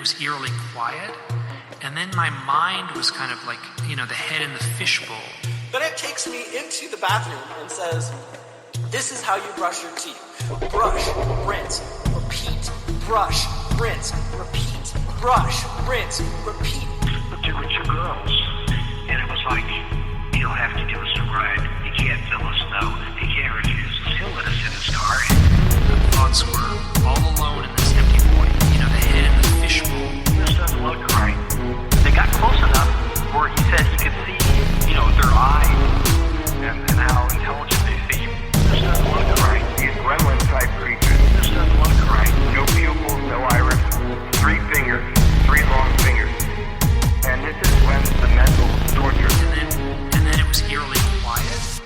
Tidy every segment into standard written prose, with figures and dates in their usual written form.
was eerily quiet. And then my mind was kind of like, the head in the fishbowl. Then it takes me into the bathroom and says, this is how you brush your teeth. Brush, rinse, repeat. Brush, rinse, repeat. Brush, rinse, repeat. Looked at with your girls, and it was like, he'll have to give us a ride. He can't fill us, no. He can't refuse us. He'll let us in his car. The thoughts were all alone in this empty void. The head in the fishbowl. This doesn't look right. They got close enough where he said he could see, their eyes and how intelligent they seem. This doesn't look right. These gremlin-type creatures. This doesn't look right. No pupils, no iris, 3 fingers, 3 long fingers. And this is when the mental torture. And then it was eerily quiet.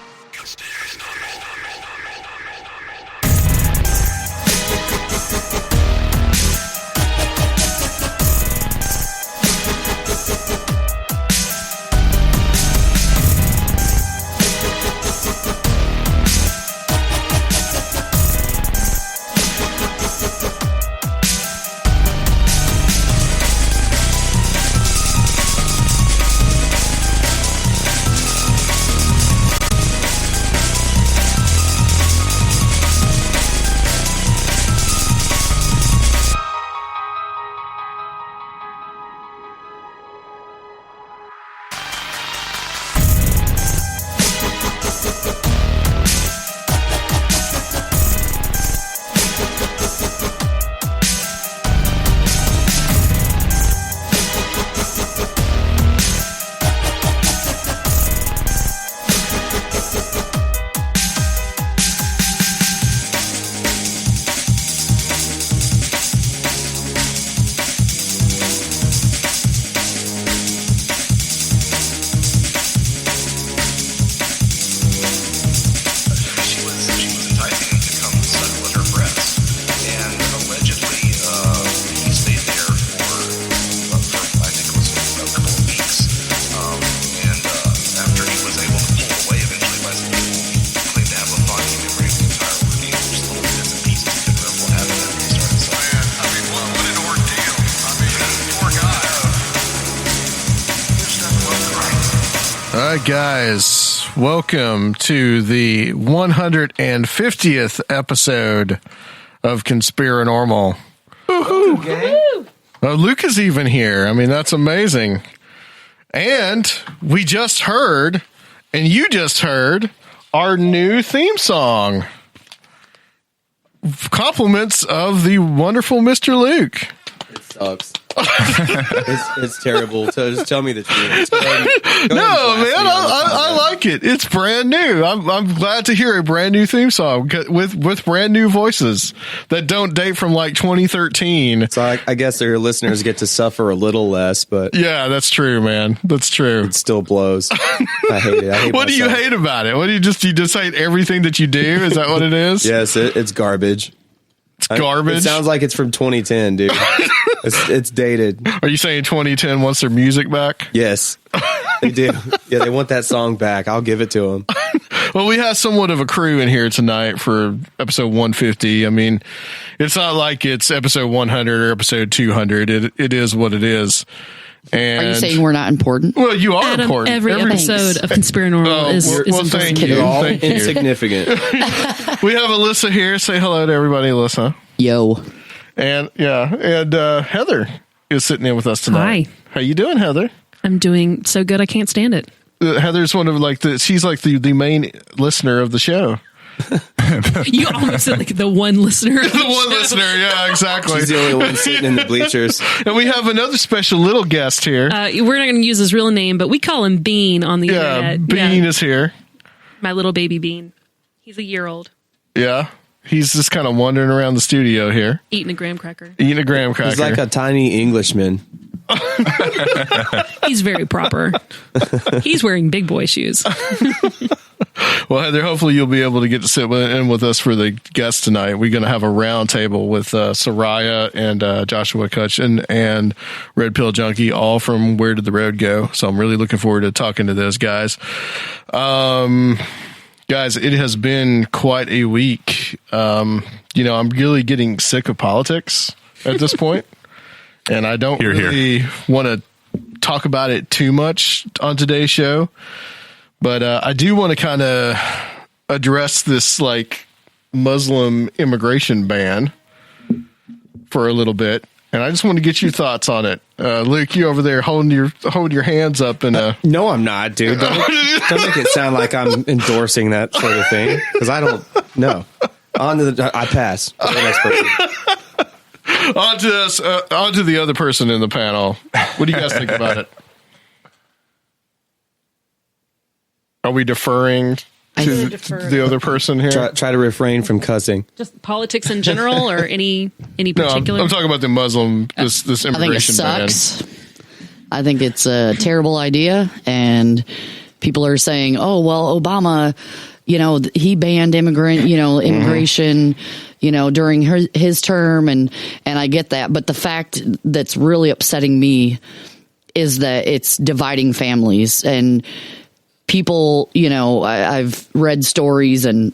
Guys, welcome to the 150th episode of Conspirinormal. Woohoo! Oh, Luke is even here. I mean, that's amazing. And we just heard, and you just heard, our new theme song. Compliments of the wonderful Mr. Luke. It sucks. It's terrible. So just tell me the truth. Go ahead Man, I like it. It's brand new. I'm glad to hear a brand new theme song with brand new voices that don't date from like 2013. So I guess their listeners get to suffer a little less, but yeah, that's true, man. That's true. It still blows. I hate it. I hate what do you hate about it? What do you just hate everything that you do? Is that what it is? Yes, it's garbage. It's garbage. It sounds like it's from 2010, dude. It's dated. Are you saying 2010 wants their music back? Yes, they do. Yeah, they want that song back. I'll give it to them. Well, we have somewhat of a crew in here tonight for episode 150. I mean, it's not like it's episode 100 or episode 200. It is what it is. And are you saying we're not important? Well, you are Adam, important. Every episode of Conspirinormal is thank You're you. all Thank you. insignificant. We have Alyssa here. Say hello to everybody, Alyssa. Yo. And Heather is sitting in with us tonight. Hi. How you doing, Heather? I'm doing so good I can't stand it. Heather's one of she's like the main listener of the show. You almost said like the one listener. The one listener, yeah, exactly. She's the only one sitting in the bleachers. And we have another special little guest here. We're not going to use his real name, but we call him Bean on the internet. Bean is here. My little baby Bean. He's a year old. Yeah. He's just kind of wandering around the studio here. Eating a graham cracker. He's like a tiny Englishman. He's very proper. He's wearing big boy shoes. Well, Heather, hopefully you'll be able to get to sit in with us for the guest tonight. We're going to have a round table with Seriah and Joshua Cutchin and Red Pill Junkie, all from Where Did the Road Go? So I'm really looking forward to talking to those guys. Guys, it has been quite a week. I'm really getting sick of politics at this point. And I don't really want to talk about it too much on today's show, but I do want to kind of address this like Muslim immigration ban for a little bit. And I just want to get your thoughts on it. Luke, you over there holding your hands up and no, I'm not, dude. Don't make it sound like I'm endorsing that sort of thing, because I don't know. I pass. The next person. On to the other person in the panel. What do you guys think about it? Are we deferring to the other person here? Try to refrain from cussing. Just politics in general, or any particular? No, I'm talking about the Muslim, this immigration ban. I think it sucks. I think it's a terrible idea, and people are saying, "Oh, well, Obama, he banned immigration, during his term," and I get that, but the fact that's really upsetting me is that it's dividing families and people. I've read stories and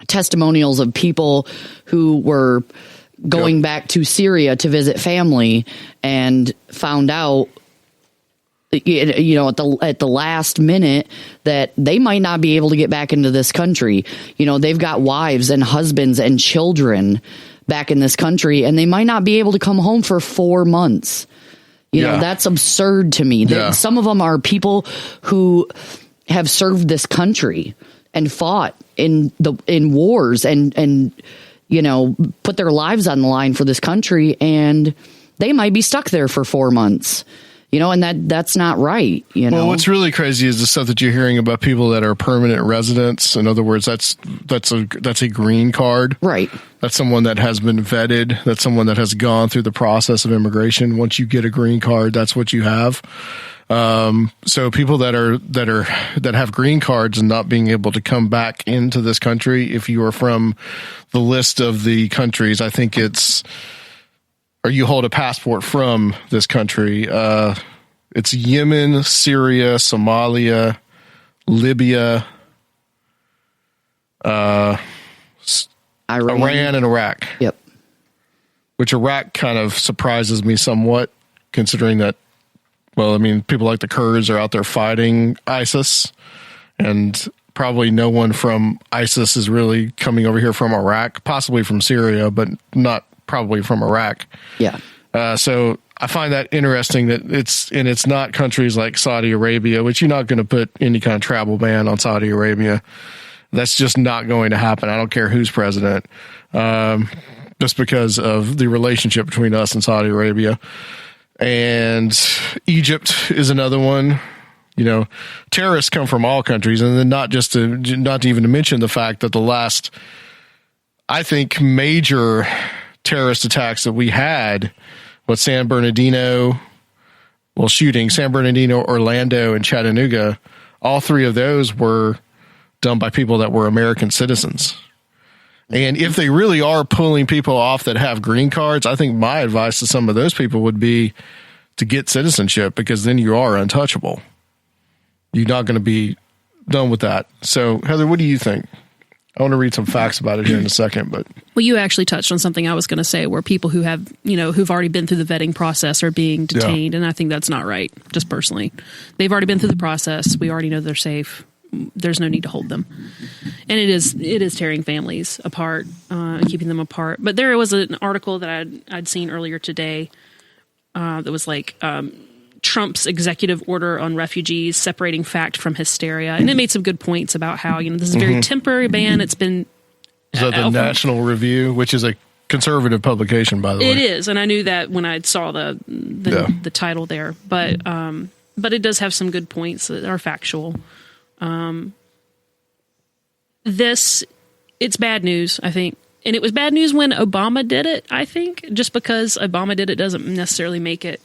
testimonials of people who were going back to Syria to visit family and found out, at the last minute that they might not be able to get back into this country. They've got wives and husbands and children back in this country, and they might not be able to come home for 4 months. That's absurd to me. Yeah. Some of them are people who have served this country and fought in wars and put their lives on the line for this country, and they might be stuck there for 4 months. And that's not right. Well, what's really crazy is the stuff that you're hearing about people that are permanent residents. In other words, that's a green card. Right. That's someone that has been vetted. That's someone that has gone through the process of immigration. Once you get a green card, that's what you have. So people that have green cards and not being able to come back into this country, if you are from the list of the countries, I think or you hold a passport from this country. It's Yemen, Syria, Somalia, Libya, Iran, and Iraq. Yep. Which Iraq kind of surprises me somewhat, considering that, well, I mean, people like the Kurds are out there fighting ISIS, and probably no one from ISIS is really coming over here from Iraq, possibly from Syria, but not probably from Iraq. Yeah. So I find that interesting that it's not countries like Saudi Arabia, which you're not going to put any kind of travel ban on Saudi Arabia. That's just not going to happen. I don't care who's president, just because of the relationship between us and Saudi Arabia. And Egypt is another one. Terrorists come from all countries, and then not even to mention the fact that the last, I think, major terrorist attacks that we had was San Bernardino, Orlando, and Chattanooga. All three of those were done by people that were American citizens. And if they really are pulling people off that have green cards, I think my advice to some of those people would be to get citizenship, because then you are untouchable. You're not going to be done with that. So, Heather, what do you think? I want to read some facts about it here in a second, but well, you actually touched on something I was going to say, where people who have, who've already been through the vetting process are being detained, and I think that's not right. Just personally, they've already been through the process. We already know they're safe. There's no need to hold them, and it is tearing families apart, keeping them apart. But there was an article that I'd seen earlier today that was like Trump's executive order on refugees, separating fact from hysteria. And it made some good points about how, this is a very temporary ban. It's been... Is that the National Review, which is a conservative publication, by the way? It is. And I knew that when I saw the title there. But it does have some good points that are factual. It's bad news, I think. And it was bad news when Obama did it, I think. Just because Obama did it doesn't necessarily make it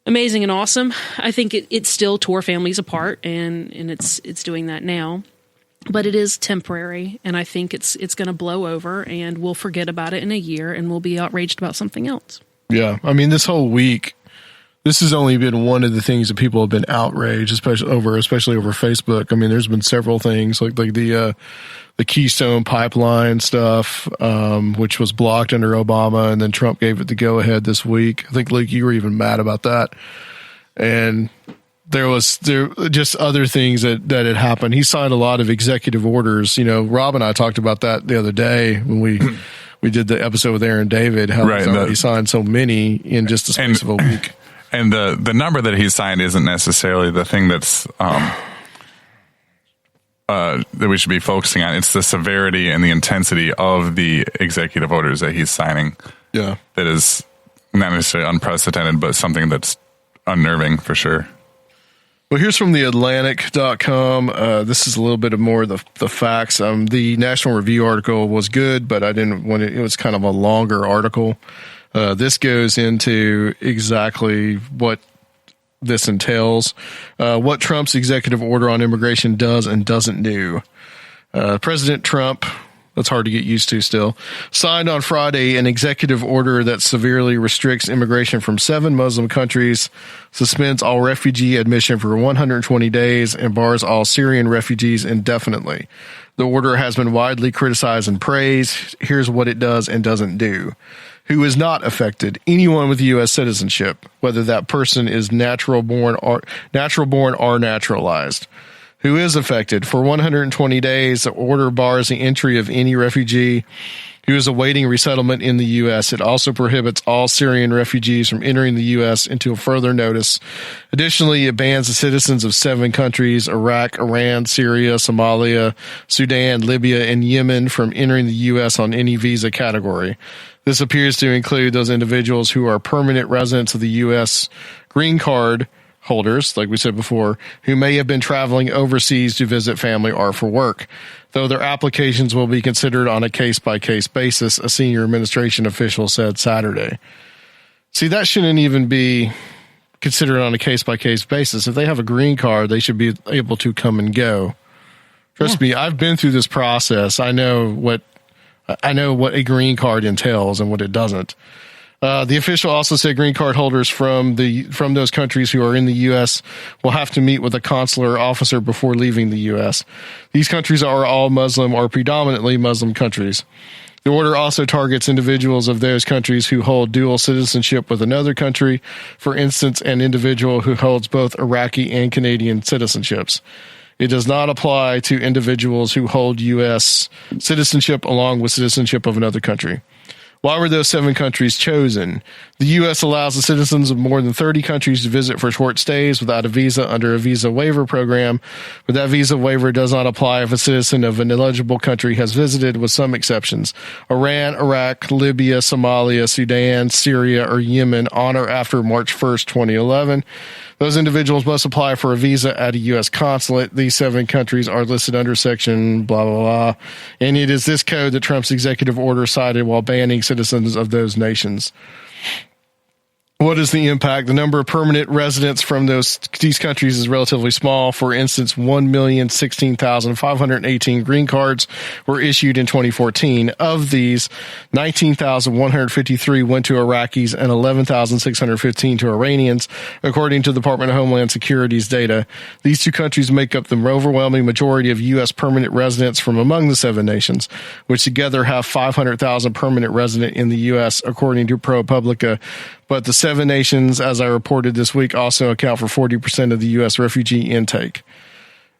amazing and awesome. I think it still tore families apart, and it's doing that now. But it is temporary, and I think it's going to blow over, and we'll forget about it in a year, and we'll be outraged about something else. Yeah. I mean, this whole week, this has only been one of the things that people have been outraged, especially over Facebook. I mean, there's been several things like the Keystone Pipeline stuff, which was blocked under Obama, and then Trump gave it the go ahead this week. I think, Luke, you were even mad about that. And there just other things that had happened. He signed a lot of executive orders. You know, Rob and I talked about that the other day when we did the episode with Aaron David, how he signed so many in just the space of a week. And the number that he signed isn't necessarily the thing that's that we should be focusing on. It's the severity and the intensity of the executive orders that he's signing. Yeah. That is not necessarily unprecedented, but something that's unnerving for sure. Well, here's from the Atlantic.com. This is a little bit of more of the facts. The National Review article was good, but I didn't want it. It was kind of a longer article. This goes into exactly what this entails, what Trump's executive order on immigration does and doesn't do. President Trump, that's hard to get used to still, signed on Friday an executive order that severely restricts immigration from 7 Muslim countries, suspends all refugee admission for 120 days, and bars all Syrian refugees indefinitely. The order has been widely criticized and praised. Here's what it does and doesn't do. Who is not affected? Anyone with U.S. citizenship, whether that person is natural born or naturalized. Who is affected? For 120 days, the order bars the entry of any refugee who is awaiting resettlement in the U.S. It also prohibits all Syrian refugees from entering the U.S. until further notice. Additionally, it bans the citizens of 7 countries, Iraq, Iran, Syria, Somalia, Sudan, Libya, and Yemen from entering the U.S. on any visa category. This appears to include those individuals who are permanent residents of the U.S., green card holders, like we said before, who may have been traveling overseas to visit family or for work, though their applications will be considered on a case-by-case basis, a senior administration official said Saturday. See, that shouldn't even be considered on a case-by-case basis. If they have a green card, they should be able to come and go. Trust me, I've been through this process. I know what a green card entails and what it doesn't. The official also said green card holders from those countries who are in the U.S. will have to meet with a consular officer before leaving the U.S. These countries are all Muslim or predominantly Muslim countries. The order also targets individuals of those countries who hold dual citizenship with another country, for instance, an individual who holds both Iraqi and Canadian citizenships. It does not apply to individuals who hold U.S. citizenship along with citizenship of another country. Why were those 7 countries chosen? The U.S. allows the citizens of more than 30 countries to visit for short stays without a visa under a visa waiver program, but that visa waiver does not apply if a citizen of an eligible country has visited, with some exceptions. Iran, Iraq, Libya, Somalia, Sudan, Syria, or Yemen on or after March 1st, 2011. Those individuals must apply for a visa at a U.S. consulate. These 7 countries are listed under section blah, blah, blah. And it is this code that Trump's executive order cited while banning citizens of those nations. What is the impact? The number of permanent residents from these countries is relatively small. For instance, 1,016,518 green cards were issued in 2014. Of these, 19,153 went to Iraqis and 11,615 to Iranians, according to the Department of Homeland Security's data. These 2 countries make up the overwhelming majority of U.S. permanent residents from among the 7 nations, which together have 500,000 permanent residents in the U.S., according to ProPublica. But the 7 nations, as I reported this week, also account for 40% of the U.S. refugee intake.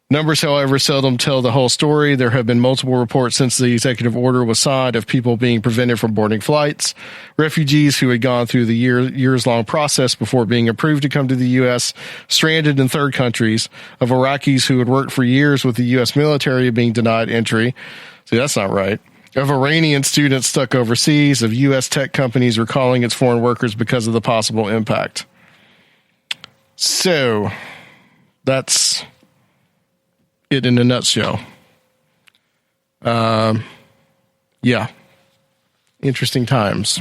Numbers, however, seldom tell the whole story. There have been multiple reports since the executive order was signed of people being prevented from boarding flights, refugees who had gone through the years-long process before being approved to come to the U.S., stranded in third countries, of Iraqis who had worked for years with the U.S. military being denied entry. See, that's not right. Of Iranian students stuck overseas, of U.S. tech companies recalling its foreign workers because of the possible impact. So, that's it in a nutshell. Yeah. Interesting times.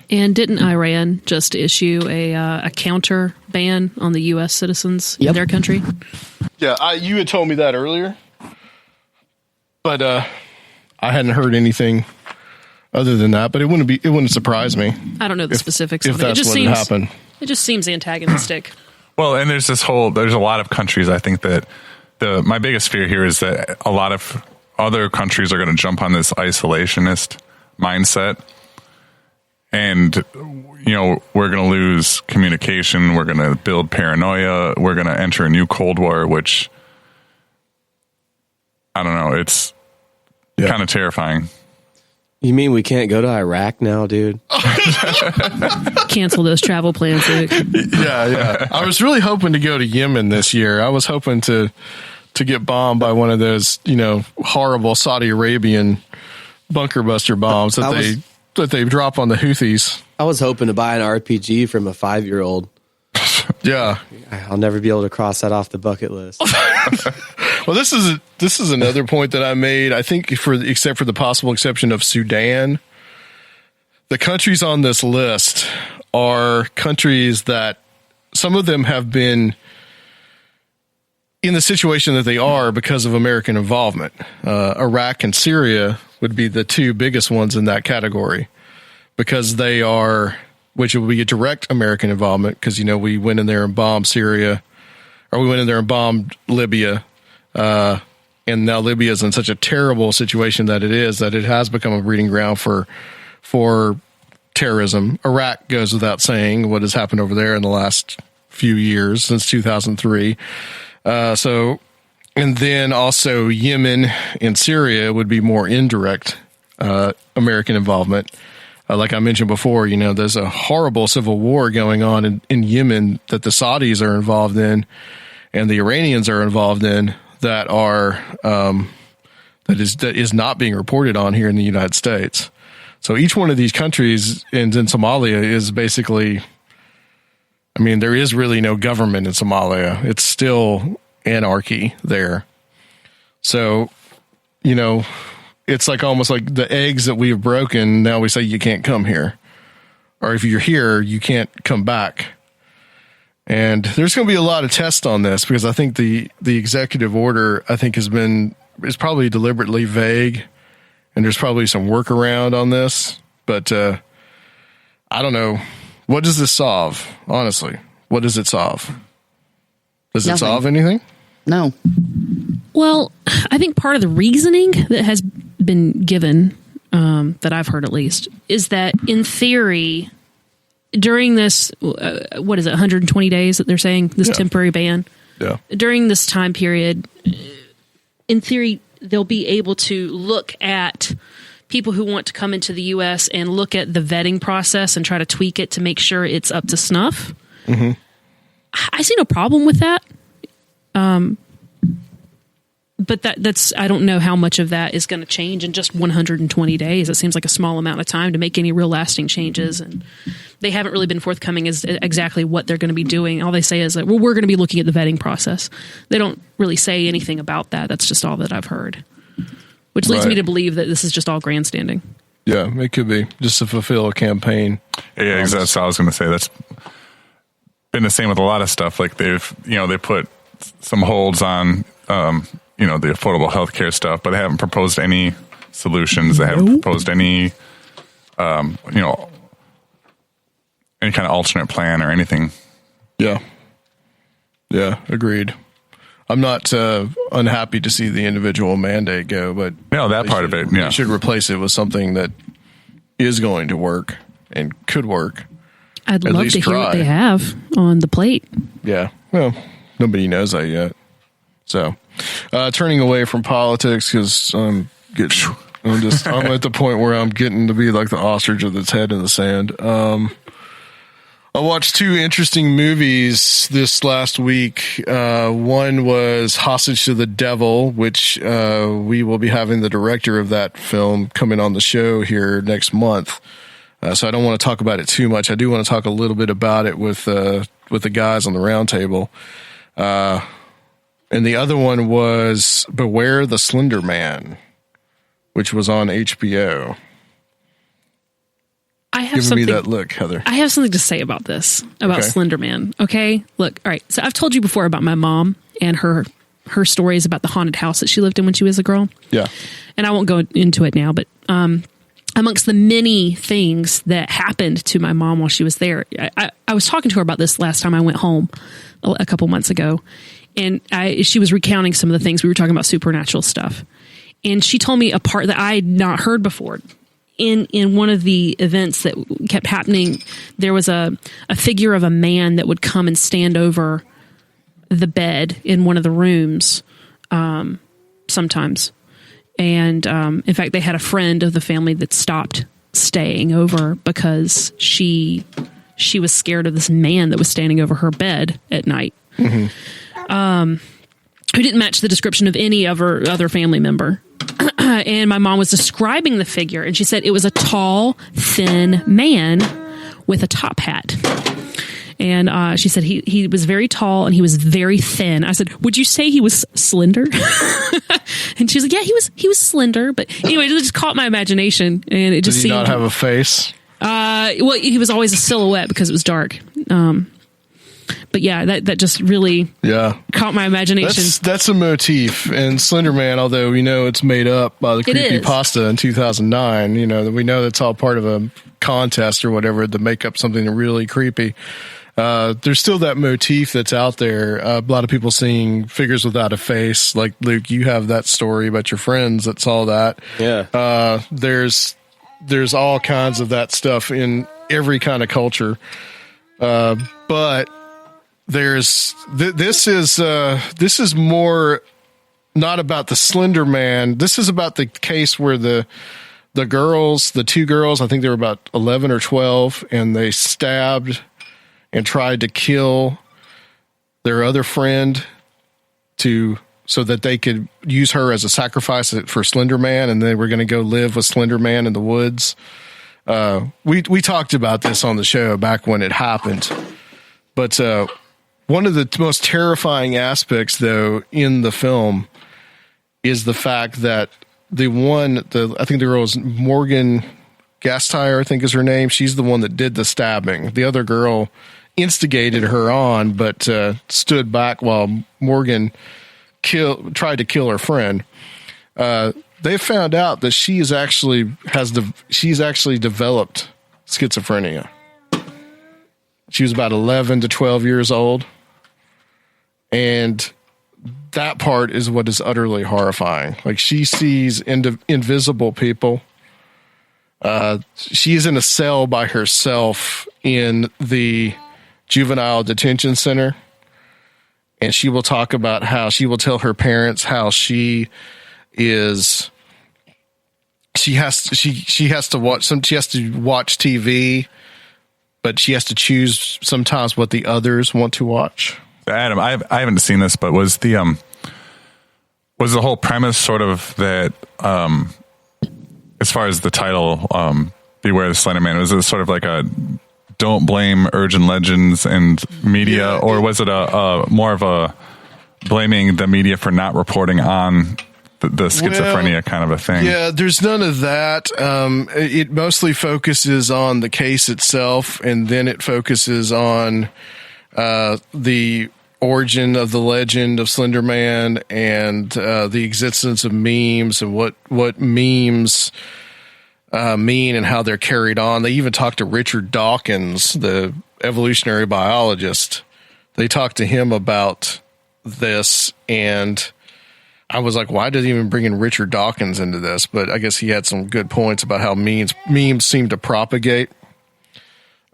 And didn't Iran just issue a counter ban on the U.S. citizens in their country? Yeah, you had told me that earlier. But, I hadn't heard anything other than that, but it wouldn't surprise me. I don't know the specifics if of it. That's It just what seems happened. It just seems antagonistic. Well, and there's a lot of countries, I think that my biggest fear here is that a lot of other countries are going to jump on this isolationist mindset. And, we're going to lose communication. We're going to build paranoia. We're going to enter a new Cold War, which, I don't know, it's kind of terrifying. You mean we can't go to Iraq now, dude? Cancel those travel plans, Luke. Yeah. I was really hoping to go to Yemen this year. I was hoping to get bombed by one of those, horrible Saudi Arabian bunker buster bombs that they drop on the Houthis. I was hoping to buy an RPG from a 5-year-old. Yeah. I'll never be able to cross that off the bucket list. Well, this is another point that I made. I think except for the possible exception of Sudan, the countries on this list are countries that some of them have been in the situation that they are because of American involvement. Iraq and Syria would be the two biggest ones in that category because they are, which would be a direct American involvement because, we went in there and bombed Syria, or we went in there and bombed Libya. And now Libya is in such a terrible situation that it has become a breeding ground for terrorism. Iraq goes without saying what has happened over there in the last few years since 2003. And then also Yemen and Syria would be more indirect, American involvement. Like I mentioned before, there's a horrible civil war going on in Yemen that the Saudis are involved in and the Iranians are involved in that is not being reported on here in the United States. So each one of these countries in Somalia is basically, there is really no government in Somalia. It's still anarchy there. So, it's like almost like the eggs that we have broken. Now we say you can't come here, or if you're here, you can't come back. And there's going to be a lot of tests on this because I think the executive order is probably deliberately vague, and there's probably some workaround on this. But I don't know. What does this solve? Honestly, what does it solve? Does it solve anything? No. Well, I think part of the reasoning that has been given, that I've heard at least, is that in theory, during this, 120 days that they're saying, this temporary ban? Yeah. During this time period, in theory, they'll be able to look at people who want to come into the U.S. and look at the vetting process and try to tweak it to make sure it's up to snuff. Mm-hmm. I see no problem with that. But that's I don't know how much of that is going to change in just 120 days. It seems like a small amount of time to make any real lasting changes. And they haven't really been forthcoming as exactly what they're going to be doing. All they say is that, well, we're going to be looking at the vetting process. They don't really say anything about that. That's just all that I've heard, which leads me to believe that this is just all grandstanding. Yeah, it could be just to fulfill a campaign. Yeah, exactly. That's what I was going to say. That's been the same with a lot of stuff. Like they put some holds on, the affordable healthcare stuff, but they haven't proposed any solutions. They haven't proposed any, any kind of alternate plan or anything. Yeah. Yeah, agreed. I'm not unhappy to see the individual mandate go, but that part of it, they should replace it with something that is going to work and could work. I'd love to hear what they have on the plate. Yeah. Well, nobody knows that yet. So, turning away from politics because I'm at the point where I'm getting to be like the ostrich with its head in the sand. I watched two interesting movies this last week. One was Hostage to the Devil, which we will be having the director of that film coming on the show here next month. So I don't want to talk about it too much. I do want to talk a little bit about it with the guys on the Roundtable. And the other one was Beware the Slender Man, which was on HBO. Give me that look, Heather. I have something to say about this, about Slender Man. Okay? Look, all right. So I've told you before about my mom and her stories about the haunted house that she lived in when she was a girl. Yeah. And I won't go into it now, but amongst the many things that happened to my mom while she was there. I was talking to her about this last time I went home a couple months ago, and she was recounting some of the things we were talking about, supernatural stuff. And she told me a part that I had not heard before. In one of the events that kept happening, there was a figure of a man that would come and stand over the bed in one of the rooms sometimes. And in fact, they had a friend of the family that stopped staying over because she was scared of this man that was standing over her bed at night, who didn't match the description of any of her other family member. And my mom was describing the figure, and she said it was a tall, thin man with a top hat. And she said he was very tall and he was very thin. I said, would you say he was slender? And she was like, yeah, he was slender. But anyway, it just caught my imagination, and it just Did he seemed not have a face? Well, he was always a silhouette because it was dark. But yeah, that just really caught my imagination. That's a motif. And Slender Man, although we know it's made up by the creepypasta in 2009, we know that's all part of a contest or whatever to make up something really creepy. There's still that motif that's out there. A lot of people seeing figures without a face. Like Luke, you have that story about your friends that saw that. Yeah. There's all kinds of that stuff in every kind of culture. But this is more not about the Slender Man. This is about the case where the two girls, I think they were about 11 or 12, and they stabbed and tried to kill their other friend so that they could use her as a sacrifice for Slender Man, and they were going to go live with Slender Man in the woods. We talked about this on the show back when it happened. But one of the most terrifying aspects, though, in the film is the fact that I think the girl is Morgan Gastier, I think is her name. She's the one that did the stabbing. The other girl instigated her on, but stood back while Morgan tried to kill her friend. They found out that she's actually developed schizophrenia. She was about 11 to 12 years old. And that part is what is utterly horrifying. Like, she sees invisible people. She's in a cell by herself in the juvenile detention center. And she will talk about how she will tell her parents how she has to watch TV, but she has to choose sometimes what the others want to watch. Adam, I haven't seen this, but was the whole premise sort of that, as far as the title, Beware the Slender Man, was it sort of like a don't blame urgent legends and media, or was it a more of a blaming the media for not reporting on the schizophrenia kind of a thing? Yeah, there's none of that. It mostly focuses on the case itself, and then it focuses on the origin of the legend of Slender Man and the existence of memes and what memes mean and how they're carried on. They even talked to Richard Dawkins, the evolutionary biologist. They talked to him about this, and I was like, why did he even bring in Richard Dawkins into this? But I guess he had some good points about how memes seem to propagate.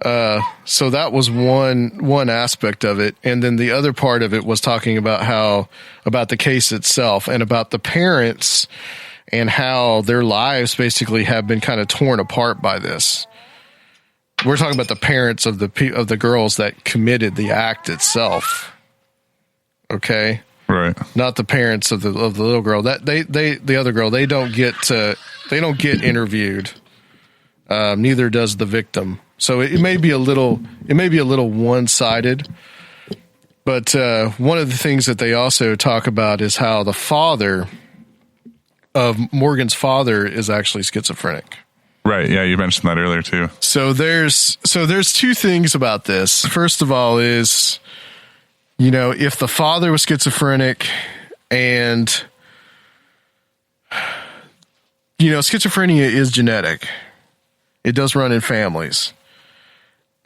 So that was one aspect of it. And then the other part of it was talking about the case itself and about the parents and how their lives basically have been kind of torn apart by this. We're talking about the parents of the girls that committed the act itself. Okay. Right. Not the parents of the little girl. The other girl, they don't get interviewed. Neither does the victim. So it may be a little one-sided. But one of the things that they also talk about is how the father of Morgan's father is actually schizophrenic. Right. Yeah, you mentioned that earlier too. So there's two things about this. First of all is, if the father was schizophrenic and, schizophrenia is genetic, It does run in families.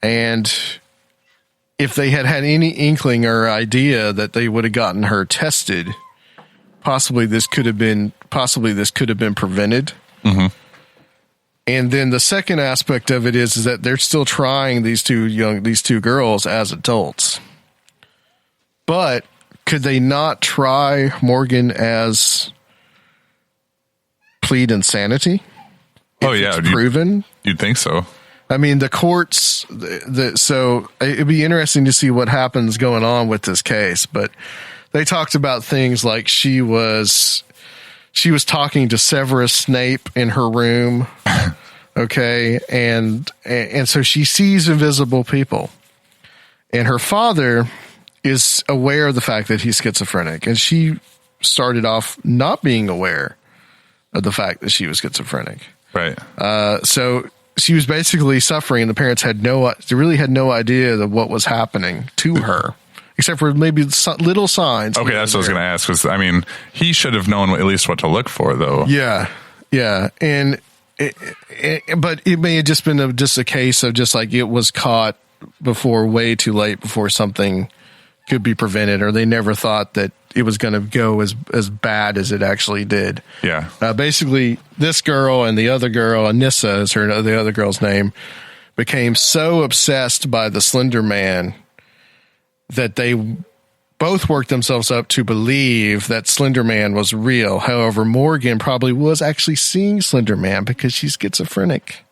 And if they had any inkling or idea that they would have gotten her tested, possibly this could have been prevented. Mm-hmm. And then the second aspect of it is that they're still trying these two girls as adults. But could they not try Morgan as plead insanity? Oh, yeah. It's proven. You'd think so. I mean, the courts, so it'd be interesting to see what happens going on with this case. But they talked about things like she was talking to Severus Snape in her room. Okay. And so she sees invisible people, and her father is aware of the fact that he's schizophrenic. And she started off not being aware of the fact that she was schizophrenic. Right. So she was basically suffering, and the parents really had no idea of what was happening to her, except for maybe little signs. Okay, that's what I was going to ask. Was, I mean, he should have known at least what to look for, though. Yeah, and but it may have just been just a case of just like it was caught before, way too late before something could be prevented, or they never thought that it was going to go as bad as it actually did. Yeah. Basically, this girl and the other girl, Anissa is the other girl's name, became so obsessed by the Slender Man that they both worked themselves up to believe that Slender Man was real. However, Morgan probably was actually seeing Slender Man because she's schizophrenic,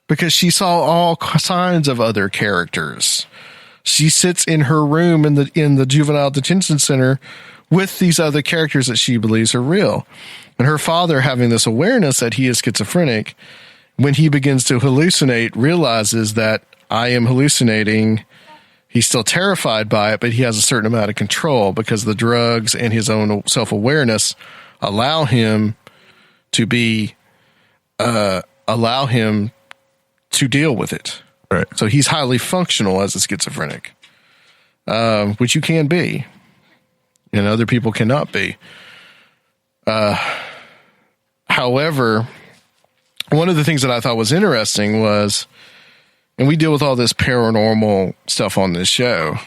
because she saw all signs of other characters. She sits in her room in the juvenile detention center with these other characters that she believes are real. And her father, having this awareness that he is schizophrenic, when he begins to hallucinate, realizes that I am hallucinating. He's still terrified by it, but he has a certain amount of control because the drugs and his own self-awareness allow him to deal with it. Right. So he's highly functional as a schizophrenic, which you can be, and other people cannot be. However, one of the things that I thought was interesting was, and we deal with all this paranormal stuff on this show,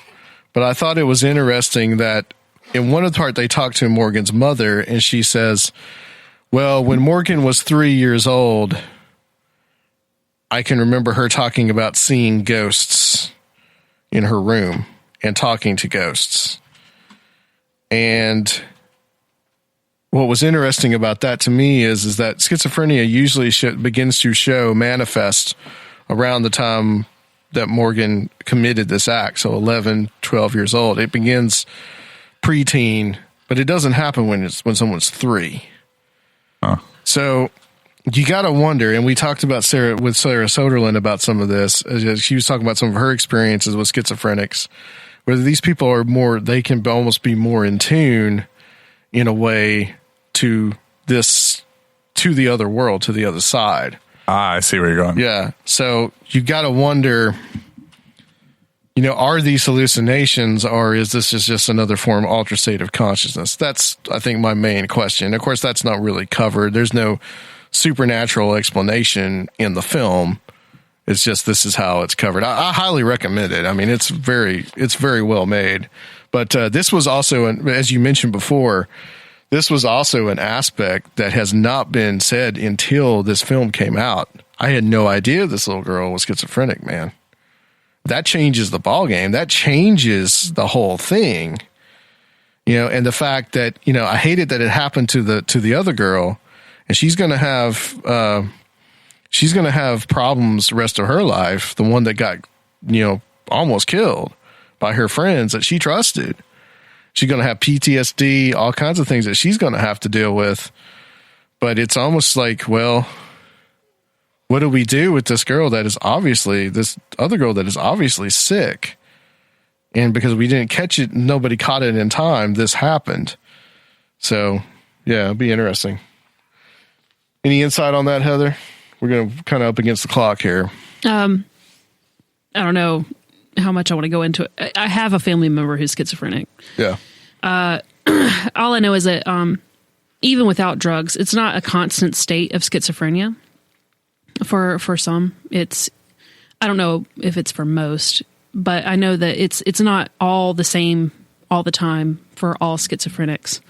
but I thought it was interesting that in one of the part they talked to Morgan's mother, and she says, well, when Morgan was 3 years old, I can remember her talking about seeing ghosts in her room and talking to ghosts. And what was interesting about that to me is that schizophrenia usually begins to manifest around the time that Morgan committed this act. So 11, 12 years old. It begins preteen, but it doesn't happen when someone's 3. Huh. So you got to wonder, and we talked about Sarah Soderlund about some of this. She was talking about some of her experiences with schizophrenics, whether these people are they can almost be more in tune in a way to the other world, to the other side. I see where you're going. Yeah. So you got to wonder, are these hallucinations, or is this just another form of altered state of consciousness? That's, I think, my main question. Of course, that's not really covered. There's no supernatural explanation in the film. It's just, this is how it's covered. I highly recommend it. I mean, it's very well made. But this was also, as you mentioned before, this was also an aspect that has not been said until this film came out. I had no idea this little girl was schizophrenic, man. That changes the ballgame. That changes the whole thing. And the fact that, I hated that it happened to the other girl, and she's going to have problems the rest of her life. The one that got, almost killed by her friends that she trusted. She's going to have PTSD, all kinds of things that she's going to have to deal with. But it's almost like, well, what do we do with this other girl that is obviously sick? And because we didn't catch it, nobody caught it in time, this happened. So, yeah, it'll be interesting. Any insight on that, Heather? We're going to kind of up against the clock here. I don't know how much I want to go into it. I have a family member who's schizophrenic. Yeah. All I know is that even without drugs, it's not a constant state of schizophrenia. For some, I don't know if it's for most, but I know that it's not all the same all the time for all schizophrenics.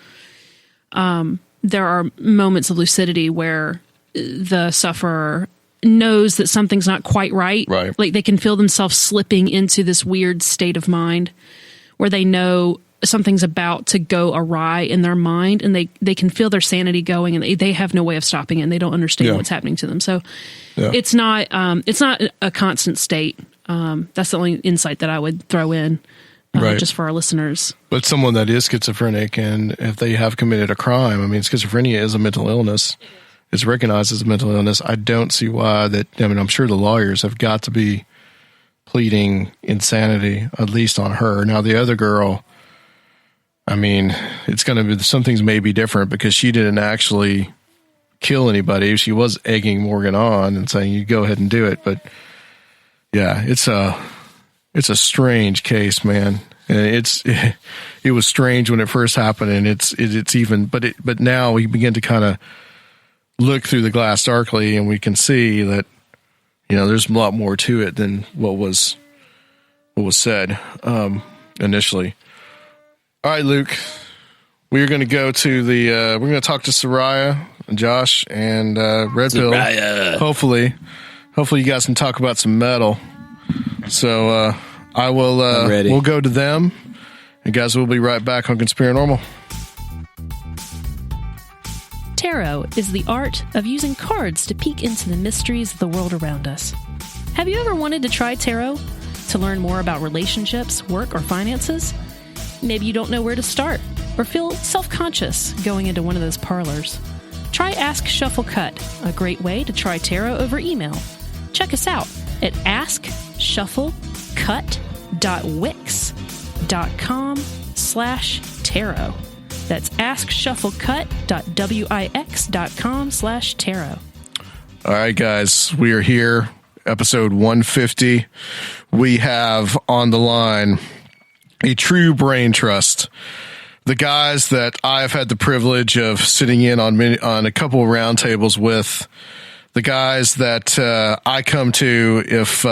There are moments of lucidity where the sufferer knows that something's not quite right. Right. Like they can feel themselves slipping into this weird state of mind where they know something's about to go awry in their mind, and they can feel their sanity going, and they have no way of stopping it, and they don't understand what's happening to them. So it's not a constant state. That's the only insight that I would throw in just for our listeners. But someone that is schizophrenic, and if they have committed a crime, I mean, schizophrenia is a mental illness. It's recognized as a mental illness. I don't see why that. I mean, I'm sure the lawyers have got to be pleading insanity, at least on her. Now, the other girl, I mean, it's going to be, some things may be different because she didn't actually kill anybody. She was egging Morgan on and saying, you go ahead and do it. But yeah, it's a strange case, man. And it was strange when it first happened, and it's even, but now we begin to kind of look through the glass darkly, and we can see that, you know, there's a lot more to it than what was said initially. All right, Luke, we're going to go to we're going to talk to Seriah and Josh and Red Pill. Hopefully you guys can talk about some metal. So I will. We'll go to them, and guys, we'll be right back on Conspirinormal. Tarot is the art of using cards to peek into the mysteries of the world around us. Have you ever wanted to try tarot to learn more about relationships, work, or finances? Maybe you don't know where to start or feel self-conscious going into one of those parlors. Try Ask Shuffle Cut, a great way to try tarot over email. Check us out at askshufflecut.wix.com/tarot. That's askshufflecut.wix.com/tarot. All right, guys, we are here, episode 150. We have on the line a true brain trust. The guys that I've had the privilege of sitting in on a couple of roundtables with, the guys that I come to if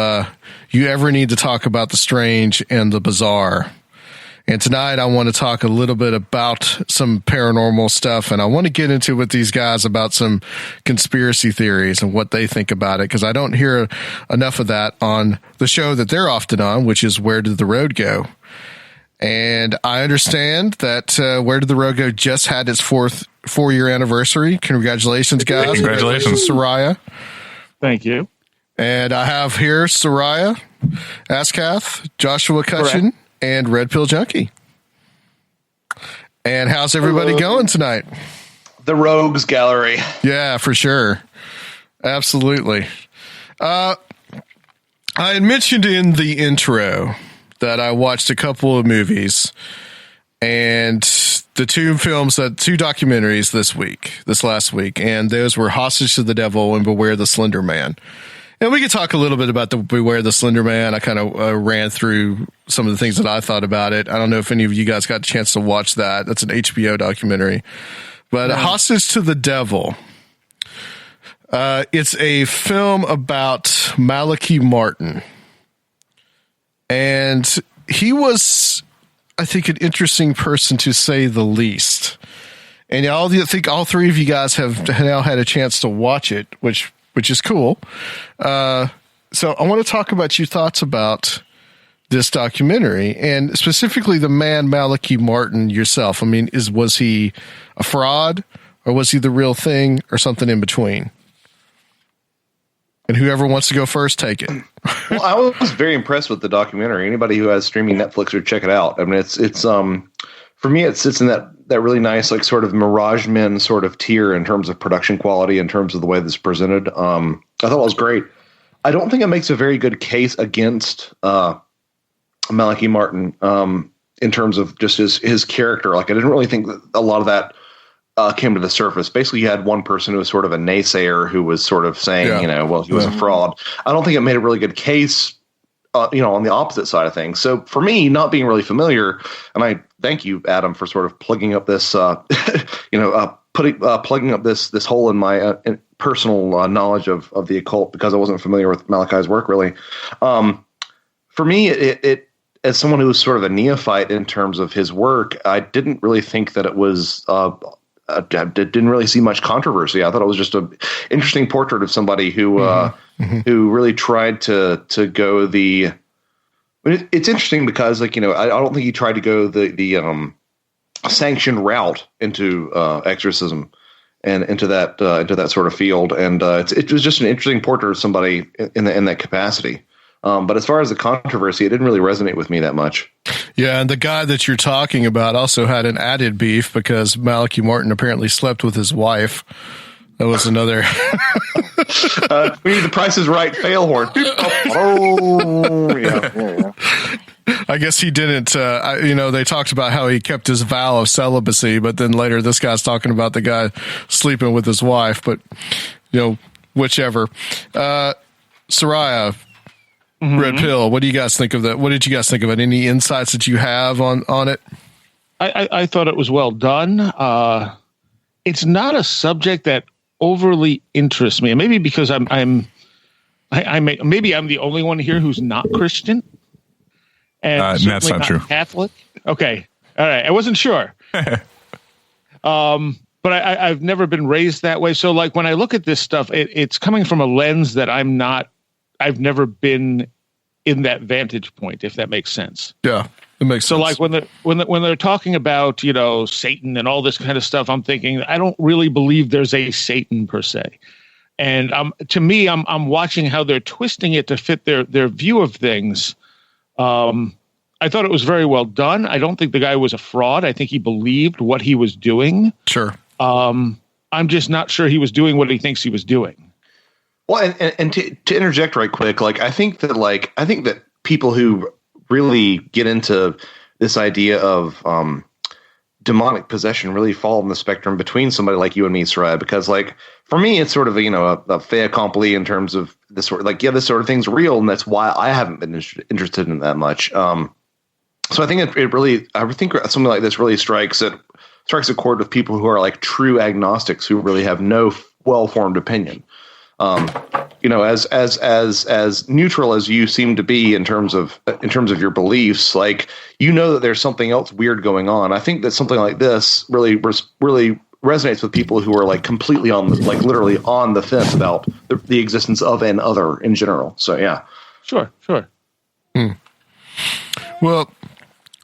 you ever need to talk about the strange and the bizarre. And tonight I want to talk a little bit about some paranormal stuff, and I want to get into with these guys about some conspiracy theories and what they think about it, because I don't hear enough of that on the show that they're often on, which is Where Did the Road Go? And I understand that Where Did the Road Go just had its four-year anniversary. Congratulations, guys. Congratulations, Seriah. Thank you. And I have here Seriah Azkath, Joshua Cutchin, and Red Pill Junkie. And how's everybody going tonight? The Rogues Gallery. Yeah, for sure. Absolutely. I had mentioned in the intro that I watched a couple of movies and the two documentaries this last week, and those were Hostage to the Devil and Beware the Slender Man. And we could talk a little bit about the Beware the Slender Man. I kind of ran through some of the things that I thought about it. I don't know if any of you guys got a chance to watch that. That's an HBO documentary. But Hostage to the Devil. It's a film about Malachi Martin. And he was, I think, an interesting person to say the least. And I think all three of you guys have now had a chance to watch it, which is cool. So I want to talk about your thoughts about this documentary, and specifically the man Malachi Martin yourself. I mean, was he a fraud, or was he the real thing, or something in between? And whoever wants to go first, take it. Well, I was very impressed with the documentary. Anybody who has streaming Netflix should check it out. I mean, it's for me, it sits in that really nice, like, sort of Mirage Men sort of tier in terms of production quality, in terms of the way this is presented. I thought it was great. I don't think it makes a very good case against Malachi Martin in terms of just his character. Like, I didn't really think that a lot of that came to the surface. Basically, you had one person who was sort of a naysayer who was sort of saying, well, he was a fraud. I don't think it made a really good case, on the opposite side of things. So for me, not being really familiar, and I thank you, Adam, for sort of plugging up this, plugging up this hole in my personal knowledge of the occult because I wasn't familiar with Malachi's work really. For me, it as someone who was sort of a neophyte in terms of his work, I didn't really think that it was. Didn't really see much controversy. I thought it was just an interesting portrait of somebody who who really tried to go the. It's interesting because, like, I don't think he tried to go the sanctioned route into exorcism and into that sort of field, and it was just an interesting portrait of somebody in that capacity. But as far as the controversy, it didn't really resonate with me that much. Yeah, and the guy that you're talking about also had an added beef because Malachi Martin apparently slept with his wife. That was another. We need The Price is Right fail horn. Yeah. I guess he didn't. They talked about how he kept his vow of celibacy, but then later this guy's talking about the guy sleeping with his wife. But whichever. Seriah. Red Pill. What do you guys think of that? What did you guys think of it? Any insights that you have on it? I thought it was well done. It's not a subject that overly interests me. Maybe because maybe I'm the only one here who's not Christian. And that's not true. Catholic. Okay. All right. I wasn't sure. But I've never been raised that way. So like when I look at this stuff, it's coming from a lens that I've never been in that vantage point, if that makes sense. Yeah, it makes sense. So like when they're talking about, Satan and all this kind of stuff, I'm thinking, I don't really believe there's a Satan per se. And to me, I'm watching how they're twisting it to fit their view of things. I thought it was very well done. I don't think the guy was a fraud. I think he believed what he was doing. Sure. I'm just not sure he was doing what he thinks he was doing. Well, and to interject right quick, I think that people who really get into this idea of demonic possession really fall on the spectrum between somebody like you and me, Seriah, because for me, it's sort of a fait accompli in terms of this sort of this sort of thing's real, and that's why I haven't been interested in it that much. So I think I think something like this really strikes a chord with people who are true agnostics who really have no well-formed opinion. As neutral as you seem to be in terms of your beliefs, that there's something else weird going on. I think that something like this really resonates with people who are completely literally on the fence about the existence of an other in general. So yeah, sure. Well,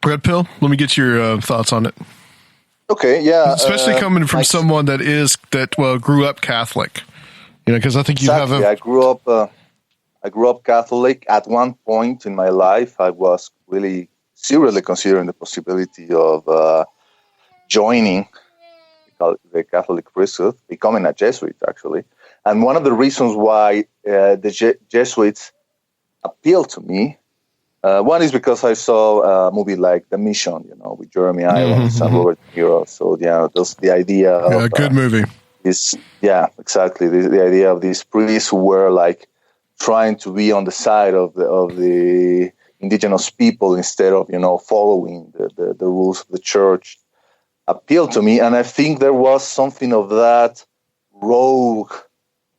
Red Pill, let me get your thoughts on it. Okay, yeah, especially coming from someone that grew up Catholic. Because I think you have I grew up Catholic. At one point in my life, I was really seriously considering the possibility of joining the Catholic priesthood, becoming a Jesuit, actually. And one of the reasons why the Jesuits appealed to me, one is because I saw a movie like The Mission, with Jeremy Irons and Robert De Niro. So, the idea of... good movie. Exactly. The idea of these priests who were trying to be on the side of the indigenous people instead of following the rules of the church appealed to me, and I think there was something of that rogue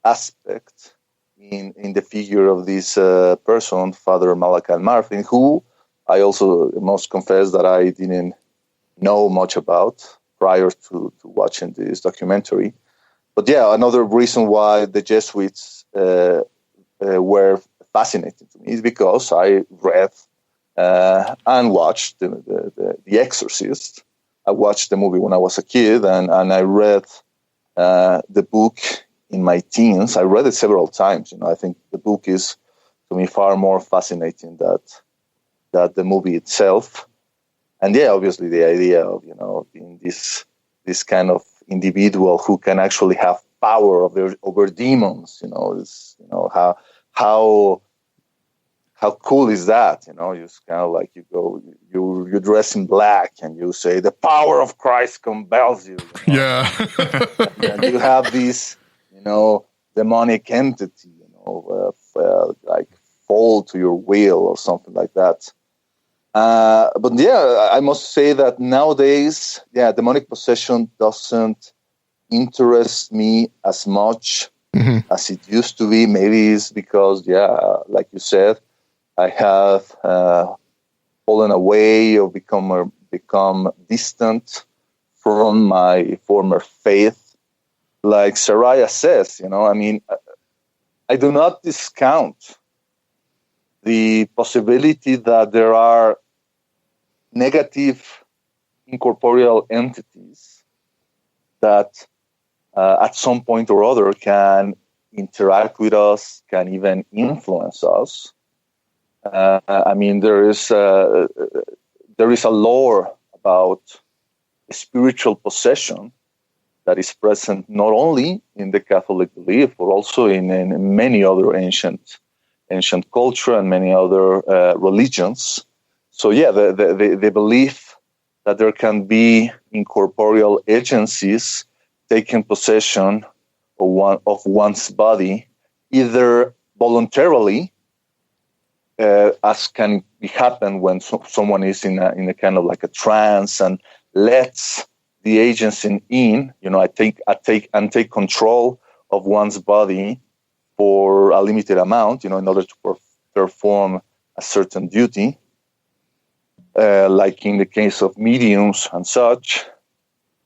aspect in the figure of this person, Father Malachi Martin, who I also must confess that I didn't know much about prior to watching this documentary. But yeah, another reason why the Jesuits were fascinating to me is because I read and watched the Exorcist. I watched the movie when I was a kid, and I read the book in my teens. I read it several times. I think the book is, to me, far more fascinating that the movie itself. And yeah, obviously the idea of being this kind of individual who can actually have power over demons, how cool is that? It's kind of like you dress in black and you say the power of Christ compels you. Yeah. And you have this, demonic entity, fall to your will or something like that. But yeah, I must say that nowadays, demonic possession doesn't interest me as much as it used to be. Maybe it's because, like you said, I have fallen away or become distant from my former faith. Like Seriah says, I mean, I do not discount the possibility that there are negative incorporeal entities that at some point or other can interact with us, can even influence us. I mean, there is a lore about spiritual possession that is present not only in the Catholic belief, but also in many other ancient culture and many other religions. So the belief that there can be incorporeal agencies taking possession of one's body, either voluntarily, as can happen when someone is in a kind of like a trance and lets the agency in, I take control of one's body for a limited amount, in order to perform a certain duty, like in the case of mediums and such,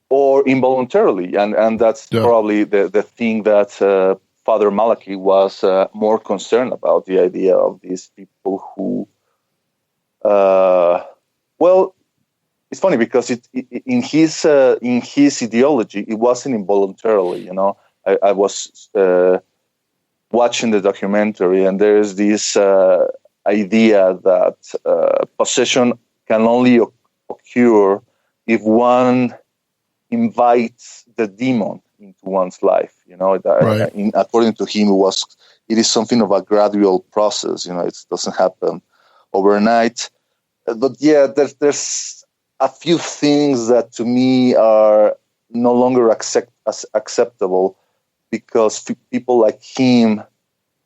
or involuntarily, and that's probably the thing that Father Malachi was more concerned about, the idea of these people who, it's funny because in his ideology, it wasn't involuntarily. I was watching the documentary, and there's this idea that possession can only occur if one invites the demon into one's life. According to him, it is something of a gradual process. It doesn't happen overnight. But there's a few things that to me are no longer acceptable, because people like him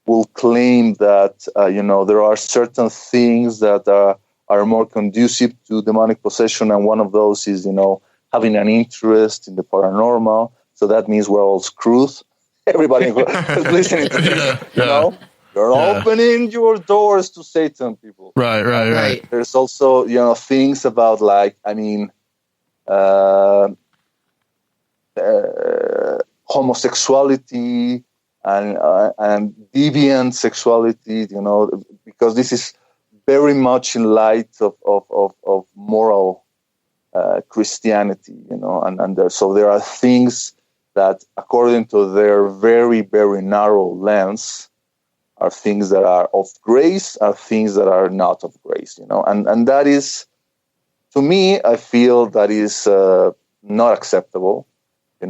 will claim that there are certain things that are more conducive to demonic possession, and one of those is having an interest in the paranormal. So that means we're all screwed. Everybody who's listening to me, you're opening your doors to Satan, people. Right. There's also, things about homosexuality and deviant sexuality, because this is very much in light of moral Christianity, so there are things that, according to their very, very narrow lens, are things that are of grace, are things that are not of grace, and that is, to me, I feel that is not acceptable. He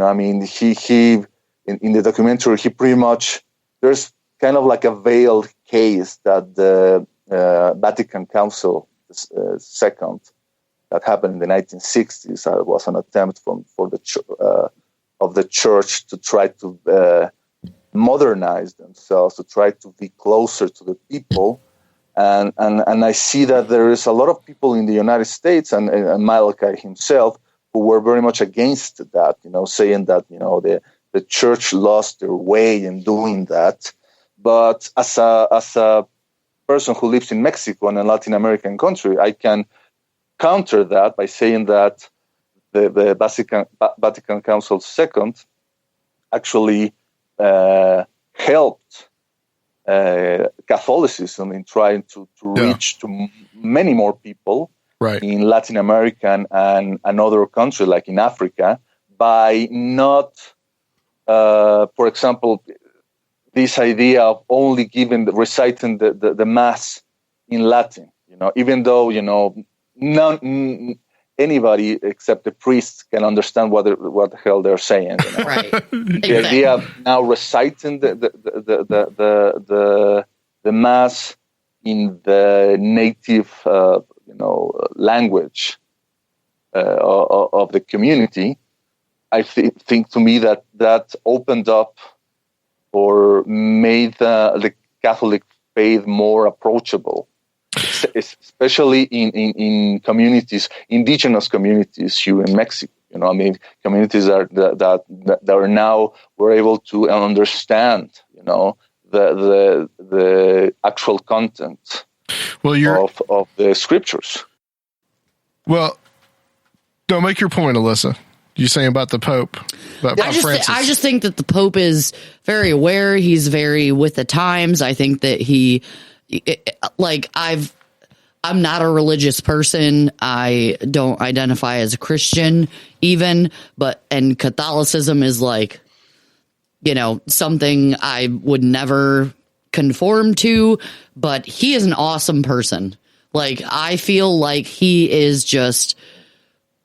in the documentary, he pretty much, there's kind of like a veiled case that the Vatican Council II that happened in the 1960s was an attempt of the church to try to modernize themselves, to try to be closer to the people, and I see that there is a lot of people in the United States and Malachi himself who were very much against that, saying that the church lost their way in doing that. But as a person who lives in Mexico and a Latin American country, I can counter that by saying that the Vatican Council II actually helped Catholicism in trying to reach to many more people in Latin America and other countries, like in Africa, by not, for example, this idea of only reciting the Mass in Latin, even though, anybody except the priests can understand what the hell they're saying. Right. The idea of now reciting the Mass in the native, language of the community, I think to me that opened up or made the Catholic faith more approachable, especially in communities, indigenous communities here in Mexico. You know, I mean, communities that are now we're able to understand, you know, the actual content of the scriptures. Well, don't make your point, Alyssa. You saying about the Pope? I just think that the Pope is very aware. He's very with the times. I think that I'm not a religious person. I don't identify as a Christian even, and Catholicism is like, you know, something I would never conform to, but he is an awesome person. Like, I feel like he is just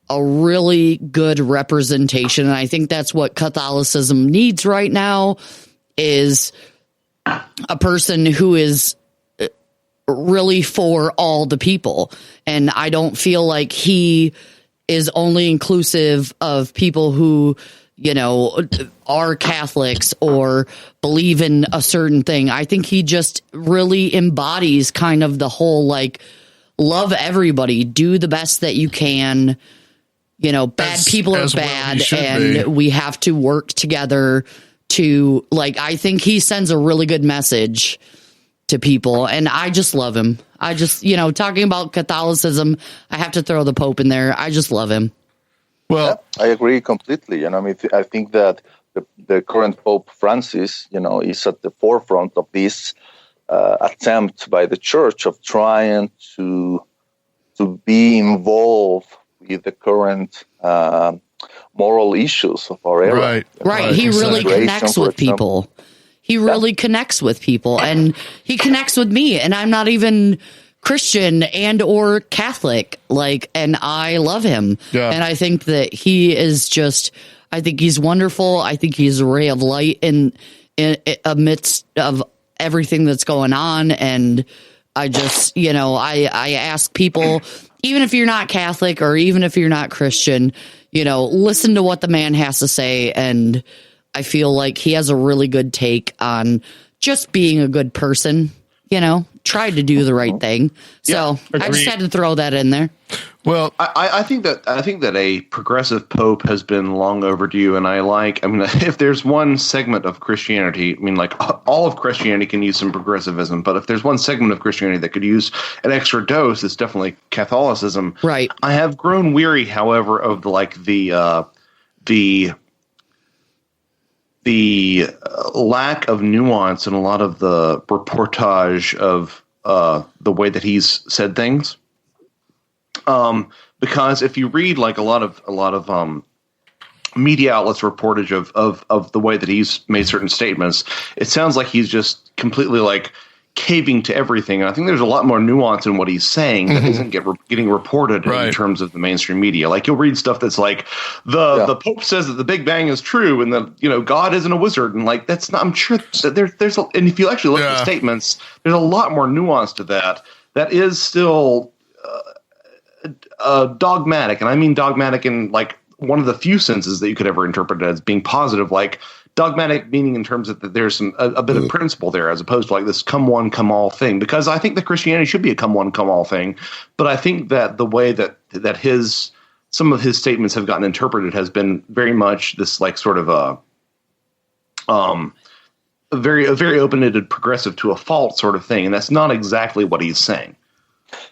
a really good representation. And I think that's what Catholicism needs right now, is a person who is really for all the people. And I don't feel like he is only inclusive of people who, you know, are Catholics or believe in a certain thing. I think he just really embodies kind of the whole, like, love everybody, do the best that you can. You know, bad people are bad, and we have to work together to, like, I think he sends a really good message to people, and I just love him. I just, you know, talking about Catholicism, I have to throw the Pope in there. I just love him. Well, yeah, I agree completely. You know, I mean, I think that the current Pope Francis, you know, is at the forefront of this attempt by the Church of trying to be involved with the current moral issues of our era. Right. He really connects with people. He really connects with people, and he connects with me, and I'm not even Christian and or Catholic, like, and I love him. Yeah. And I think that he is just, I think he's wonderful. I think he's a ray of light in amidst of everything that's going on. And I just, you know, I ask people, even if you're not Catholic or even if you're not Christian, you know, listen to what the man has to say. And I feel like he has a really good take on just being a good person, you know, tried to do the right thing. So I just had to throw that in there. Well, I think that a progressive pope has been long overdue, and I mean, if there's one segment of Christianity, I mean, like, all of Christianity can use some progressivism, but if there's one segment of Christianity that could use an extra dose, it's definitely Catholicism. Right. I have grown weary, however, of the lack of nuance in a lot of the reportage of the way that he's said things. Because if you read like a lot of media outlets reportage of the way that he's made certain statements, it sounds like he's just completely like caving to everything. And I think there's a lot more nuance in what he's saying that isn't getting reported in terms of the mainstream media. Like, you'll read stuff that's like the Pope says that the Big Bang is true and that, you know, God isn't a wizard, and like, that's not. I'm sure that there's and if you actually look at the statements, there's a lot more nuance to that. That is still dogmatic, and I mean dogmatic in like one of the few senses that you could ever interpret it as being positive, like dogmatic meaning in terms of that there's a bit of principle there, as opposed to like this come one, come all thing. Because I think that Christianity should be a come one, come all thing, but I think that the way that some of his statements have gotten interpreted has been very much this like sort of a very open-ended progressive to a fault sort of thing, and that's not exactly what he's saying.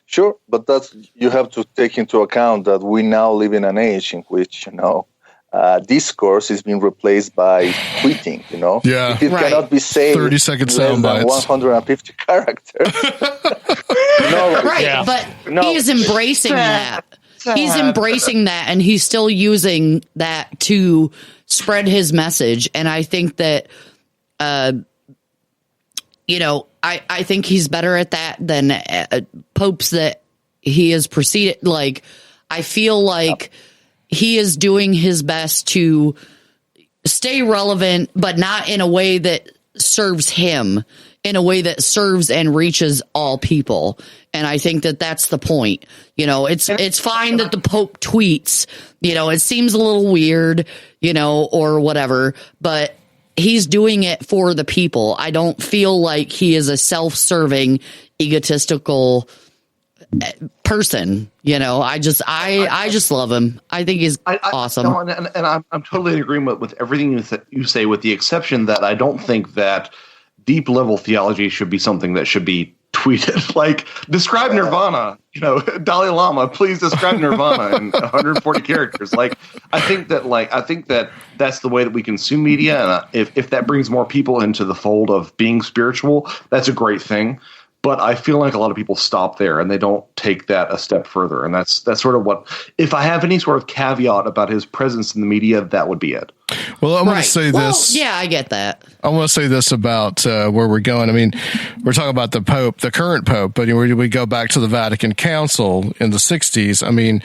Sure, but you have to take into account that we now live in an age in which, you know, discourse is being replaced by tweeting, you know? Yeah. If it cannot be said 30-second sound bites. 150 characters. But he's embracing that. He's embracing that, and he's still using that to spread his message. And I think that, you know, I think he's better at that than popes that he has preceded. Like, I feel like he is doing his best to stay relevant, but not in a way that serves him, in a way that serves and reaches all people. And I think that that's the point. You know, it's fine that the Pope tweets, you know, it seems a little weird, you know, or whatever, but he's doing it for the people. I don't feel like he is a self-serving, egotistical person. I just love him. I think he's awesome. No, and I'm totally in agreement with everything you say, with the exception that I don't think that deep level theology should be something that should be tweeted. Like, describe Nirvana, Dalai Lama, please describe Nirvana in 140 characters. Like, I think that that's the way that we consume media. And if that brings more people into the fold of being spiritual, that's a great thing. But I feel like a lot of people stop there and they don't take that a step further. And that's sort of what, if I have any sort of caveat about his presence in the media, that would be it. Well, I'm going to say this. Yeah, I get that. I want to say this about where we're going. I mean, we're talking about the Pope, the current Pope, but we go back to the Vatican Council in the 60s. I mean,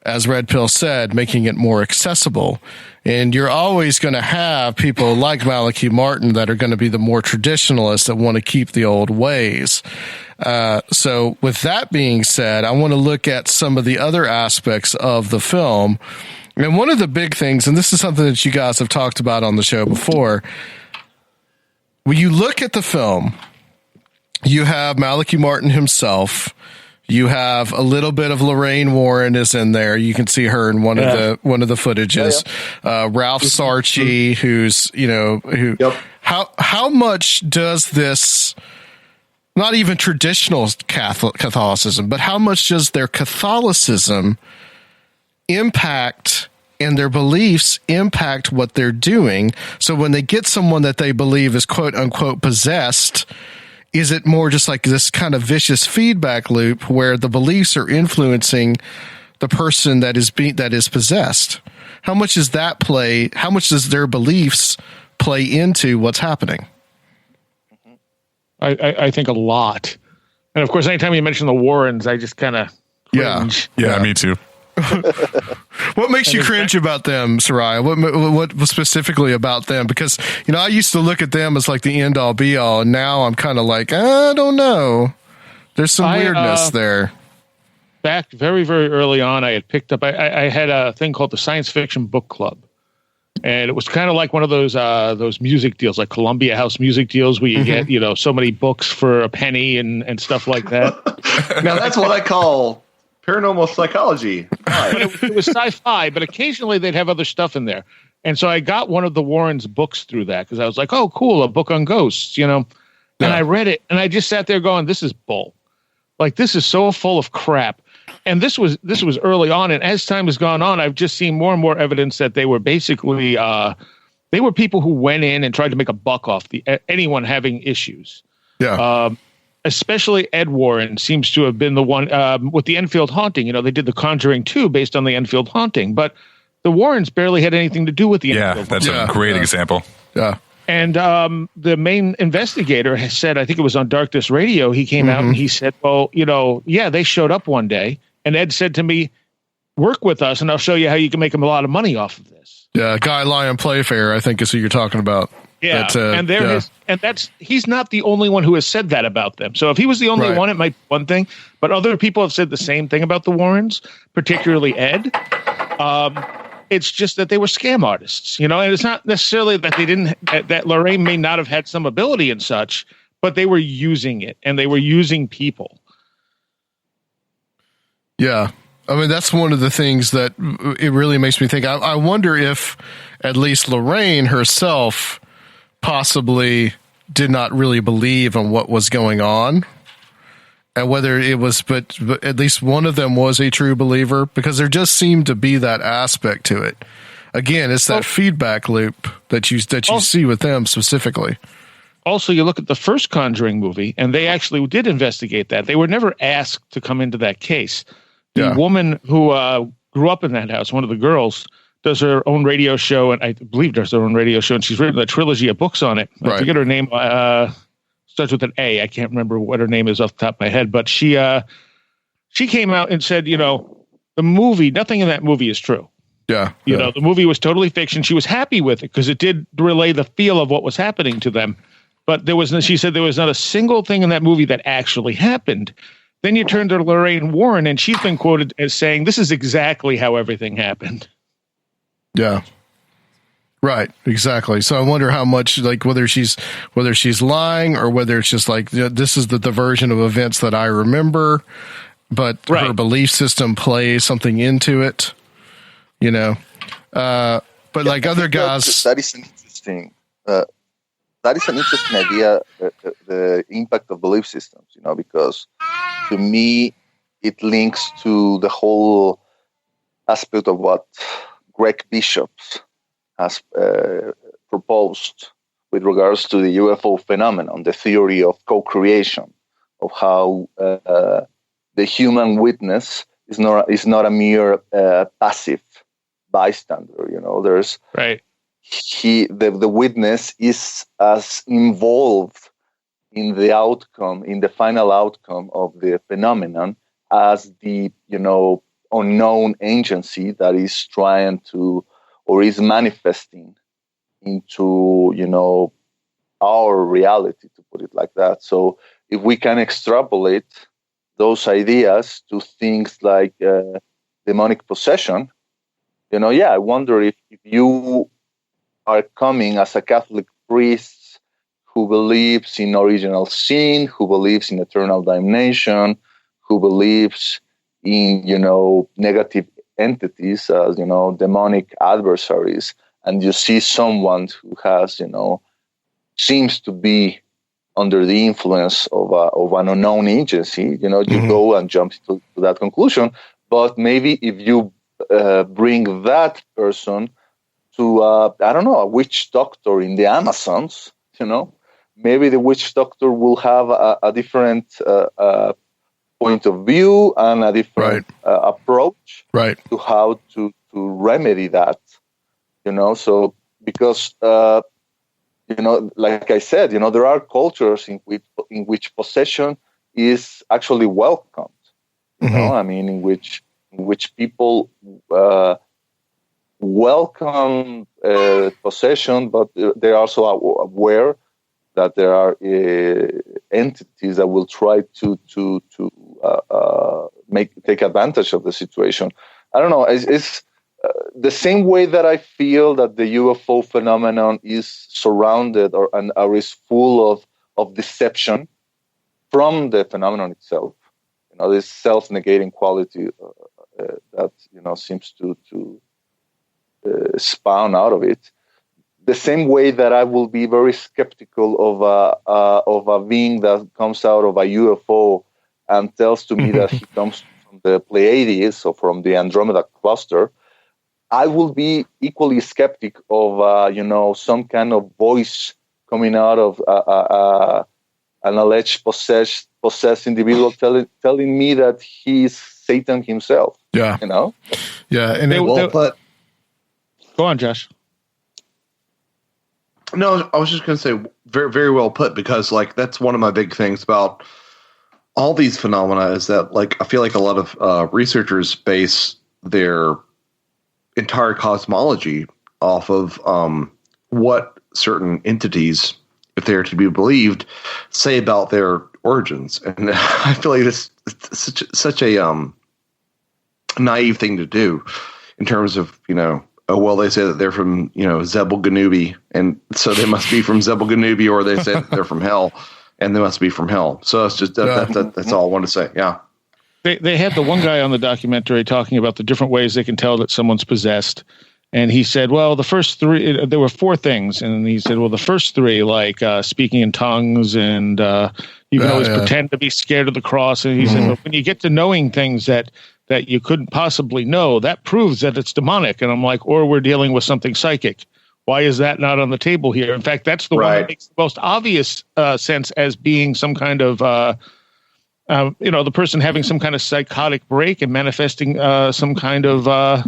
as Red Pill said, making it more accessible. And you're always going to have people like Malachi Martin that are going to be the more traditionalists that want to keep the old ways. So with that being said, I want to look at some of the other aspects of the film. And one of the big things, and this is something that you guys have talked about on the show before, when you look at the film, you have Malachi Martin himself. You have a little bit of Lorraine Warren is in there. You can see her in one of the footages. Ralph Sarchie, who's how much does this, not even traditional Catholicism, but how much does their Catholicism impact and their beliefs impact what they're doing? So when they get someone that they believe is quote unquote possessed, is it more just like this kind of vicious feedback loop where the beliefs are influencing the person that is possessed? How much does that play? How much does their beliefs play into what's happening? I think a lot. And of course, anytime you mention the Warrens, I just kind of cringe. Yeah, me too. What makes you cringe about them, Seriah? What specifically about them? Because, I used to look at them as like the end all be all, and now I'm kind of like, I don't know. There's some weirdness there. Back very, very early on, I had picked up, I had a thing called the Science Fiction Book Club. And it was kind of like one of those music deals, like Columbia House music deals where you get, so many books for a penny and stuff like that. Now that's what I call paranormal psychology. It was sci-fi, but occasionally they'd have other stuff in there. And so I got one of the Warrens' books through that because I was like, oh, cool, a book on ghosts, And I read it, and I just sat there going, this is bull. Like, this is so full of crap. And this was early on, and as time has gone on, I've just seen more and more evidence that they were basically they were people who went in and tried to make a buck off anyone having issues. Yeah. Especially Ed Warren seems to have been the one with the Enfield haunting. They did The Conjuring 2 based on the Enfield haunting, but the Warrens barely had anything to do with the Enfield haunting. That's a great example. Yeah. And the main investigator has said, I think it was on Darkness Radio, he came out and he said, well, they showed up one day, and Ed said to me, work with us, and I'll show you how you can make them a lot of money off of this. Yeah, Guy Lyon Playfair, I think is who you're talking about. Yeah, he's not the only one who has said that about them. So if he was the only one, it might be one thing. But other people have said the same thing about the Warrens, particularly Ed. It's just that they were scam artists, and it's not necessarily that they didn't, that Lorraine may not have had some ability and such, but they were using it, and they were using people. Yeah. I mean, that's one of the things that it really makes me think. I wonder if at least Lorraine herself possibly did not really believe in what was going on, and whether it was, but at least one of them was a true believer, because there just seemed to be that aspect to it. Again, it's that feedback loop that you see with them specifically. Also, you look at the first Conjuring movie, and they actually did investigate that. They were never asked to come into that case. The woman who grew up in that house, one of the girls, does her own radio show, and I believe does her own radio show, and she's written a trilogy of books on it. I forget her name. Starts with an A. I can't remember what her name is off the top of my head, but she came out and said, the movie, nothing in that movie is true. Yeah. The movie was totally fiction. She was happy with it because it did relay the feel of what was happening to them. But she said there was not a single thing in that movie that actually happened. Then you turn to Lorraine Warren, and she's been quoted as saying, this is exactly how everything happened. Yeah. Right. Exactly. So I wonder how much, like, whether she's lying or whether it's just like, this is the version of events that I remember. but her belief system plays something into it, you know. But like other guys, that is an interesting. That is an interesting idea, the impact of belief systems, you know, because to me, it links to the whole aspect of what Greg Bishop has proposed with regards to the UFO phenomenon, the theory of co-creation, of how the human witness is not a mere passive bystander. You know, there's the witness is as involved in the outcome, in the final outcome of the phenomenon, as the, you know, unknown agency that is trying to, or is manifesting into, you know, our reality, to put it like that. So if we can extrapolate those ideas to things like demonic possession, you know, I wonder if you are coming as a Catholic priest who believes in original sin, who believes in eternal damnation, who believes in, you know, negative entities as, you know, demonic adversaries, and you see someone who has, you know, seems to be under the influence of an unknown agency, you know, you go and jump to that conclusion. But maybe if you bring that person to, I don't know, a witch doctor in the Amazons, you know, maybe the witch doctor will have a different point of view and a different approach to how to remedy that, you know. So because, you know, like I said, you know, there are cultures in which possession is actually welcomed, you know, I mean, in which people welcome possession, but they're also aware that there are entities that will try to take advantage of the situation. I don't know. It's the same way that I feel that the UFO phenomenon is surrounded or is full of deception from the phenomenon itself. You know, this self-negating quality that, you know, seems to spawn out of it. The same way that I will be very skeptical of a being that comes out of a UFO and tells to me that he comes from the Pleiades or from the Andromeda cluster, I will be equally skeptic of you know, some kind of voice coming out of an alleged possessed individual telling me that he's Satan himself. Yeah, you know. Yeah, and go on, Josh. No, I was just going to say very, very well put, because like that's one of my big things about all these phenomena is that, like, I feel like a lot of researchers base their entire cosmology off of what certain entities, if they are to be believed, say about their origins. And I feel like this is such a naive thing to do in terms of, you know, oh, well, they say that they're from, you know, Zebel-Ganubi, and so they must be from Zebel-Ganubi, or they say that they're from hell, and they must be from hell. So it's just that's all I want to say. Yeah. They had the one guy on the documentary talking about the different ways they can tell that someone's possessed. And he said, well, the first three, there were four things. And he said, well, the first three, like speaking in tongues, and you can always pretend to be scared of the cross. And he said, but when you get to knowing things that you couldn't possibly know, that proves that it's demonic. And I'm like, or we're dealing with something psychic. Why is that not on the table here? In fact, that's the one that makes the most obvious sense as being some kind of, you know, the person having some kind of psychotic break and manifesting some kind of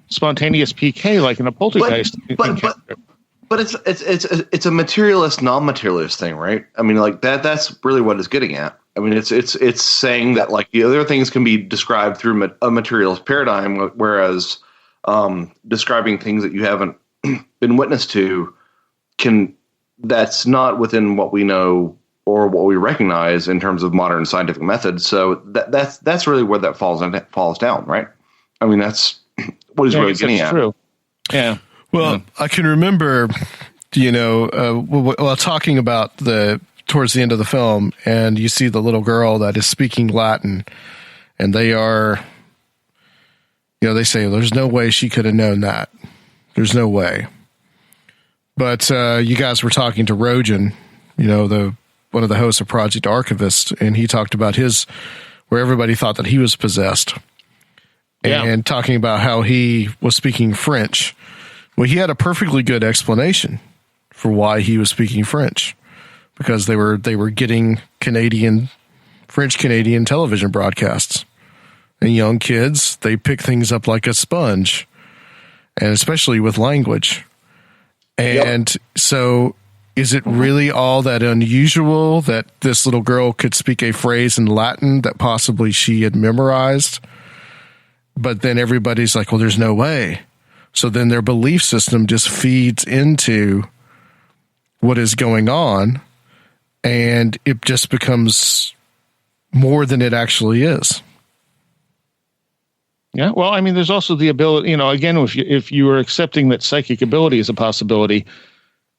spontaneous PK, like in a poltergeist. But it's a materialist, non-materialist thing, right? I mean, like that's really what it's getting at. I mean, it's saying that, like, the other things can be described through a materialist paradigm, whereas describing things that you haven't been witness to that's not within what we know or what we recognize in terms of modern scientific methods. So that's really where that falls down, right? I mean, that's what he's really getting at. True. Yeah. Well, I can remember, you know, while talking about towards the end of the film, and you see the little girl that is speaking Latin, And they are, they say there's no way she could have known that. There's no way. But you guys were talking to Rojan, one of the hosts of Project Archivist, and he talked about where everybody thought that he was possessed. Yeah. And talking about how he was speaking French. Well, he had a perfectly good explanation for why he was speaking French, because they were getting French Canadian television broadcasts, and young kids, they pick things up like a sponge, and especially with language. And so is it really all that unusual that this little girl could speak a phrase in Latin that possibly she had memorized? But then everybody's like, well, there's no way. So then their belief system just feeds into what is going on, and it just becomes more than it actually is. Yeah, well, I mean, there's also the ability, again, if you are accepting that psychic ability is a possibility,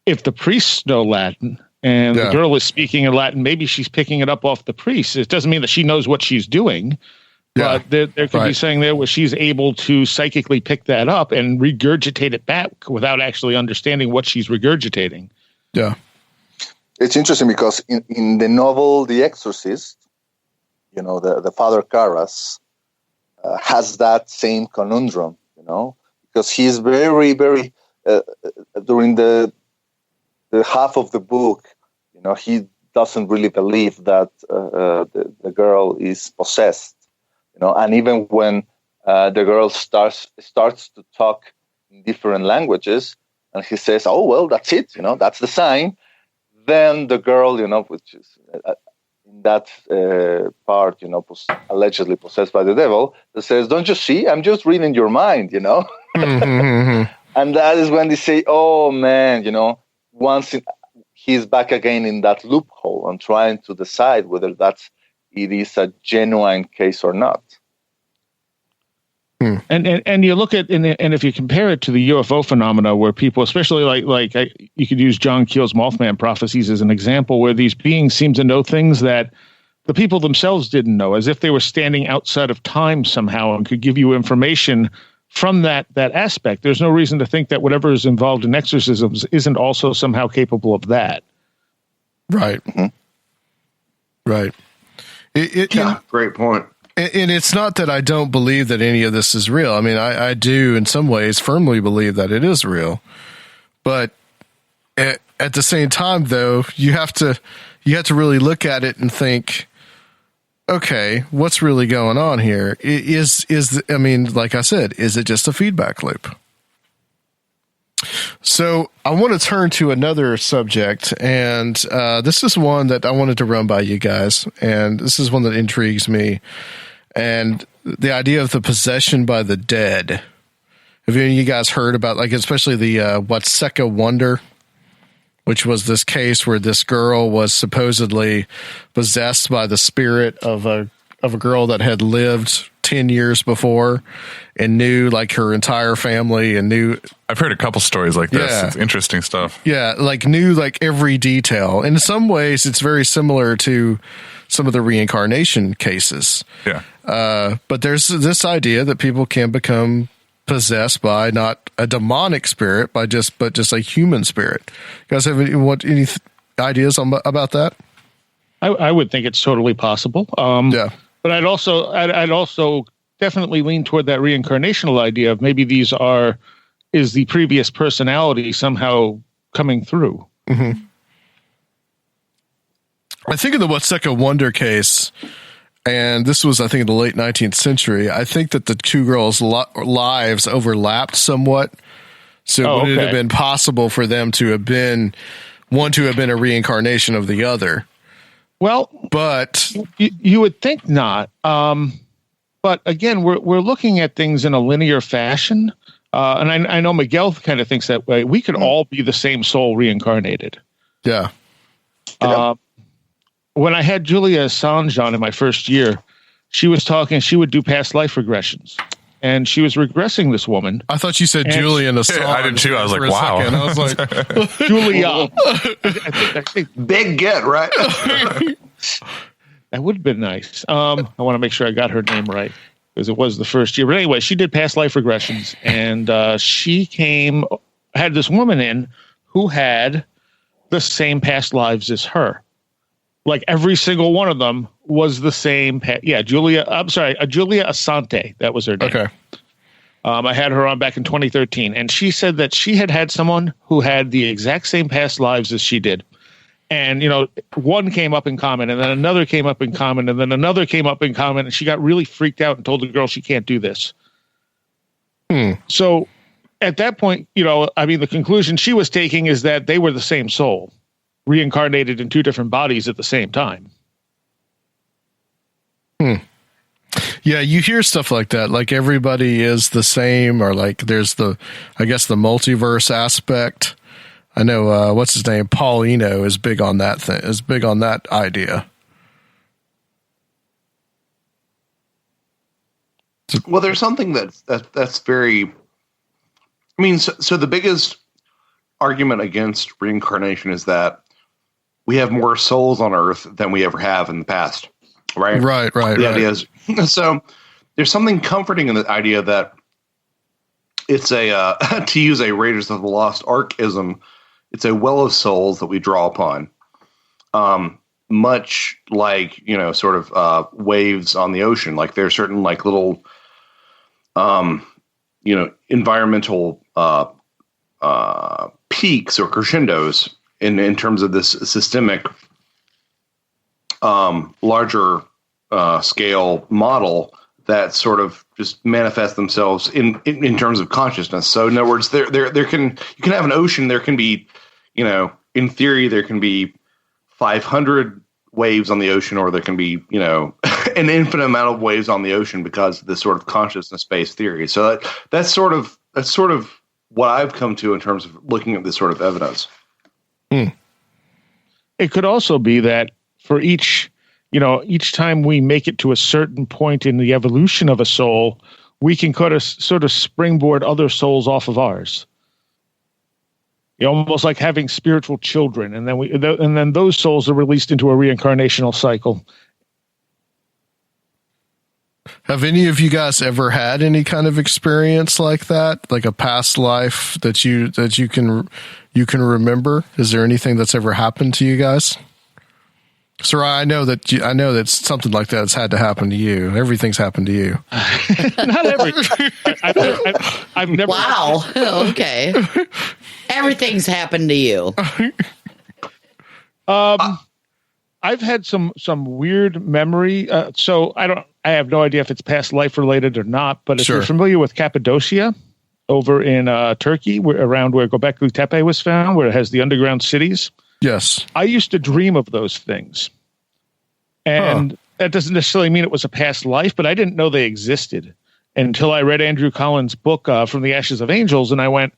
if the priests know Latin and the girl is speaking in Latin, maybe she's picking it up off the priest. It doesn't mean that she knows what she's doing, but there could be something there where she's able to psychically pick that up and regurgitate it back without actually understanding what she's regurgitating. Yeah. It's interesting because in the novel The Exorcist, the Father Karras has that same conundrum, because he's very, very, during the half of the book, he doesn't really believe that the girl is possessed, and even when the girl starts to talk in different languages, and he says, oh, well, that's it, that's the sign. Then the girl, which is in that part, allegedly possessed by the devil, that says, don't you see? I'm just reading your mind, And that is when they say, oh, man, once he's back again in that loophole and trying to decide whether it is a genuine case or not. And you look at and if you compare it to the UFO phenomena, where people, especially like you could use John Keel's Mothman prophecies as an example, where these beings seem to know things that the people themselves didn't know, as if they were standing outside of time somehow and could give you information from that aspect. There's no reason to think that whatever is involved in exorcisms isn't also somehow capable of that. Right. Mm-hmm. Right. Great point. And it's not that I don't believe that any of this is real. I mean, I do in some ways firmly believe that it is real. But at the same time, though, you have to really look at it and think, okay, what's really going on here? I mean, like I said, is it just a feedback loop? So I want to turn to another subject, and this is one that I wanted to run by you guys, and this is one that intrigues me, and the idea of the possession by the dead. Have any of you guys heard about, especially the Watseka Wonder, which was this case where this girl was supposedly possessed by the spirit of a girl that had lived 10 years before and knew her entire family and knew. I've heard a couple stories like this. Yeah. It's interesting stuff. Yeah. Knew every detail. In some ways, it's very similar to some of the reincarnation cases. Yeah. But there's this idea that people can become possessed by not a demonic spirit, but just a human spirit. You guys have any ideas about that? I would think it's totally possible. Yeah. But I'd also definitely lean toward that reincarnational idea of maybe is the previous personality somehow coming through. Mm-hmm. I think in the Watseka Wonder case, and this was, I think, in the late 19th century, I think that the two girls' lives overlapped somewhat. So would it have been possible for them to have been a reincarnation of the other? Well, but you would think not. But again, we're looking at things in a linear fashion. And I know Miguel kind of thinks that way. We could all be the same soul reincarnated. Yeah. When I had Julia Assange on in my first year, she was talking, she would do past life regressions. And she was regressing this woman. I thought you said Julian Assange. I did too. I was like, wow. I was like, Julia. Big get, right? That would have been nice. I want to make sure I got her name right because it was the first year. But anyway, she did past life regressions, and she had this woman in who had the same past lives as her. Like every single one of them was the same. Julia Asante. That was her name. Okay. I had her on back in 2013, and she said that she had someone who had the exact same past lives as she did. And, one came up in common, and then another came up in common, and then another came up in common, and she got really freaked out and told the girl she can't do this. So at that point, the conclusion she was taking is that they were the same soul, reincarnated in two different bodies at the same time. Yeah, you hear stuff like that, like everybody is the same, or like there's the multiverse aspect. I know, what's his name? Paul Eno is big on that thing, is big on that idea. Well, there's something that's very, so the biggest argument against reincarnation is that we have more souls on Earth than we ever have in the past, right? Right. The idea is, so there's something comforting in the idea that it's a, to use a Raiders of the Lost Ark-ism, it's a well of souls that we draw upon, much like, waves on the ocean. Like there are certain like little, environmental peaks or crescendos in terms of this systemic, larger scale model that sort of just manifest themselves in terms of consciousness. So in other words, you can have an ocean. There can be, in theory, there can be 500 waves on the ocean, or there can be, an infinite amount of waves on the ocean because of this sort of consciousness-based theory. So that's sort of what I've come to in terms of looking at this sort of evidence. It could also be that for each time we make it to a certain point in the evolution of a soul, we can sort of springboard other souls off of ours. Almost like having spiritual children, and then those souls are released into a reincarnational cycle. Have any of you guys ever had any kind of experience like that, like a past life that you can remember? Is there anything that's ever happened to you guys? Seriah, I know that something like that's had to happen to you. Everything's happened to you. Not everything. I've never. Wow. Okay. Everything's happened to you. I've had some weird memory. So I have no idea if it's past life related or not. But if you're familiar with Cappadocia, over in Turkey, around where Göbekli Tepe was found, where it has the underground cities. Yes. I used to dream of those things. And that doesn't necessarily mean it was a past life, but I didn't know they existed until I read Andrew Collins' book, From the Ashes of Angels, and I went,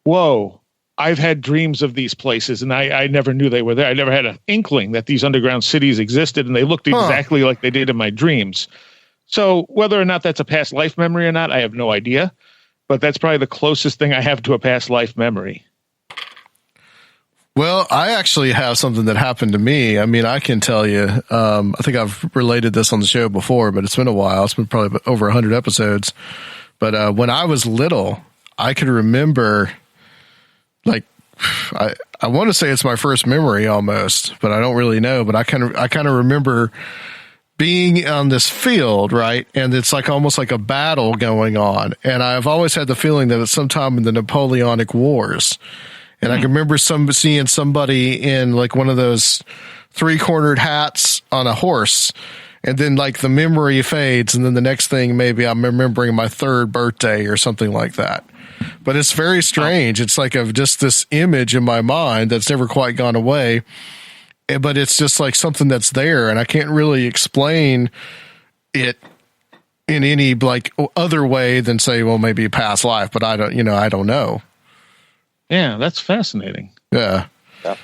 whoa, I've had dreams of these places, and I never knew they were there. I never had an inkling that these underground cities existed, and they looked exactly like they did in my dreams. So whether or not that's a past life memory or not, I have no idea, but that's probably the closest thing I have to a past life memory. Well, I actually have something that happened to me. I mean, I can tell you, I think I've related this on the show before, but it's been a while. It's been probably over 100 episodes. But when I was little, I could remember, like, I want to say it's my first memory almost, but I don't really know. But I kind of remember being on this field, right? And it's like almost like a battle going on. And I've always had the feeling that it's sometime in the Napoleonic Wars. And I can remember seeing somebody in like one of those 3-cornered hats on a horse. And then like the memory fades. And then the next thing, maybe I'm remembering my 3rd birthday or something like that. But it's very strange. It's like just this image in my mind that's never quite gone away. But it's just like something that's there. And I can't really explain it in any like other way than say, well, maybe a past life. But I don't know. Yeah, that's fascinating. Yeah.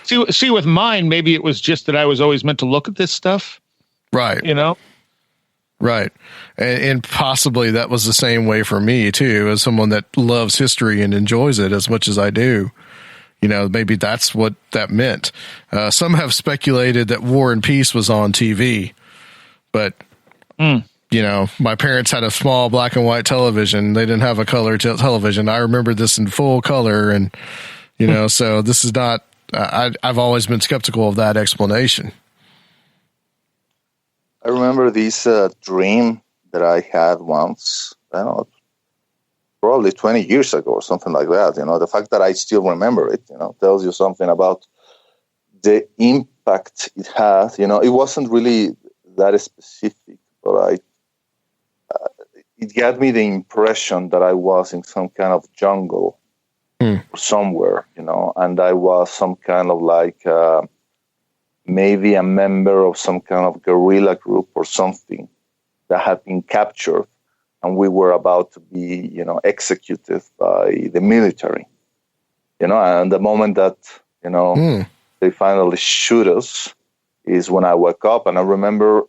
See, with mine, maybe it was just that I was always meant to look at this stuff. Right. Right. And possibly that was the same way for me, too, as someone that loves history and enjoys it as much as I do. Maybe that's what that meant. Some have speculated that War and Peace was on TV But, you know, my parents had a small black and white television. They didn't have a color television. I remember this in full color. And, you know, so this is not, I've always been skeptical of that explanation. I remember this dream that I had once, I don't know, probably 20 years ago or something like that. You know, the fact that I still remember it, you know, tells you something about the impact it had. You know, it wasn't really that specific, but it gave me the impression that I was in some kind of jungle somewhere, you know, and I was some kind of like maybe a member of some kind of guerrilla group or something that had been captured, and we were about to be, you know, executed by the military, you know, and the moment that, you know, they finally shoot us is when I woke up. And I remember,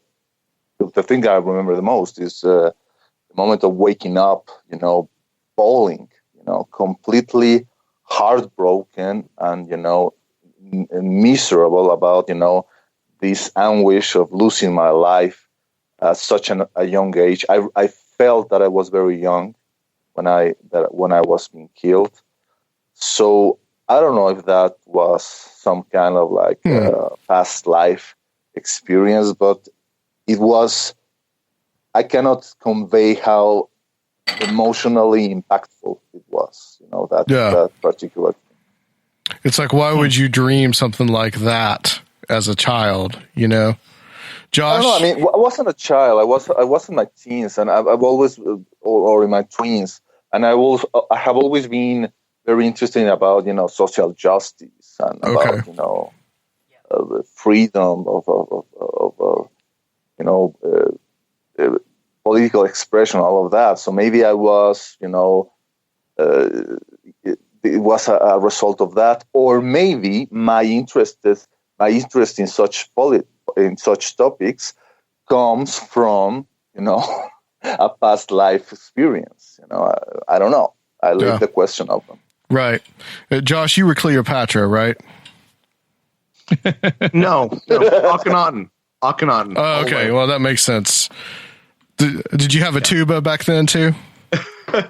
the thing that I remember the most is the moment of waking up, you know, bawling, you know, completely heartbroken and, you know, miserable about, you know, this anguish of losing my life at such a young age. I felt that I was very young when I was being killed. So I don't know if that was some kind of like past life experience, but it was. I cannot convey how emotionally impactful it was. You know, that particular. It's like, why would you dream something like that as a child? You know, Josh. I don't know. I mean, I wasn't a child. I was in my teens, and I've always, or in my tweens, and I have always been very interested about, you know, social justice and about, you know, the freedom of you know, political expression, all of that. So maybe I was, you know, it was a result of that, or maybe my interest in such topics comes from, you know, a past life experience. You know, I don't know. I leave the question open. Right, Josh, you were Cleopatra, right? No, Akhenaten. Oh, okay. Well, that makes sense. Did you have a tuba back then too? I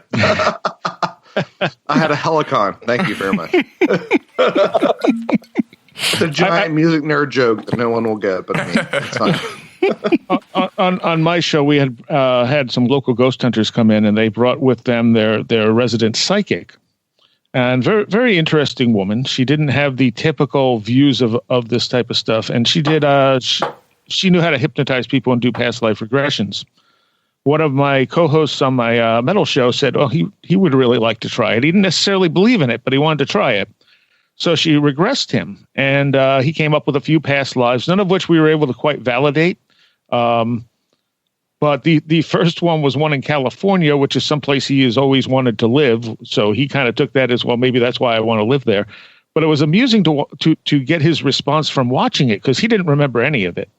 had a helicon. Thank you very much. It's a giant music nerd joke that no one will get, but I mean, it's fine. On my show, we had had some local ghost hunters come in, and they brought with them their resident psychic, and very very interesting woman. She didn't have the typical views of this type of stuff, and she did. She knew how to hypnotize people and do past life regressions. One of my co-hosts on my metal show said, "Oh, he would really like to try it. He didn't necessarily believe in it, but he wanted to try it." So she regressed him, and he came up with a few past lives, none of which we were able to quite validate. But the first one was one in California, which is someplace he has always wanted to live. So he kind of took that as, well, maybe that's why I want to live there. But it was amusing to get his response from watching it, because he didn't remember any of it.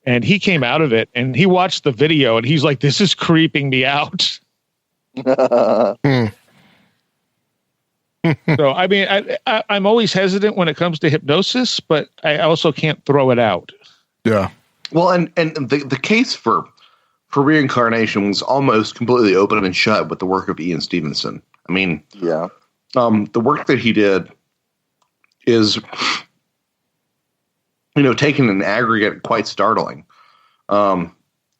And he came out of it and he watched the video and he's like, "This is creeping me out." So, I mean, I'm always hesitant when it comes to hypnosis, but I also can't throw it out. Yeah. Well, and the case for reincarnation was almost completely open and shut with the work of Ian Stevenson. I mean, the work that he did is, you know, taken in aggregate, quite startling.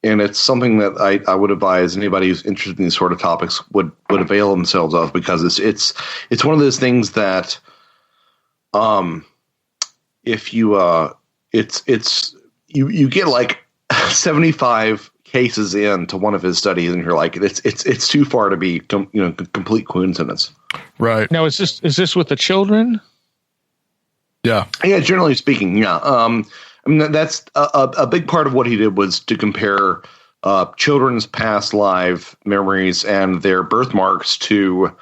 And it's something that I would advise anybody who's interested in these sort of topics would avail themselves of, because it's one of those things that, if you, you get like 75 cases into one of his studies and you're like, it's too far to be, complete coincidence. Right. Now, is this with the children? Yeah. Yeah. Generally speaking. Yeah. I mean, that's a big part of what he did was to compare children's past life memories and their birthmarks to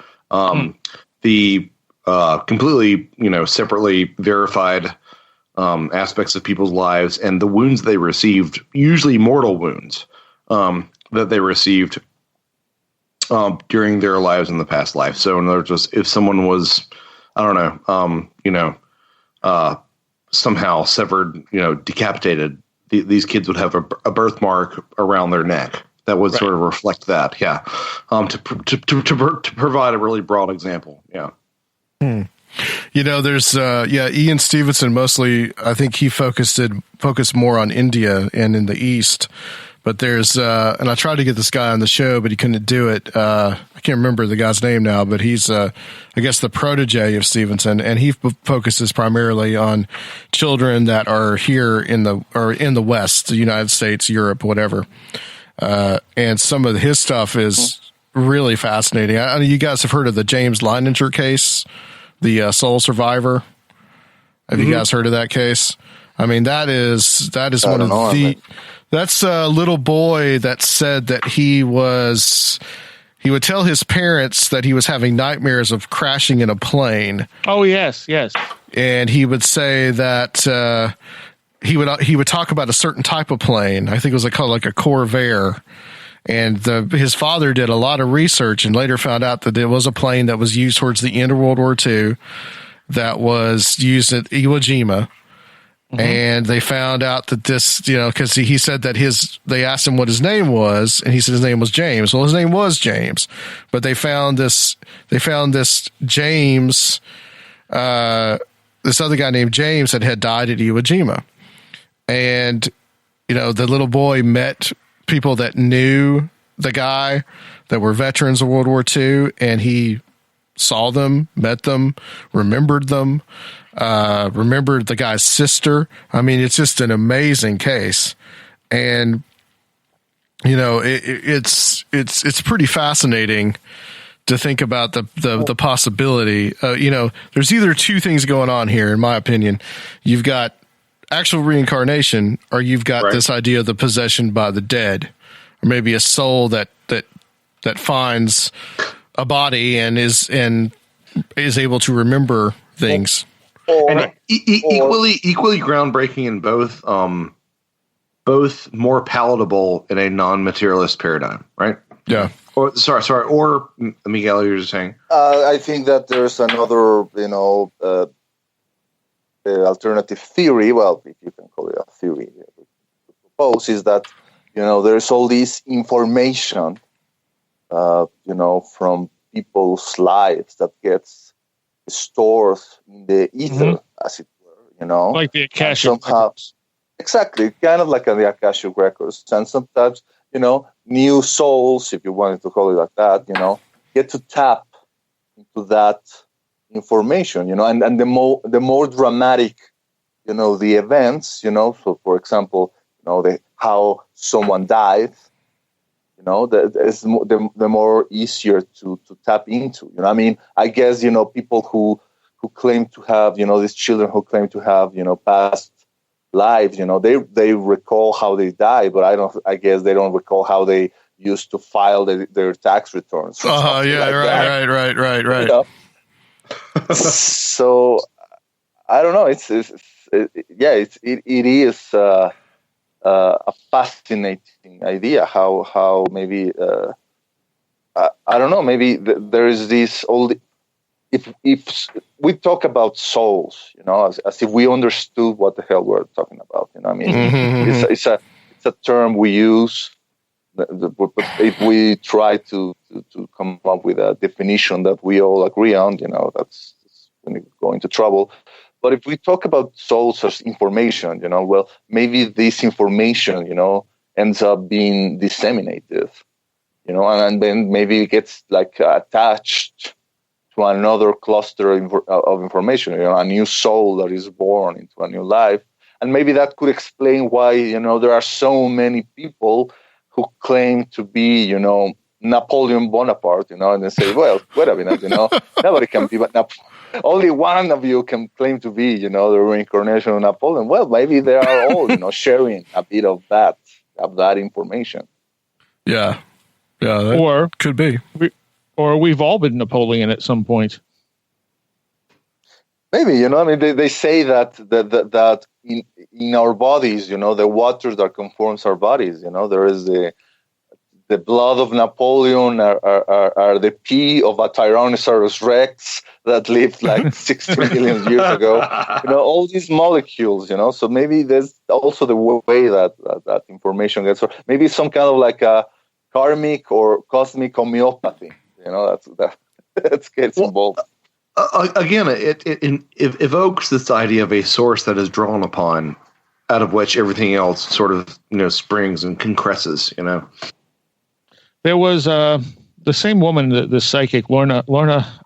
the completely, separately verified aspects of people's lives and the wounds they received, usually mortal wounds that they received during their lives in the past life. So in other words, if someone was, I don't know, somehow severed, decapitated, these kids would have a birthmark around their neck that would sort of reflect that. Yeah. To provide a really broad example. Yeah. There's Ian Stevenson mostly. I think he focused more on India and in the East. But there's and I tried to get this guy on the show, but he couldn't do it. I can't remember the guy's name now, but he's I guess the protege of Stevenson, and he focuses primarily on children that are here in the West, the United States, Europe, whatever. And some of his stuff is really fascinating. I know you guys have heard of the James Leininger case, the soul survivor. Have you guys heard of that case? I mean, that is one of the. That's a little boy that said that he would tell his parents that he was having nightmares of crashing in a plane. Oh, yes. And he would say that he would talk about a certain type of plane. I think it was called like a Corvair. And his father did a lot of research and later found out that it was a plane that was used towards the end of World War II that was used at Iwo Jima. And they found out that this, because he said that they asked him what his name was, and he said his name was James. Well, his name was James, but they found this James, this other guy named James that had died at Iwo Jima. And, the little boy met people that knew the guy that were veterans of World War II, and he saw them, met them, remembered them. Remembered the guy's sister. I mean, it's just an amazing case, and it's pretty fascinating to think about the possibility. There's either two things going on here, in my opinion. You've got actual reincarnation, or you've got this idea of the possession by the dead, or maybe a soul that finds a body and is able to remember things. And equally groundbreaking in both more palatable in a non-materialist paradigm, right? Yeah. Or or Miguel, you're just saying. I think that there's another, alternative theory. Well, if you can call it a theory, propose is that there's all this information, from people's lives that gets stored in the ether, as it were, like the Akashic records. Exactly, kind of like the Akashic records. And sometimes, new souls, if you wanted to call it like that, get to tap into that information, and the more dramatic, the events, so for example, how someone died, the more easier to tap into. I mean, I guess people who claim to have these children who claim to have past lives. They recall how they died, but I guess they don't recall how they used to file their tax returns. Right. So I don't know. It is a fascinating idea. How maybe I don't know. Maybe there is this old. If we talk about souls, as if we understood what the hell we're talking about, I mean, it's a term we use. But if we try to come up with a definition that we all agree on, that's going to go into trouble. But if we talk about souls as information, well, maybe this information, ends up being disseminated, and then maybe it gets attached to another cluster of information, a new soul that is born into a new life. And maybe that could explain why, there are so many people who claim to be, Napoleon Bonaparte, and they say, well, wait a minute, nobody can be but only one of you can claim to be, the reincarnation of Napoleon. Well, maybe they are all, sharing a bit of that information. Yeah. Yeah. Or could be. Or we've all been Napoleon at some point. Maybe, they say that in our bodies, the water that conforms our bodies, there is the the blood of Napoleon are the pee of a Tyrannosaurus Rex that lived like 60 million years ago. All these molecules, so maybe there's also the way that information gets, or maybe some kind of like a karmic or cosmic homeopathy, that gets involved. Again, it evokes this idea of a source that is drawn upon, out of which everything else sort of, springs and concresces, There was the same woman, the psychic, Lorna,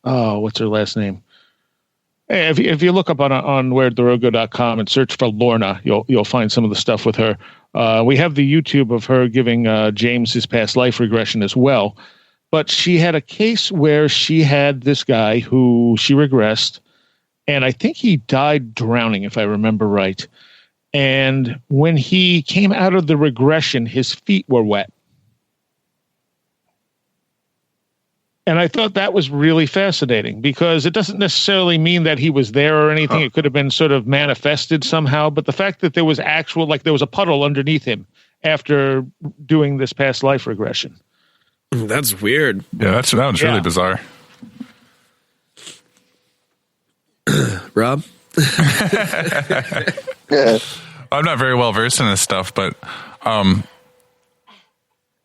what's her last name? If you look up on weirdtherogo.com and search for Lorna, you'll find some of the stuff with her. We have the YouTube of her giving James his past life regression as well. But she had a case where she had this guy who she regressed, and I think he died drowning, if I remember right. And when he came out of the regression, his feet were wet. And I thought that was really fascinating, because it doesn't necessarily mean that he was there or anything. It could have been sort of manifested somehow. But the fact that there was there was a puddle underneath him after doing this past life regression. That's weird. Yeah, that was really bizarre. Rob? I'm not very well versed in this stuff, but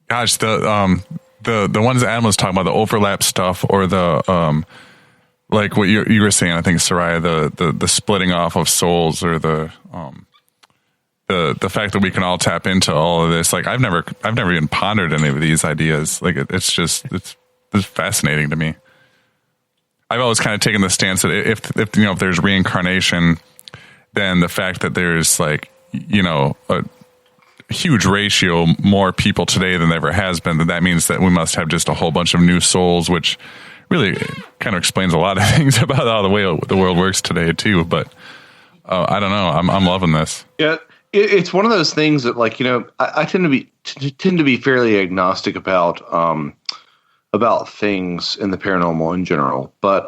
gosh, the ones that Adam was talking about, the overlap stuff, or the like what you were saying, I think, Seriah, the splitting off of souls, or the fact that we can all tap into all of this. Like I've never even pondered any of these ideas. Like it's fascinating to me. I've always kind of taken the stance that if there's reincarnation, then the fact that there's a huge ratio more people today than there ever has been, that means that we must have just a whole bunch of new souls, which really kind of explains a lot of things about how the way the world works today too. But I don't know. I'm loving this. Yeah. It's one of those things that, I tend to be fairly agnostic about things in the paranormal in general, but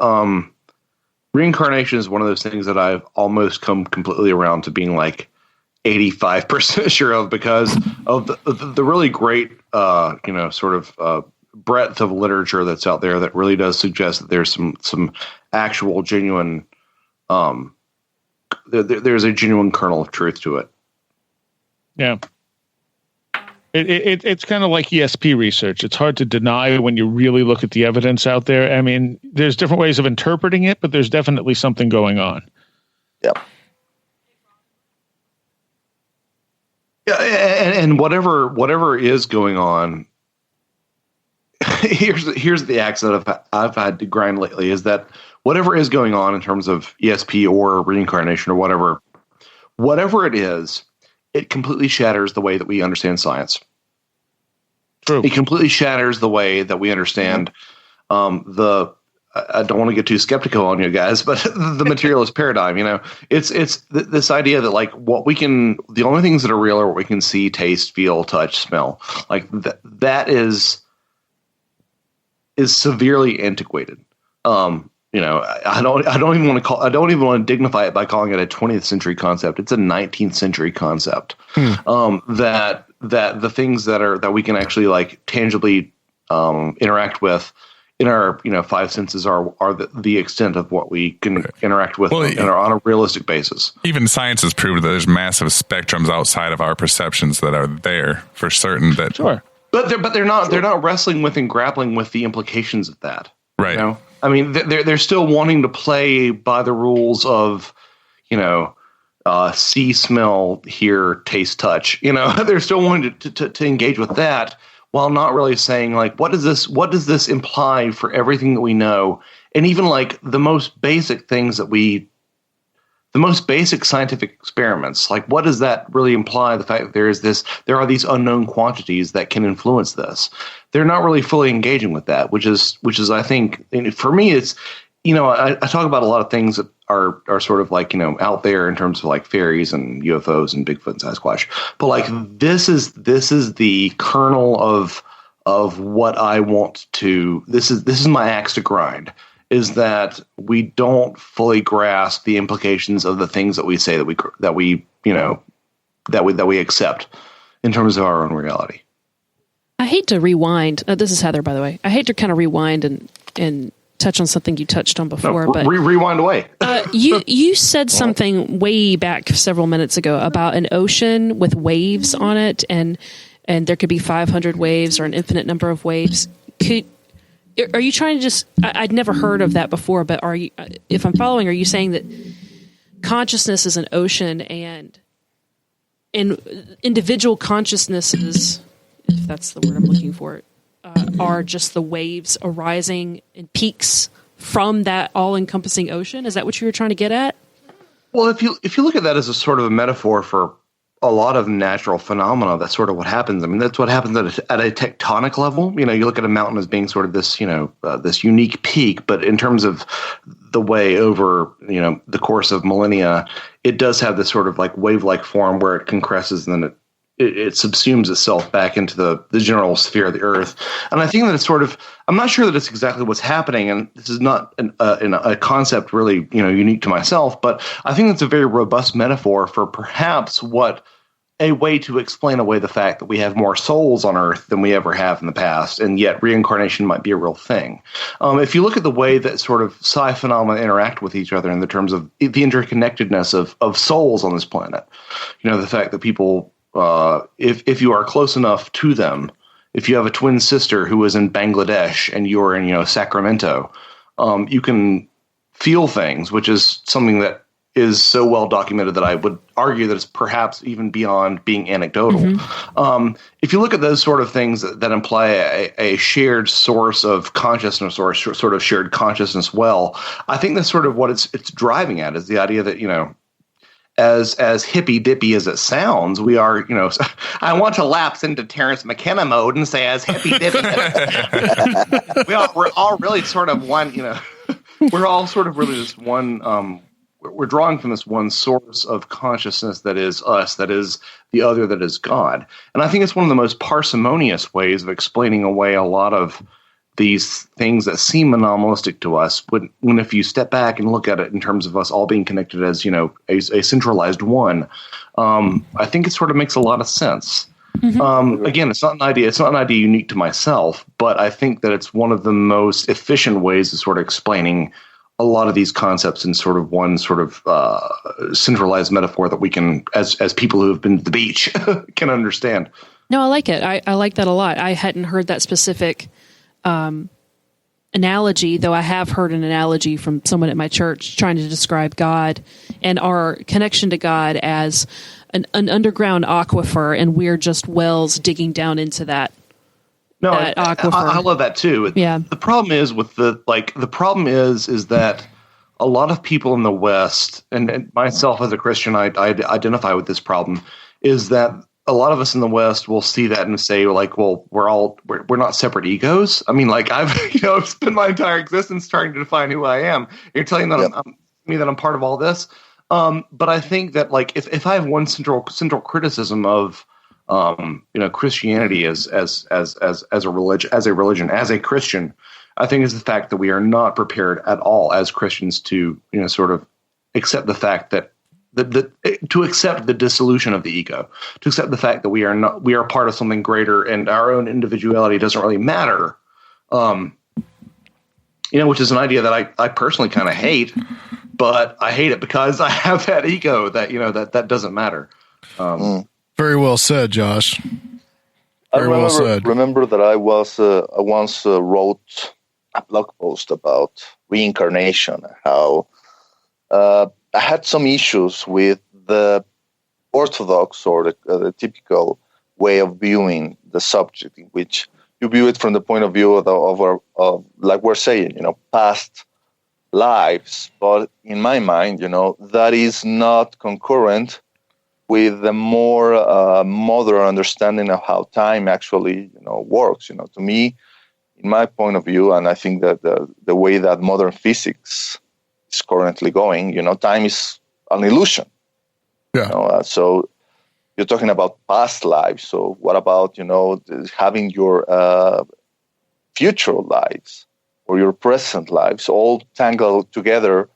reincarnation is one of those things that I've almost come completely around to being 85% sure of, because of the really great breadth of literature that's out there that really does suggest that there's some actual genuine there's a genuine kernel of truth to it. Yeah. It's kind of like ESP research. It's hard to deny when you really look at the evidence out there. I mean, there's different ways of interpreting it, but there's definitely something going on. Yeah. Yeah, and whatever is going on, here's the axe that I've had to grind lately, is that whatever is going on in terms of ESP or reincarnation or whatever it is, it completely shatters the way that we understand science. True. It completely shatters the way that we understand I don't want to get too skeptical on you guys, but the materialist paradigm, it's this idea that the only things that are real are what we can see, taste, feel, touch, smell. That is severely antiquated. I don't even want to dignify it by calling it a 20th century concept. It's a 19th century concept. That the things that we can actually tangibly interact with in our five senses are the extent of what we can interact with on a realistic basis. Even science has proved that there's massive spectrums outside of our perceptions that are there for certain. That sure, but they're not wrestling with and grappling with the implications of that. Right. I mean, they're still wanting to play by the rules of, see, smell, hear, taste, touch. They're still wanting to engage with that, while not really saying what does this imply for everything that we know, and even the most basic things the most basic scientific experiments. What does that really imply? The fact that there are these unknown quantities that can influence this. They're not really fully engaging with that, which is I think, for me, it's I talk about a lot of things that are sort of out there in terms of fairies and UFOs and Bigfoot and Sasquatch, but this is the kernel of what I want to. This is my axe to grind. Is that we don't fully grasp the implications of the things that we say that we accept in terms of our own reality. I hate to rewind. This is Heather, by the way. I hate to kind of rewind and touch on something you touched on before. No, but rewind away. You said something way back several minutes ago about an ocean with waves on it, and there could be 500 waves or an infinite number of waves. Are you trying to just? I'd never heard of that before, but are you? If I'm following, are you saying that consciousness is an ocean and individual consciousnesses, if that's the word I'm looking for, are just the waves arising in peaks from that all-encompassing ocean? Is that what you were trying to get at? Well, if you look at that as a sort of a metaphor for a lot of natural phenomena, that's sort of what happens. I mean, that's what happens at a tectonic level. You know, you look at a mountain as being sort of this, this unique peak, but in terms of the way over, the course of millennia, it does have this sort of like wave-like form where it concresses and then it subsumes itself back into the general sphere of the earth. And I think that it's sort of, I'm not sure that it's exactly what's happening. And this is not a concept really, unique to myself, but I think it's a very robust metaphor for perhaps a way to explain away the fact that we have more souls on earth than we ever have in the past. And yet reincarnation might be a real thing. If you look at the way that sort of psi phenomena interact with each other in the terms of the interconnectedness of souls on this planet, the fact that people, if you are close enough to them, if you have a twin sister who is in Bangladesh and you're in, Sacramento, you can feel things, which is something that is so well documented that I would argue that it's perhaps even beyond being anecdotal. Mm-hmm. If you look at those sort of things that imply a shared source of consciousness or sort of shared consciousness, I think that's sort of what it's driving at, is the idea that, as hippy dippy as it sounds, we are, I want to lapse into Terence McKenna mode and say as hippy dippy. We're all really sort of one, we're all sort of really this one, we're drawing from this one source of consciousness that is us, that is the other, that is God. And I think it's one of the most parsimonious ways of explaining away a lot of these things that seem anomalistic to us, when if you step back and look at it in terms of us all being connected as, a centralized one, I think it sort of makes a lot of sense. Mm-hmm. Again, it's not an idea unique to myself, but I think that it's one of the most efficient ways of sort of explaining a lot of these concepts in sort of one sort of centralized metaphor that we can, as people who have been to the beach, can understand. No, I like it. I like that a lot. I hadn't heard that specific analogy, though I have heard an analogy from someone at my church trying to describe God and our connection to God as an underground aquifer, and we're just wells digging down into that. No, I love that too. Yeah. The problem is is that a lot of people in the West, and myself as a Christian, I identify with this problem, is that a lot of us in the West will see that and say, like, well, we're not separate egos. I mean, like, I've spent my entire existence trying to define who I am. You're telling me that I'm part of all this. But I think that, like, if I have one central criticism of Christianity as a religion, as a Christian, I think is the fact that we are not prepared at all as Christians to, sort of accept the fact that to accept the dissolution of the ego, to accept the fact that we are part of something greater and our own individuality doesn't really matter. Which is an idea that I personally kind of hate, but I hate it because I have that ego that, that doesn't matter. Very well said, Josh. Remember that I once wrote a blog post about reincarnation, how I had some issues with the orthodox or the typical way of viewing the subject, in which you view it from the point of view of like we're saying, past lives. But in my mind, that is not concurrent with the more modern understanding of how time actually, works. To me, in my point of view, and I think that the way that modern physics is currently going, time is an illusion. Yeah. So you're talking about past lives. So what about, having your future lives or your present lives all tangled together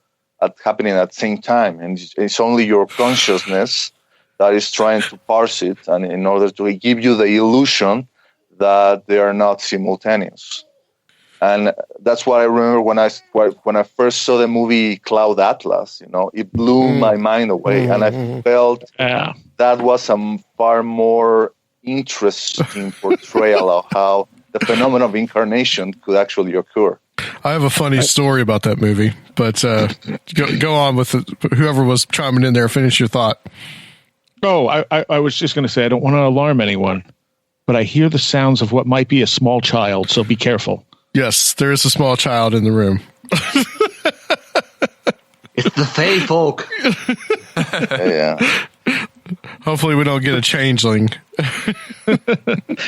happening at the same time? And it's only your consciousness that is trying to parse it, and in order to give you the illusion that they are not simultaneous. And that's what I remember when I first saw the movie Cloud Atlas. It blew my mind away, and I felt that was a far more interesting portrayal of how the phenomenon of incarnation could actually occur. I have a funny story about that movie, but go on with whoever was chiming in there. Finish your thought. Oh, I was just going to say, I don't want to alarm anyone, but I hear the sounds of what might be a small child, so be careful. Yes, there is a small child in the room. It's the Fae folk. Yeah. Hopefully we don't get a changeling.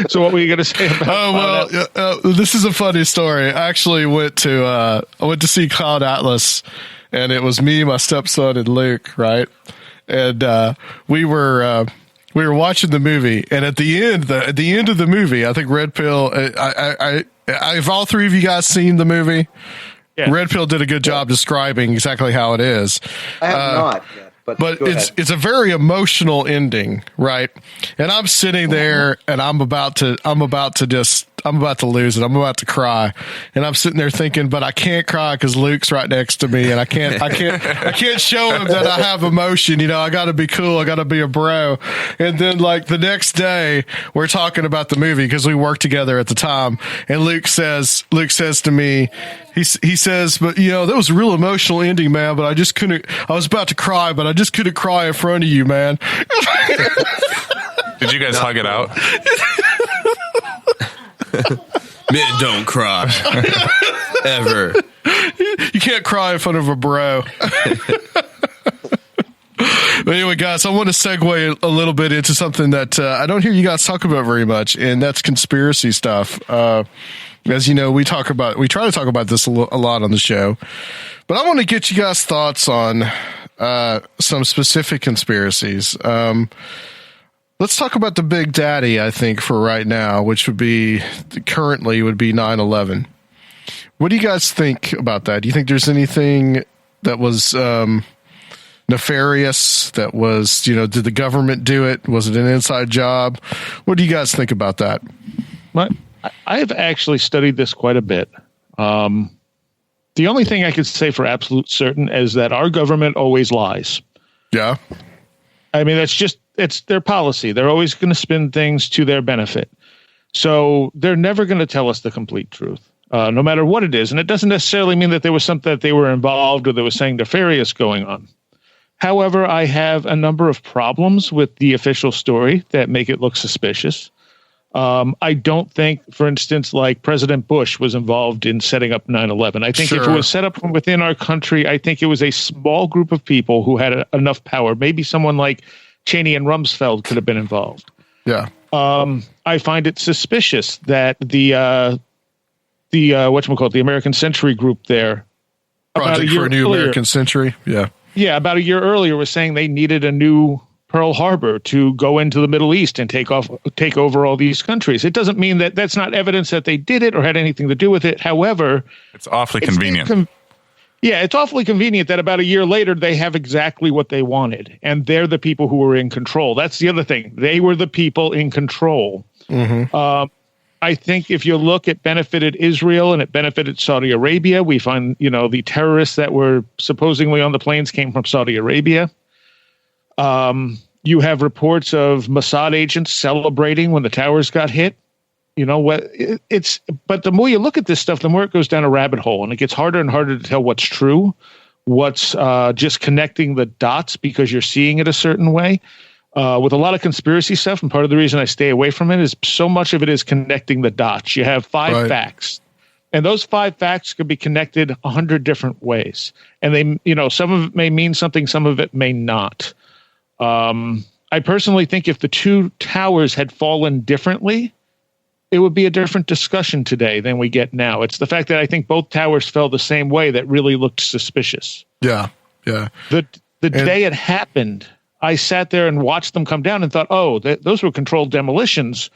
So what were you going to say about this is a funny story. I actually went to see Cloud Atlas, and it was me, my stepson, and Luke, right? And we were watching the movie, and at the end of the movie, I think Red Pill. Have all three of you guys seen the movie? Yeah. Red Pill did a good job describing exactly how it is. I have not yet. But it's a very emotional ending, right? And I'm sitting there, and I'm about to lose it. I'm about to cry, and I'm sitting there thinking, but I can't cry because Luke's right next to me, and I can't show him that I have emotion. I got to be cool. I got to be a bro. And then, like, the next day, we're talking about the movie because we worked together at the time, and Luke says to me, he says, but that was a real emotional ending, man. But I just couldn't. I was about to cry, but I just couldn't cry in front of you, man. Did you guys hug it out? Man, don't cry. Ever. You can't cry in front of a bro. But anyway, guys, I want to segue a little bit into something that I don't hear you guys talk about very much, and that's conspiracy stuff. As you know, we try to talk about this a lot on the show, but I want to get you guys' thoughts on some specific conspiracies. Let's talk about the big daddy, I think, for right now, which would be 9/11. What do you guys think about that? Do you think there's anything that was nefarious, that was, did the government do it? Was it an inside job? What do you guys think about that? I've actually studied this quite a bit. The only thing I could say for absolute certain is that our government always lies. Yeah. I mean, it's their policy. They're always going to spin things to their benefit. So they're never going to tell us the complete truth, no matter what it is. And it doesn't necessarily mean that there was something that they were involved or there was something nefarious going on. However, I have a number of problems with the official story that make it look suspicious. I don't think, for instance, like President Bush was involved in setting up 9/11. I think if it was set up from within our country, I think it was a small group of people who had enough power. Maybe someone like Cheney and Rumsfeld could have been involved. Yeah. I find it suspicious that the whatchamacallit, the American Century Group there, Project for a New American Century. Yeah. Yeah, about a year earlier was saying they needed a new Pearl Harbor to go into the Middle East and take over all these countries. It doesn't mean that that's not evidence that they did it or had anything to do with it. However, it's awfully convenient. It's awfully convenient that about a year later they have exactly what they wanted, and they're the people who were in control. That's the other thing. They were the people in control. Mm-hmm. I think if you look, it benefited Israel and it benefited Saudi Arabia. We find, the terrorists that were supposedly on the planes came from Saudi Arabia. You have reports of Mossad agents celebrating when the towers got hit. But the more you look at this stuff, the more it goes down a rabbit hole, and it gets harder and harder to tell what's true, what's just connecting the dots because you're seeing it a certain way. With a lot of conspiracy stuff, and part of the reason I stay away from it is so much of it is connecting the dots. You have 5 facts, and those 5 facts could be connected 100 different ways. And they, some of it may mean something, some of it may not. I personally think if the 2 towers had fallen differently, it would be a different discussion today than we get now. It's the fact that I think both towers fell the same way that really looked suspicious. Yeah. Yeah. The day it happened, I sat there and watched them come down and thought, those were controlled demolitions.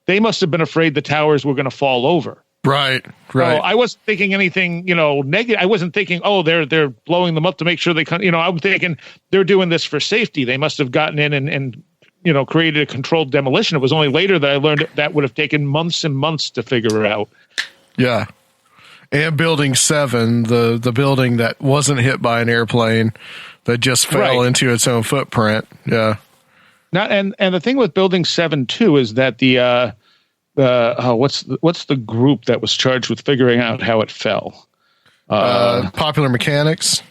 They must have been afraid the towers were going to fall over. Right. So I wasn't thinking anything, negative. I wasn't thinking, they're blowing them up to make sure they come. I'm thinking they're doing this for safety. They must have gotten in and created a controlled demolition. It was only later that I learned that would have taken months and months to figure out. Yeah. And Building 7, the building that wasn't hit by an airplane, that just fell into its own footprint. Yeah. And the thing with Building 7 too is that what's the group that was charged with figuring out how it fell? Popular Mechanics.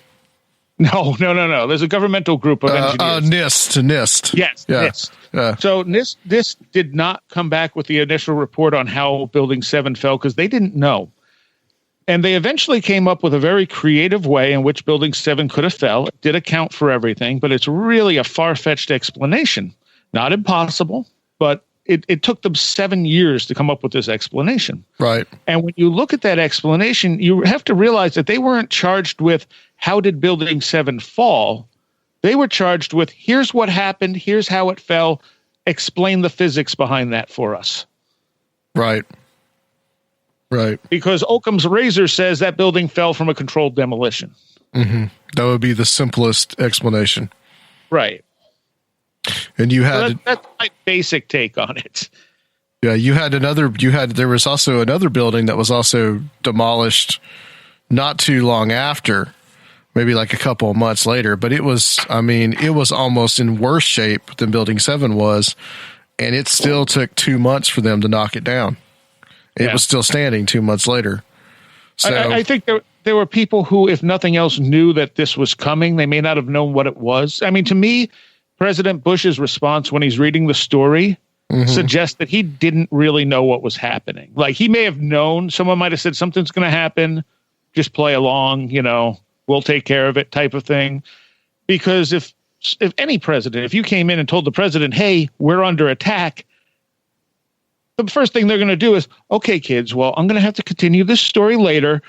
No. There's a governmental group of engineers. NIST. Yes, yeah. NIST. So NIST did not come back with the initial report on how Building 7 fell because they didn't know. And they eventually came up with a very creative way in which Building 7 could have fell. It did account for everything, but it's really a far-fetched explanation. Not impossible, but it took them 7 years to come up with this explanation. Right. And when you look at that explanation, you have to realize that they weren't charged with how did Building 7 fall. They were charged with here's what happened, here's how it fell, explain the physics behind that for us. Right. Right. Because Occam's razor says that building fell from a controlled demolition. Mm-hmm. That would be the simplest explanation. Right. And you had that's my basic take on it. Yeah, there was also another building that was also demolished not too long after, maybe like a couple of months later, but it was almost in worse shape than Building 7 was, and it still took 2 months for them to knock it down. It was still standing 2 months later. So I think there were people who, if nothing else, knew that this was coming. They may not have known what it was. I mean, to me, President Bush's response when he's reading the story suggests that he didn't really know what was happening. Like, he may have known, someone might have said something's going to happen, just play along, we'll take care of it type of thing. Because if any president, if you came in and told the president, hey, we're under attack, the first thing they're going to do is, okay, kids, well, I'm going to have to continue this story later.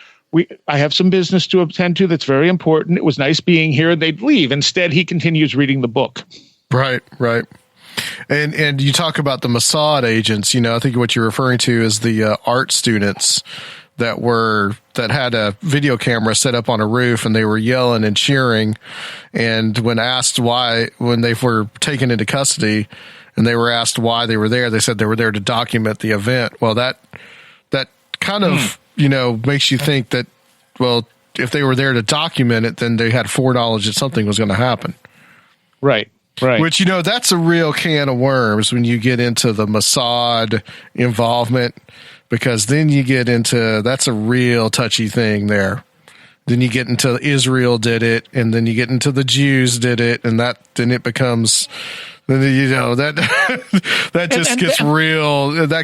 I have some business to attend to that's very important. It was nice being here. And they'd leave. Instead, he continues reading the book. Right. And you talk about the Mossad agents, I think what you're referring to is the art students that had a video camera set up on a roof, and they were yelling and cheering. And when asked why, when they were taken into custody and they were asked why they were there, they said they were there to document the event. Well, that kind of, makes you think that, well, if they were there to document it, then they had foreknowledge that something was going to happen. Right. Which, that's a real can of worms when you get into the Mossad involvement, because then you get into, that's a real touchy thing there. Then you get into Israel did it, and then you get into the Jews did it, and then it becomes, that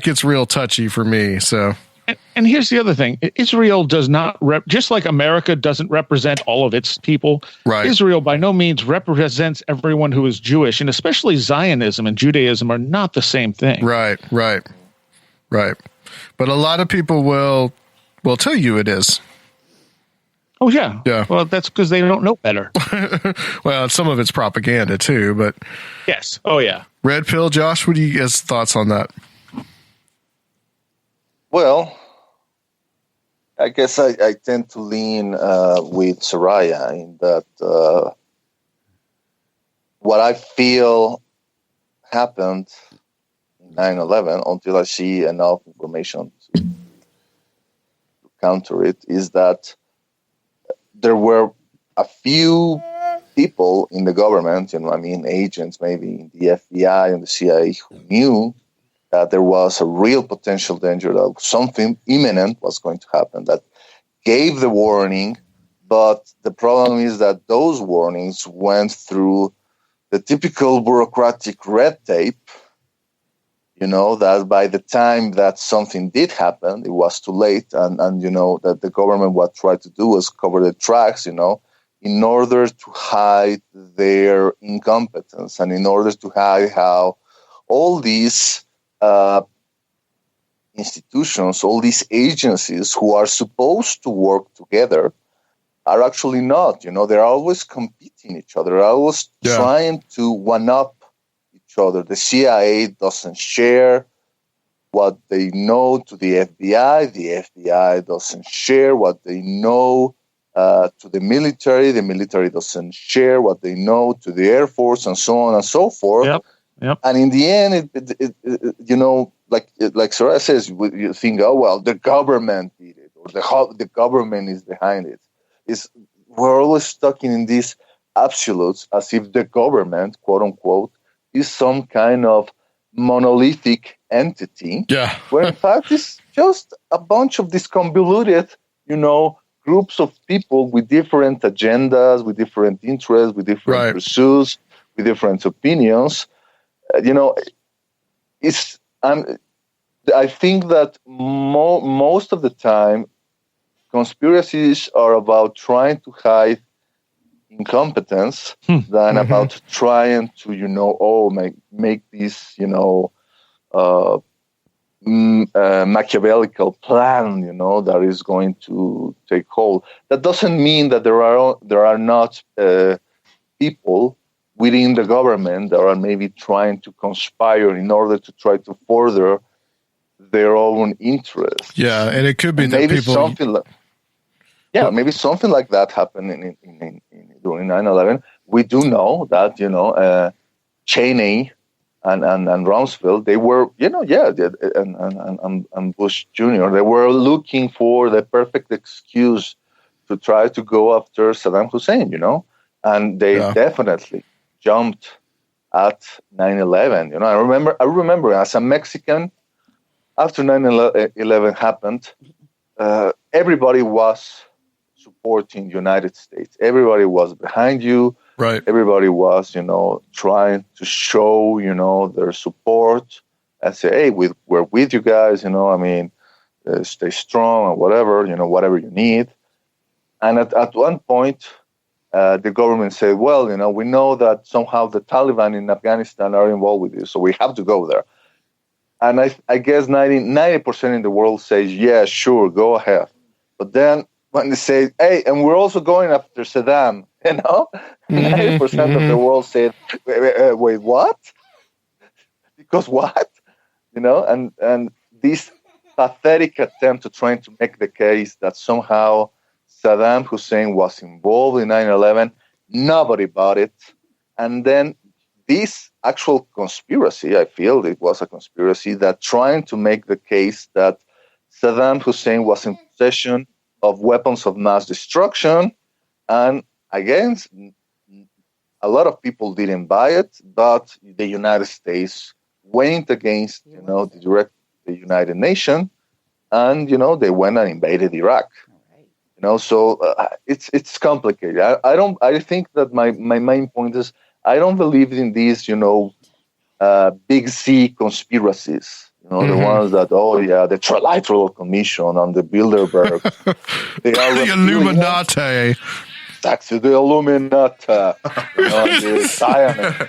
gets real touchy for me. So. And here's the other thing. Israel does not, just like America doesn't represent all of its people, right. Israel by no means represents everyone who is Jewish, and especially Zionism and Judaism are not the same thing. Right. But a lot of people will tell you it is. Oh, yeah. Yeah. Well, that's because they don't know better. Well, some of it's propaganda, too, but... Yes. Oh, yeah. Red Pill, Josh, what do you guys' thoughts on that? Well, I guess I tend to lean with Seriah in that what I feel happened in 9/11, until I see enough information to counter it, is that there were a few people in the government, agents maybe in the FBI and the CIA, who knew that there was a real potential danger that something imminent was going to happen, that gave the warning. But the problem is that those warnings went through the typical bureaucratic red tape, that by the time that something did happen, it was too late. And that the government, what tried to do was cover the tracks, in order to hide their incompetence and in order to hide how all these institutions, all these agencies who are supposed to work together are actually not. They're always competing each other. They're always trying to one-up each other. The CIA doesn't share what they know to the FBI. The FBI doesn't share what they know to the military. The military doesn't share what they know to the Air Force, and so on and so forth. Yep. Yep. And in the end, you know, like Seriah says, you think, oh well, the government did it, or the government is behind it. We're always stuck in these absolutes, as if the government, quote unquote, is some kind of monolithic entity. Yeah. Where in fact it's just a bunch of disconvoluted, you know, groups of people with different agendas, with different interests, with different pursuits, with different opinions. You know, I think that most of the time, conspiracies are about trying to hide incompetence than about trying to, you know, make this, you know, Machiavellical plan, you know, that is going to take hold. That doesn't mean that there are not people within the government that are maybe trying to conspire in order to try to further their own interests. Yeah, and it could be that maybe people. Maybe something like that happened during 9/11. We do know that, you know, Cheney and Rumsfeld, they were, you know, and Bush Jr., they were looking for the perfect excuse to try to go after Saddam Hussein, you know, and they definitely jumped at 9/11. You know, I remember as a Mexican, after 9/11 happened, everybody was supporting the United States. Everybody was behind you. Right. Everybody was, you know, trying to show, you know, their support and say, hey, we're with you guys, you know, I mean, stay strong or whatever, you know, whatever you need. And at one point, the government said, well, you know, we know that somehow the Taliban in Afghanistan are involved with this, so we have to go there. And I guess 90% in the world says, yeah, sure, go ahead. But then when they say, hey, and we're also going after Saddam, you know, 90% of the world said, wait, what? Because what? You know, and this pathetic attempt to trying to make the case that somehow Saddam Hussein was involved in 9/11, nobody bought it. And then this actual conspiracy, I feel it was a conspiracy that trying to make the case that Saddam Hussein was in possession of weapons of mass destruction. And again, a lot of people didn't buy it, but the United States went against, you know, the United Nations, and, you know, they went and invaded Iraq. You know, so it's complicated. I think that my main point is I don't believe in these, you know, big C conspiracies. You know, the ones that, the Trilateral Commission and the Bilderberg. They are the Illuminati. Exactly, the Illuminati. You know, and the Zionists,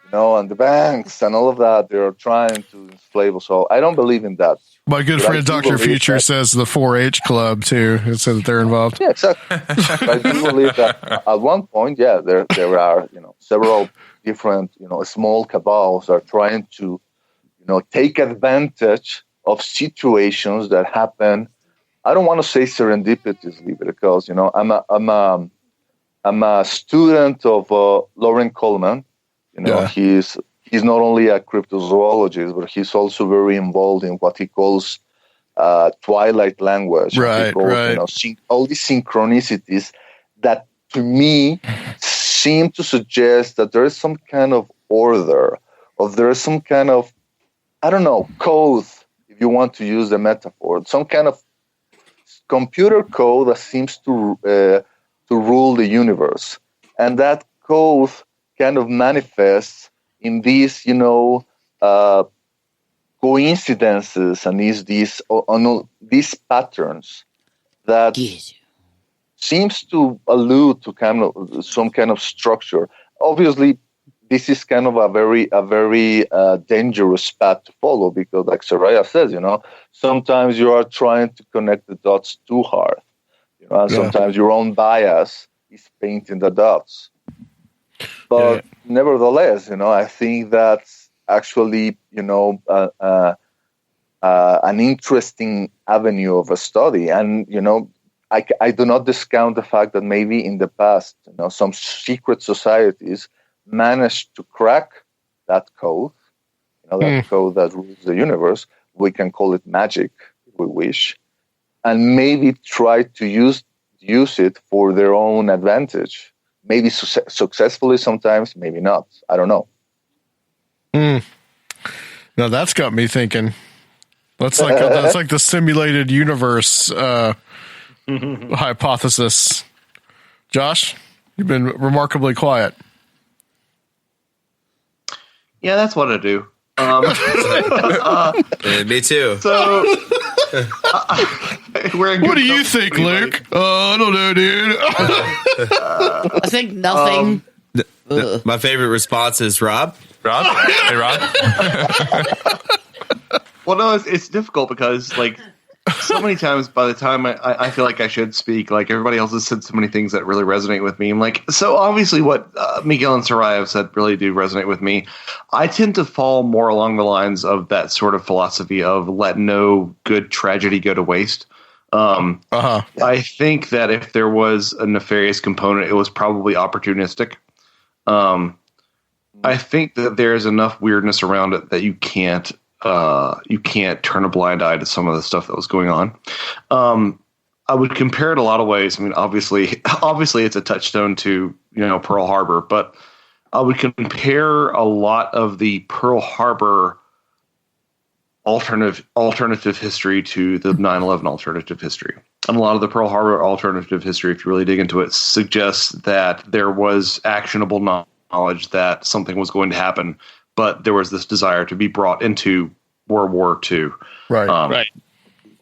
you know, and the banks and all of that. They are trying to enslave us all. I don't believe in that. My good friend Dr. Future says the 4-H Club, too. It says that they're involved. Yeah, exactly. I do believe that at one point, there are, you know, several different, you know, small cabals are trying to, you know, take advantage of situations that happen. I don't want to say serendipitously because, you know, I'm a student of Lauren Coleman. You know, he's not only a cryptozoologist, but he's also very involved in what he calls twilight language. Right. You know, all these synchronicities that, to me, seem to suggest that there is some kind of order, or there is some kind of, I don't know, code, if you want to use the metaphor, some kind of computer code that seems to rule the universe. And that code kind of manifests in these, you know, coincidences and these patterns that seems to allude to kind of some kind of structure. Obviously, this is kind of a very dangerous path to follow because, like Seriah says, you know, sometimes you are trying to connect the dots too hard, you know, and sometimes your own bias is painting the dots. But nevertheless, you know, I think that's actually, you know, an interesting avenue of a study. And, you know, I do not discount the fact that maybe in the past, you know, some secret societies managed to crack that code, that code that rules the universe. We can call it magic if we wish, and maybe try to use it for their own advantage. Maybe successfully sometimes, maybe not. I don't know. Now that's got me thinking. That's like the simulated universe hypothesis. Josh, you've been remarkably quiet. Yeah, that's what I do. Me too. So, what do you think, Luke? I don't know, dude. I think nothing. My favorite response is Rob. Rob? Hey, Rob. Well, no, it's difficult because, like, so many times by the time I feel like I should speak, like, everybody else has said so many things that really resonate with me. I'm like, so obviously what Miguel and Seriah have said really do resonate with me. I tend to fall more along the lines of that sort of philosophy of let no good tragedy go to waste. I think that if there was a nefarious component, it was probably opportunistic. I think that there's enough weirdness around it that you can't turn a blind eye to some of the stuff that was going on. I would compare it a lot of ways. I mean, obviously it's a touchstone to, Pearl Harbor, but I would compare a lot of the Pearl Harbor alternative history to the 9/11 alternative history. And a lot of the Pearl Harbor alternative history, if you really dig into it, suggests that there was actionable knowledge that something was going to happen, but there was this desire to be brought into World War II. Right. Right.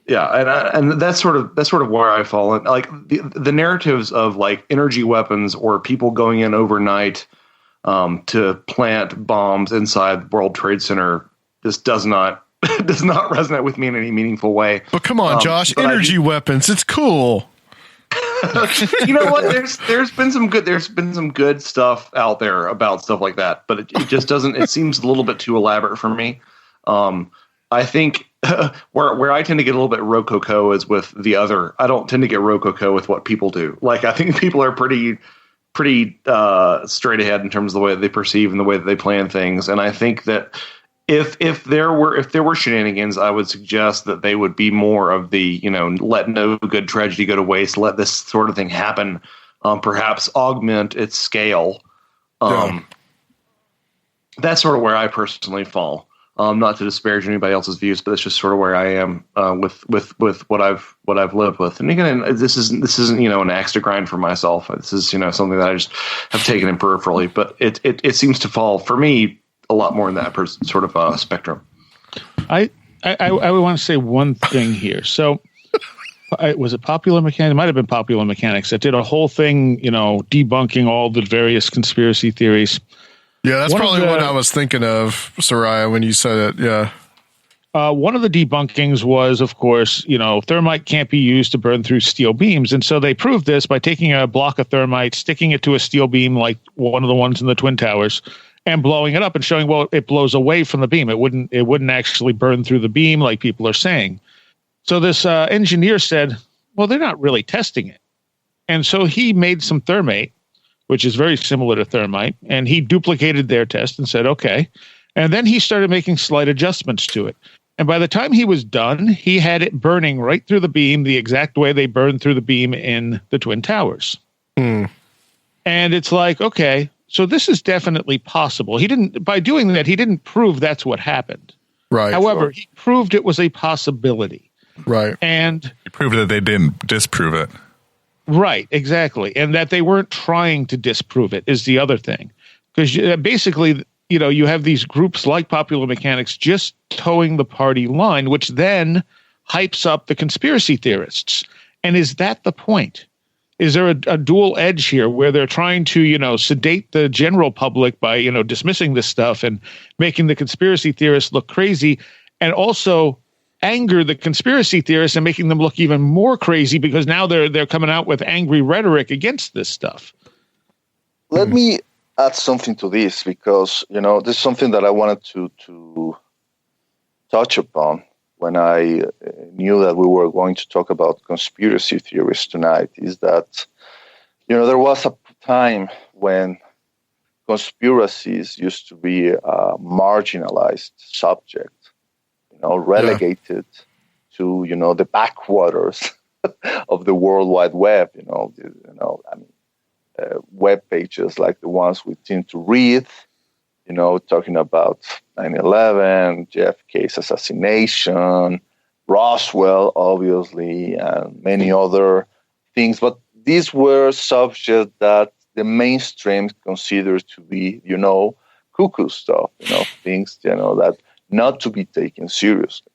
Yeah, and that's sort of where I fall in. Like the narratives of like energy weapons or people going in overnight to plant bombs inside World Trade Center just does not resonate with me in any meaningful way. But come on, Josh, energy weapons, it's cool. You know what? There's been some good stuff out there about stuff like that, but it just doesn't. It seems a little bit too elaborate for me. I think where I tend to get a little bit rococo is with the other. I don't tend to get rococo with what people do. Like, I think people are pretty straight ahead in terms of the way that they perceive and the way that they plan things. And I think that if there were shenanigans, I would suggest that they would be more of the, let no good tragedy go to waste, let this sort of thing happen, perhaps augment its scale. That's sort of where I personally fall. Not to disparage anybody else's views, but that's just sort of where I am with what I've lived with. And again, this isn't an axe to grind for myself. This is something that I just have taken in peripherally, but it seems to fall for me a lot more in that sort of spectrum. I would want to say one thing here. So, was it Popular Mechanics? It might have been Popular Mechanics that did a whole thing, debunking all the various conspiracy theories. Yeah, that's probably what I was thinking of, Seriah, when you said it. Yeah. One of the debunkings was, of course, thermite can't be used to burn through steel beams. And so they proved this by taking a block of thermite, sticking it to a steel beam like one of the ones in the Twin Towers, and blowing it up and showing, well, it blows away from the beam. It wouldn't actually burn through the beam like people are saying. So this engineer said, well, they're not really testing it. And so he made some thermate, which is very similar to thermite, and he duplicated their test and said, okay. And then he started making slight adjustments to it. And by the time he was done, he had it burning right through the beam the exact way they burned through the beam in the Twin Towers. And it's like, okay, so this is definitely possible. By doing that, he didn't prove that's what happened. Right. However, he proved it was a possibility. Right. And he proved that they didn't disprove it. Right, exactly. And that they weren't trying to disprove it is the other thing. Because basically, you have these groups like Popular Mechanics just towing the party line, which then hypes up the conspiracy theorists. And is that the point? Is there a dual edge here where they're trying to, sedate the general public by, dismissing this stuff and making the conspiracy theorists look crazy, and also anger the conspiracy theorists and making them look even more crazy because now they're coming out with angry rhetoric against this stuff? Let me add something to this because, this is something that I wanted to touch upon when I knew that we were going to talk about conspiracy theories tonight, is that, there was a time when conspiracies used to be a marginalized subject, relegated to, the backwaters of the World Wide Web, web pages like the ones we tend to read, talking about 9/11, JFK's assassination, Roswell, obviously, and many other things. But these were subjects that the mainstream considers to be, cuckoo stuff, things, that not to be taken seriously.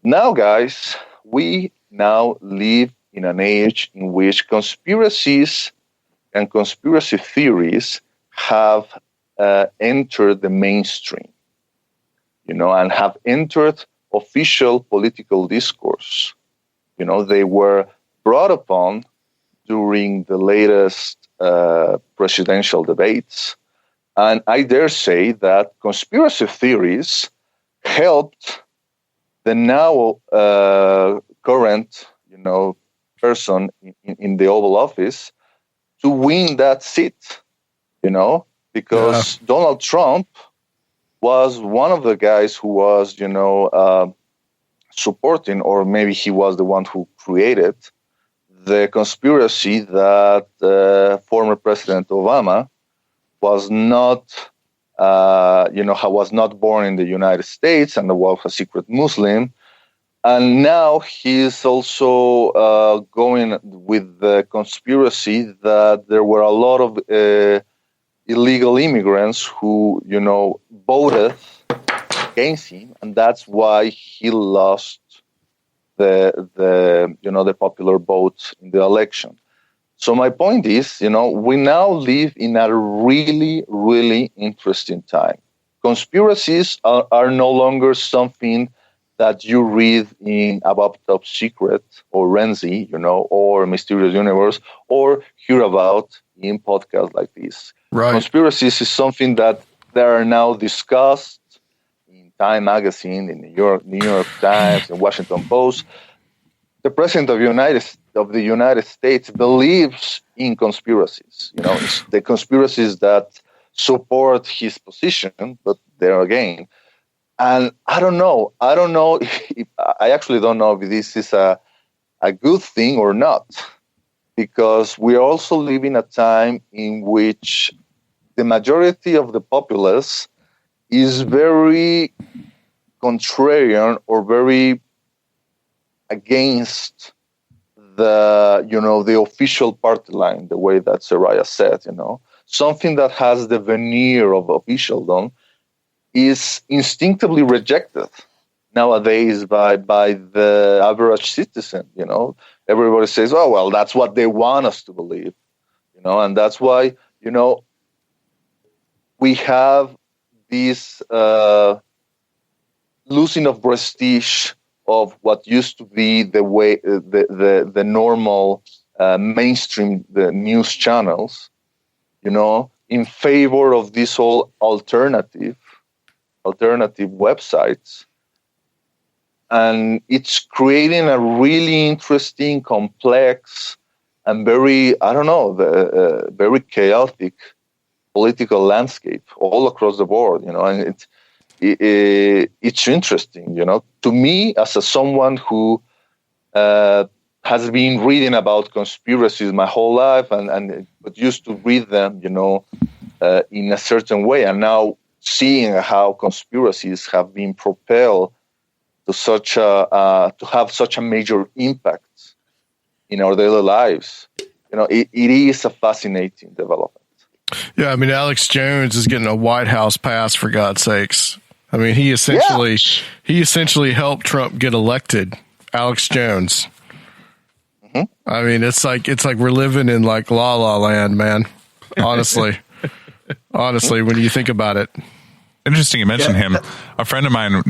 Now, guys, we now live in an age in which conspiracies and conspiracy theories have entered the mainstream, and have entered official political discourse. They were brought upon during the latest presidential debates. And I dare say that conspiracy theories helped the now current, person in the Oval Office to win that seat, because Donald Trump was one of the guys who was, supporting, or maybe he was the one who created the conspiracy that former President Obama was not, was not born in the United States and was a secret Muslim. And now he's also going with the conspiracy that there were a lot of illegal immigrants who, voted against him, and that's why he lost the popular vote in the election. So my point is, we now live in a really, really interesting time. Conspiracies are no longer something that you read in About Top Secret or Renzi, or Mysterious Universe, or hear about in podcasts like this. Right. Conspiracies is something that they are now discussed in Time Magazine, in New York Times, in Washington Post. The president of the United States believes in conspiracies. It's the conspiracies that support his position, but there again. And I don't know. I actually don't know if this is a good thing or not, because we are also living a time in which the majority of the populace is very contrarian or very against the official party line, the way that Seriah said, something that has the veneer of officialdom is instinctively rejected nowadays by the average citizen. Everybody says, oh, well, that's what they want us to believe, and that's why, we have this losing of prestige of what used to be the way the normal mainstream the news channels, in favor of this whole alternative websites. And it's creating a really interesting, complex, and very, very chaotic political landscape all across the board, and it's interesting, to me as someone who has been reading about conspiracies my whole life but used to read them, in a certain way, and now seeing how conspiracies have been propelled to have such a major impact in our daily lives, it is a fascinating development. Yeah, Alex Jones is getting a White House pass, for God's sakes. He essentially helped Trump get elected. Alex Jones. Mm-hmm. It's like we're living in like La La Land, man. Honestly, when you think about it. Interesting you mentioned him. A friend of mine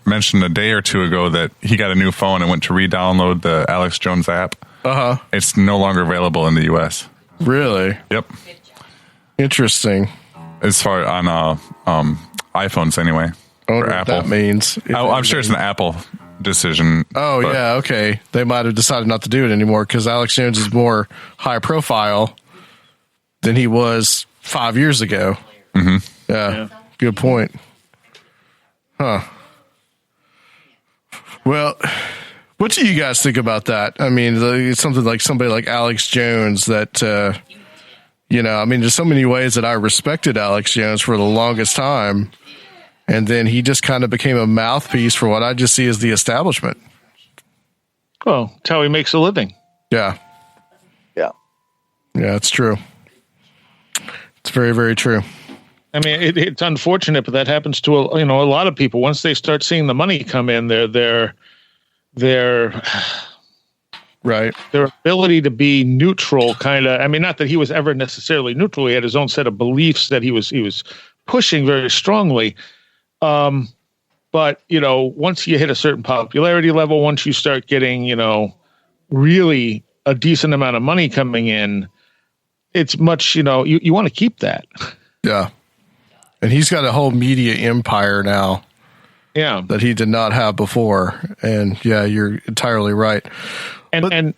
mentioned a day or two ago that he got a new phone and went to re-download the Alex Jones app. Uh-huh. It's no longer available in the U.S. Really? Yep. Interesting. As far on iPhones anyway. Or Apple. That means. I'm sure it's an Apple decision. Oh, yeah, okay. They might have decided not to do it anymore because Alex Jones is more high profile than he was 5 years ago. Mm-hmm. Yeah, good point. Huh. Well, what do you guys think about that? I mean, it's something like somebody like Alex Jones that, I mean, there's so many ways that I respected Alex Jones for the longest time. And then he just kind of became a mouthpiece for what I just see as the establishment. Well, it's how he makes a living. Yeah. Yeah. Yeah, it's true. It's very, very true. I mean, it's unfortunate, but that happens to a lot of people. Once they start seeing the money come in, their right, their ability to be neutral, kind of. I mean, not that he was ever necessarily neutral. He had his own set of beliefs that he was pushing very strongly. But once you hit a certain popularity level, once you start getting really a decent amount of money coming in, it's much you want to keep that. Yeah. And he's got a whole media empire now. Yeah. That he did not have before. And yeah, you're entirely right. And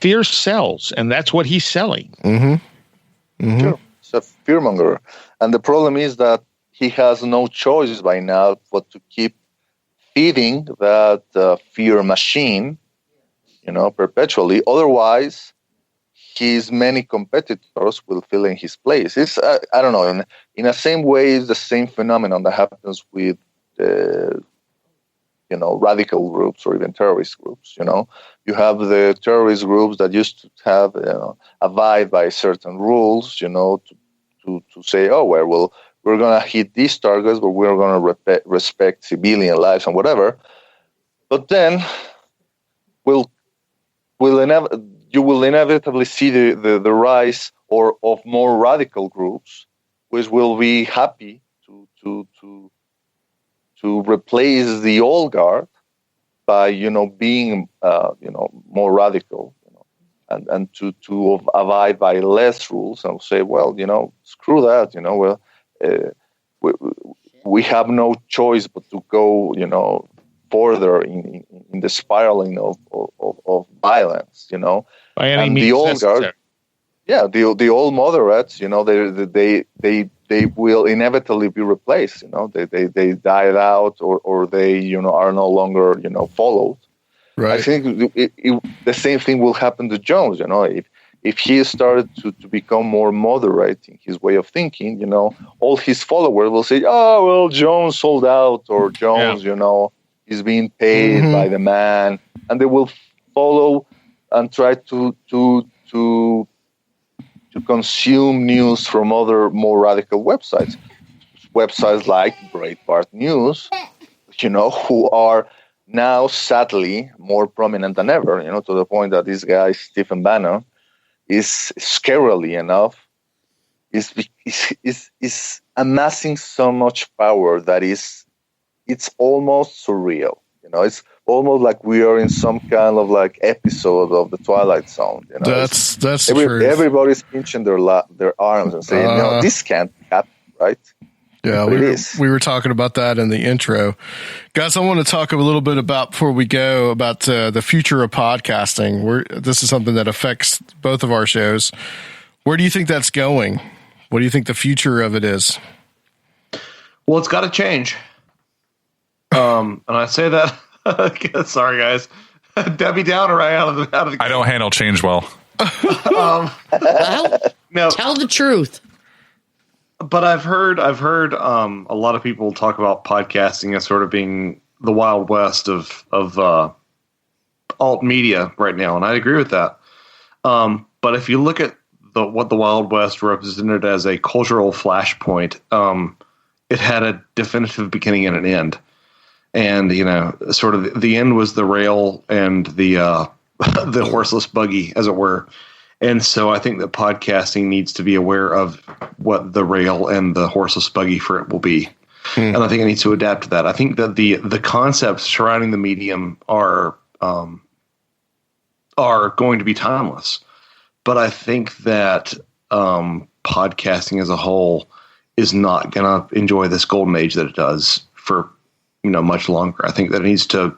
fear sells, and that's what he's selling. Mm-hmm. Mm-hmm. Sure. It's a fearmonger. And the problem is that he has no choice by now but to keep feeding that fear machine, perpetually. Otherwise, his many competitors will fill in his place. It's I don't know. In the same way, it's the same phenomenon that happens with radical groups or even terrorist groups. You have the terrorist groups that used to have abide by certain rules. To say, oh well, we're going to hit these targets, but we're going to respect civilian lives and whatever. But then you will inevitably see the rise of more radical groups, which will be happy to replace the old guard by being more radical, and to abide by less rules and say, well, screw that, we have no choice but to go further in the spiraling of violence, By any and means the old necessary. guard, the old moderates, they will inevitably be replaced. They died out, or they are no longer followed. Right. I think the same thing will happen to Jones. If he started to become more moderate in his way of thinking, all his followers will say, "Oh well, Jones sold out," or Jones, is being paid by the man, and they will follow and try to consume news from other more radical websites like Breitbart News, who are now sadly more prominent than ever, to the point that this guy Stephen Bannon is scarily enough is amassing so much power that it's almost surreal. It's almost like we are in some kind of like episode of the Twilight Zone. That's the truth. Everybody's pinching their arms and saying, "No, this can't happen," right? Yeah, we were talking about that in the intro. Guys, I want to talk a little bit about, before we go, about the future of podcasting. This is something that affects both of our shows. Where do you think that's going? What do you think the future of it is? Well, it's got to change. And I say that, sorry guys, Debbie Downer right out of the. I don't handle change well. Well, no, tell the truth. But I've heard a lot of people talk about podcasting as sort of being the Wild West of alt media right now, and I agree with that. But if you look at what the Wild West represented as a cultural flashpoint, it had a definitive beginning and an end. And sort of the end was the rail and the horseless buggy, as it were. And so I think that podcasting needs to be aware of what the rail and the horseless buggy for it will be. And I think it needs to adapt to that. I think that the concepts surrounding the medium are going to be timeless. But I think that podcasting as a whole is not going to enjoy this golden age that it does for much longer. I think that it needs to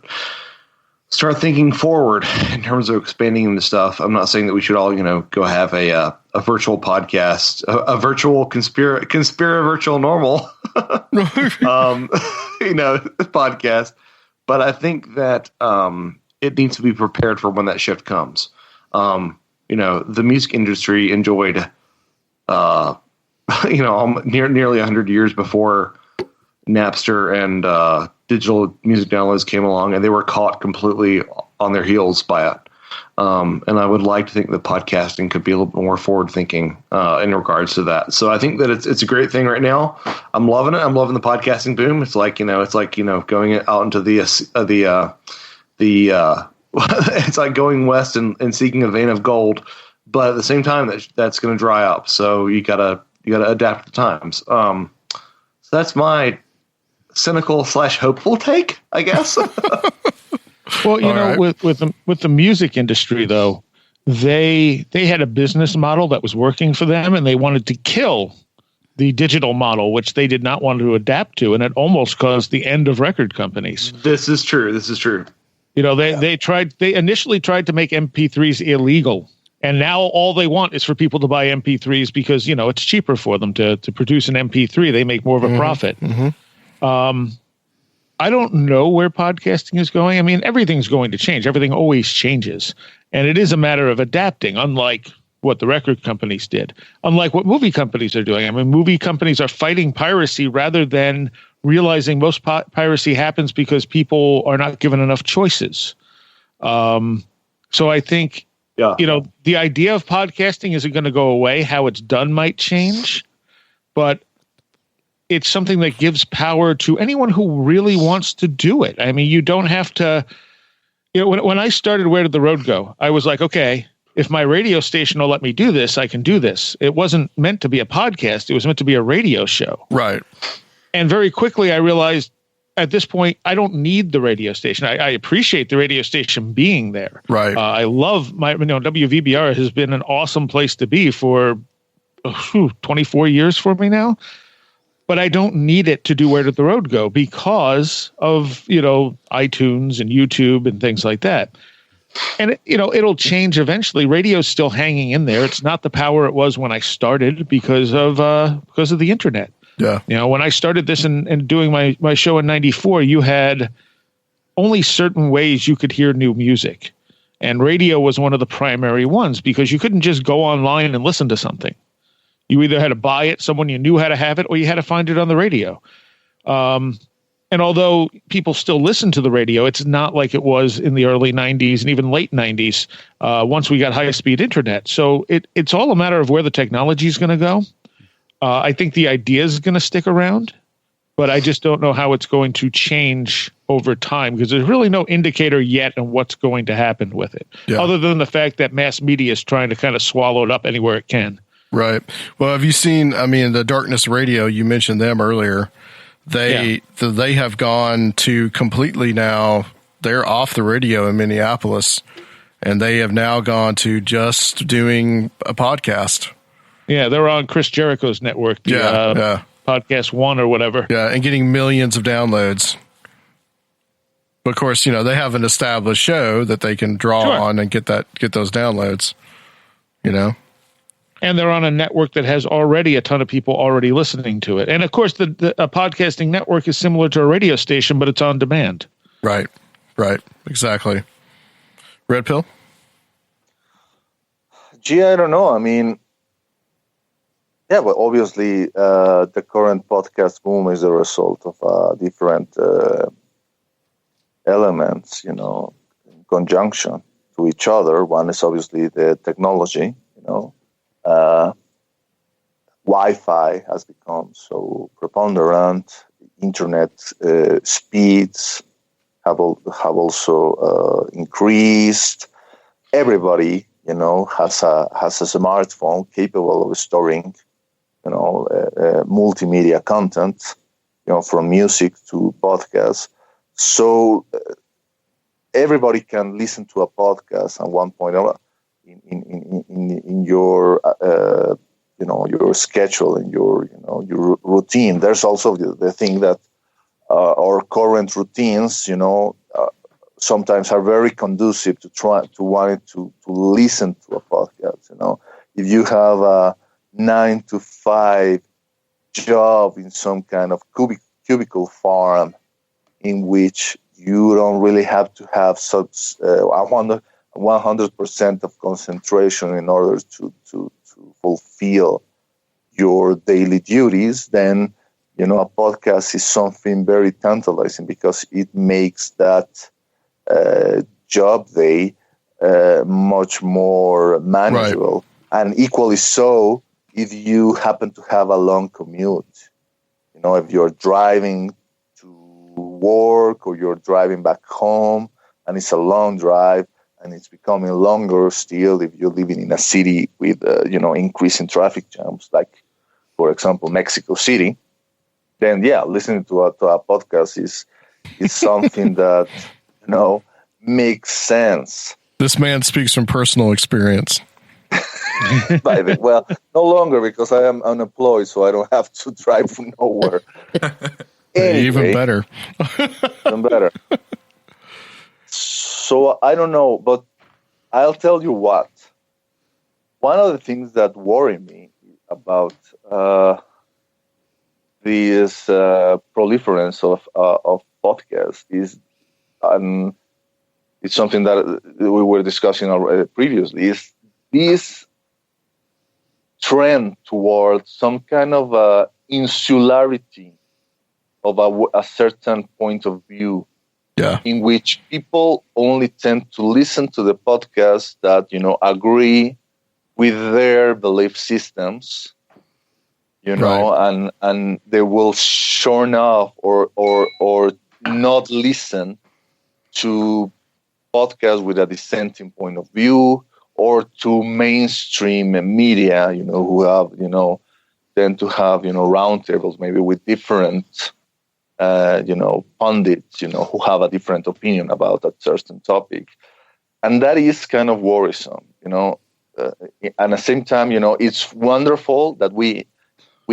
start thinking forward in terms of expanding into stuff. I'm not saying that we should all, go have a a virtual podcast, a virtual virtual normal, podcast. But I think that it needs to be prepared for when that shift comes. The music industry enjoyed, nearly 100 years before Napster and digital music downloads came along, and they were caught completely on their heels by it. And I would like to think that podcasting could be a little bit more forward thinking in regards to that. So I think that it's a great thing right now. I'm loving it. I'm loving the podcasting boom. It's like going out into the it's like going west and seeking a vein of gold, but at the same time that's going to dry up. So you gotta adapt to the times. So that's my cynical / hopeful take, I guess. Well, with the music industry, though, they had a business model that was working for them, and they wanted to kill the digital model, which they did not want to adapt to, and it almost caused the end of record companies. This is true. They initially tried to make MP3s illegal, and now all they want is for people to buy MP3s because it's cheaper for them to produce an MP3. They make more of a profit. Mm-hmm. I don't know where podcasting is going. I mean, everything's going to change. Everything always changes. And it is a matter of adapting, unlike what the record companies did, unlike what movie companies are doing. I mean, movie companies are fighting piracy rather than realizing most piracy happens because people are not given enough choices. So I think, the idea of podcasting isn't going to go away. How it's done might change, but it's something that gives power to anyone who really wants to do it. I mean, you don't have to, when I started Where Did the Road Go? I was like, okay, if my radio station will let me do this, I can do this. It wasn't meant to be a podcast. It was meant to be a radio show. Right. And very quickly I realized at this point, I don't need the radio station. I appreciate the radio station being there. Right. I love WVBR has been an awesome place to be for 24 years for me now. But I don't need it to do Where Did the Road Go because of, iTunes and YouTube and things like that. And, it'll change eventually. Radio's still hanging in there. It's not the power it was when I started because of the internet. Yeah. When I started this and doing my show in 94, you had only certain ways you could hear new music. And radio was one of the primary ones because you couldn't just go online and listen to something. You either had to buy it, someone you knew how to have it, or you had to find it on the radio. And although people still listen to the radio, it's not like it was in the early 90s and even late 90s once we got high-speed internet. So it's all a matter of where the technology is going to go. I think the idea is going to stick around, but I just don't know how it's going to change over time because there's really no indicator yet on what's going to happen with it, other than the fact that mass media is trying to kind of swallow it up anywhere it can. Right. Well, have you seen, the Darkness Radio, you mentioned them earlier. They have gone to completely now, they're off the radio in Minneapolis, and they have now gone to just doing a podcast. Yeah, they're on Chris Jericho's network, Podcast One or whatever. Yeah, and getting millions of downloads. But of course, they have an established show that they can draw on and get those downloads, And they're on a network that has already a ton of people already listening to it. And of course, a podcasting network is similar to a radio station, but it's on demand. Right. Exactly. Red Pill? Gee, I don't know. I mean, well, obviously, the current podcast boom is a result of different elements, in conjunction to each other. One is obviously the technology, Wi-Fi has become so preponderant. Internet speeds have also increased. Everybody, has a smartphone capable of storing, multimedia content, from music to podcasts. So everybody can listen to a podcast at one point in your your schedule and your routine. There's also the thing that our current routines sometimes are very conducive to wanting to listen to a podcast. if you have a 9 to 5 job in some kind of cubicle farm in which you don't really have to have such 100% of concentration in order to fulfill your daily duties, then a podcast is something very tantalizing because it makes that job day much more manageable. Right. And equally so if you happen to have a long commute. If you're driving to work or you're driving back home and it's a long drive and it's becoming longer still if you're living in a city with, increasing traffic jams, like, for example, Mexico City, then, listening to a podcast is something that, makes sense. This man speaks from personal experience. Well, no longer because I am unemployed, so I don't have to drive nowhere. Anyway, even better. Even better. So I don't know, but I'll tell you what. One of the things that worry me about this proliferance of podcasts is, it's something that we were discussing already previously, is this trend towards some kind of insularity of a certain point of view, in which people only tend to listen to the podcasts that agree with their belief systems, and they will shorn off or not listen to podcasts with a dissenting point of view, or to mainstream media, who have, tend to have, roundtables maybe with different, pundits, who have a different opinion about a certain topic. And that is kind of worrisome, and at the same time, it's wonderful that we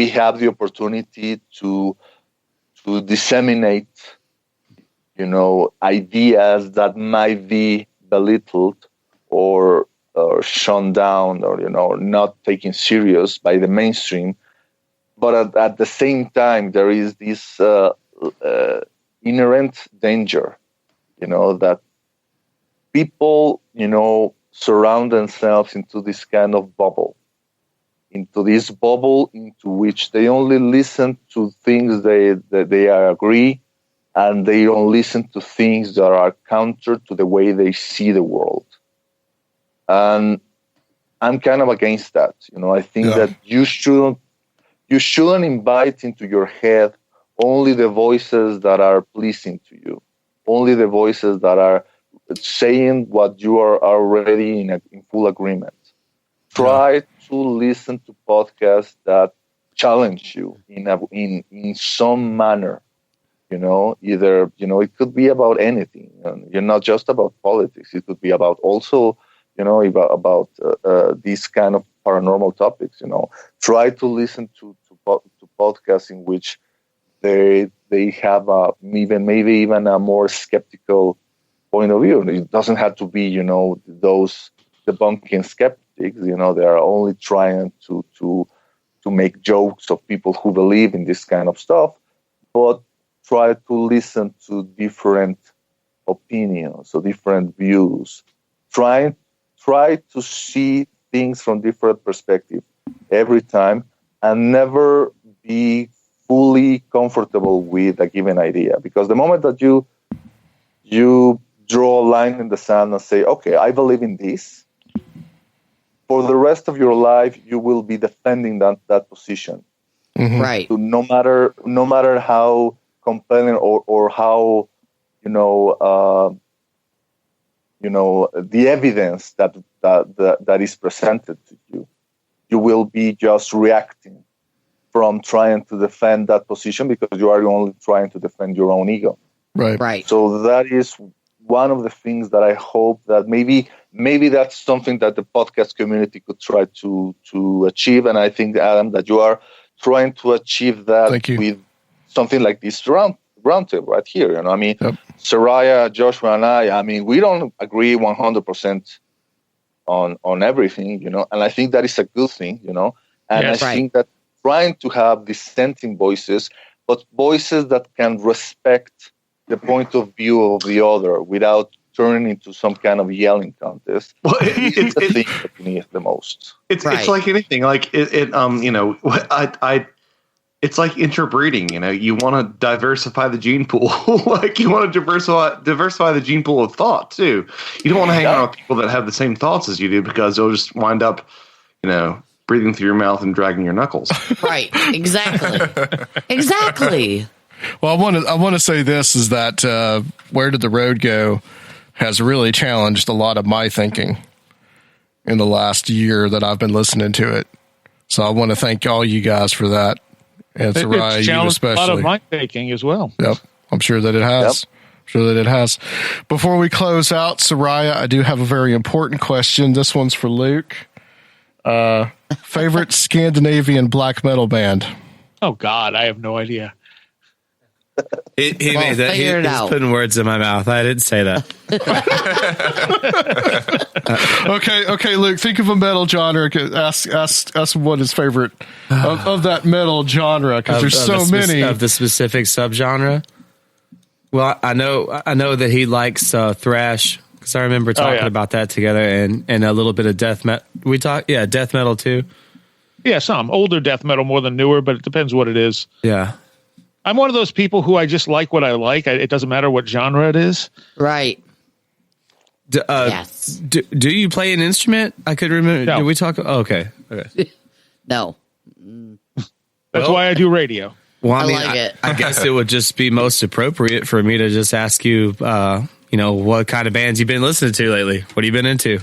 have the opportunity to disseminate, ideas that might be belittled or shone down or, not taken serious by the mainstream. But at the same time, there is this inherent danger, that people, surround themselves into this kind of bubble, into which they only listen to things they agree, and they don't listen to things that are counter to the way they see the world. And I'm kind of against that. I think that you shouldn't invite into your head only the voices that are pleasing to you, only the voices that are saying what you are already in full agreement. Try to listen to podcasts that challenge you in some manner. Either it could be about anything. You're not just about politics. It could be about also, about these kind of paranormal topics. Try to listen to podcasts in which they have maybe even a more skeptical point of view. It doesn't have to be, those debunking skeptics. They are only trying to make jokes of people who believe in this kind of stuff, but try to listen to different opinions or different views. Try to see things from different perspectives every time, and never be fully comfortable with a given idea. Because the moment that you draw a line in the sand and say, okay, I believe in this, for the rest of your life, you will be defending that position. Mm-hmm. Right. So no matter how compelling or how, the evidence that is presented to you, you will be just reacting from trying to defend that position because you are only trying to defend your own ego. Right. So that is one of the things that I hope that maybe that's something that the podcast community could try to achieve. And I think, Adam, that you are trying to achieve that with something like this roundtable right here. Seriah, Joshua, and I mean, we don't agree 100% on everything, you know, and I think that is a good thing, you know, and Yes. I think that trying to have dissenting voices, but voices that can respect the point of view of the other without turning into some kind of yelling contest. Well, It's the thing that we need the most. It's like anything. Like you know, it's like interbreeding. You know, you want to diversify the gene pool. Like you want to diversify the gene pool of thought too. You don't want to hang around with people that have the same thoughts as you do, because you'll just wind up, you know, breathing through your mouth and dragging your knuckles. Right. Exactly. Exactly. Well, I want to say this is that Where Did the Road Go has really challenged a lot of my thinking in the last year that I've been listening to it. So I want to thank all you guys for that. And Seriah, It's you challenged a lot especially. of my thinking as well. Yep. I'm sure that it has. Sure that it has. Before we close out, Seriah, I do have a very important question. This one's for Luke. Favorite Scandinavian black metal band? Oh God, I have no idea. He made that. figure it He's out. putting words in my mouth. I didn't say that. Okay, Luke. Think of a metal genre. Ask what his favorite of that metal genre, because there's so many of the specific subgenre. Well, I know that he likes thrash, because I remember talking about that together, and a little bit of death metal. Death metal too. Yeah, some older death metal more than newer, but it depends what it is. Yeah. I'm one of those people who I just like what I like. It doesn't matter what genre it is. Right. Yes. Do you play an instrument? I could remember. No. Did we talk? Oh, okay. No. That's why I do radio. Well, I like it. I guess it would just be most appropriate for me to just ask you, what kind of bands you've been listening to lately? What have you been into?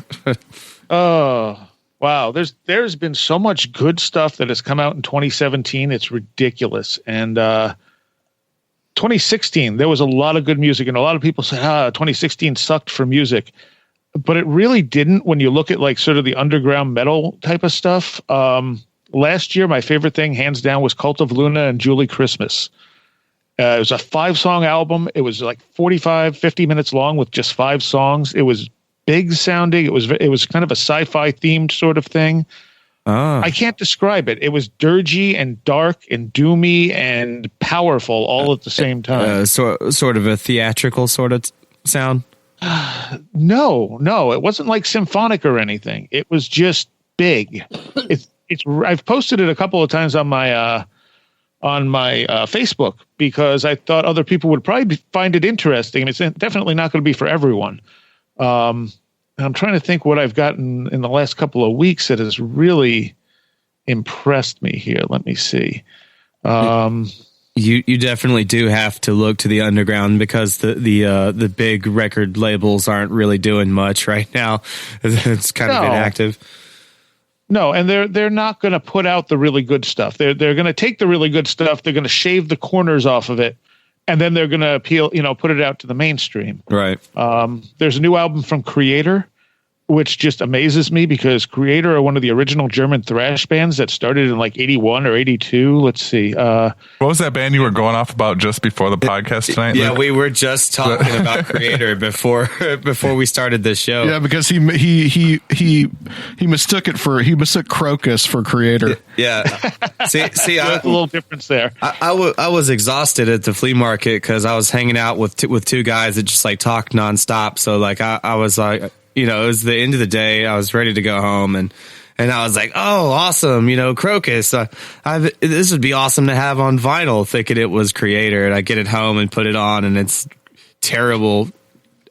Oh, wow. There's been so much good stuff that has come out in 2017. It's ridiculous. And 2016, there was a lot of good music, and a lot of people say, 2016 sucked for music. But it really didn't when you look at like sort of the underground metal type of stuff. Last year, my favorite thing, hands down, was Cult of Luna and Julie Christmas. It was a 5-song album. It was like 50 minutes long with just 5 songs. It was big sounding. It was kind of a sci-fi themed sort of thing. I can't describe it. It was dirgy and dark and doomy and powerful all at the same time. Sort of a theatrical sort of sound. No, it wasn't like symphonic or anything. It was just big. I've posted it a couple of times on my Facebook, because I thought other people would probably find it interesting. And it's definitely not going to be for everyone. I'm trying to think what I've gotten in the last couple of weeks that has really impressed me here. Let me see. You definitely do have to look to the underground, because the big record labels aren't really doing much right now. It's kind of inactive. No, and they're not going to put out the really good stuff. They're going to take the really good stuff. They're going to shave the corners off of it, and then they're going to put it out to the mainstream. Right. There's a new album from Creator, which just amazes me, because Creator are one of the original German thrash bands that started in like 81 or 82. Let's see. What was that band you were going off about just before the podcast tonight? Yeah, Luke? we were just talking about Creator before we started this show. Yeah, because he mistook Crocus for Creator. Yeah. See, There's a little difference there. I was exhausted at the flea market, because I was hanging out with two guys that just like talked nonstop. So like I was like, it was the end of the day. I was ready to go home, and I was like, oh, awesome. Crocus. This would be awesome to have on vinyl, thinking it was Creator. And I get it home and put it on, and it's terrible,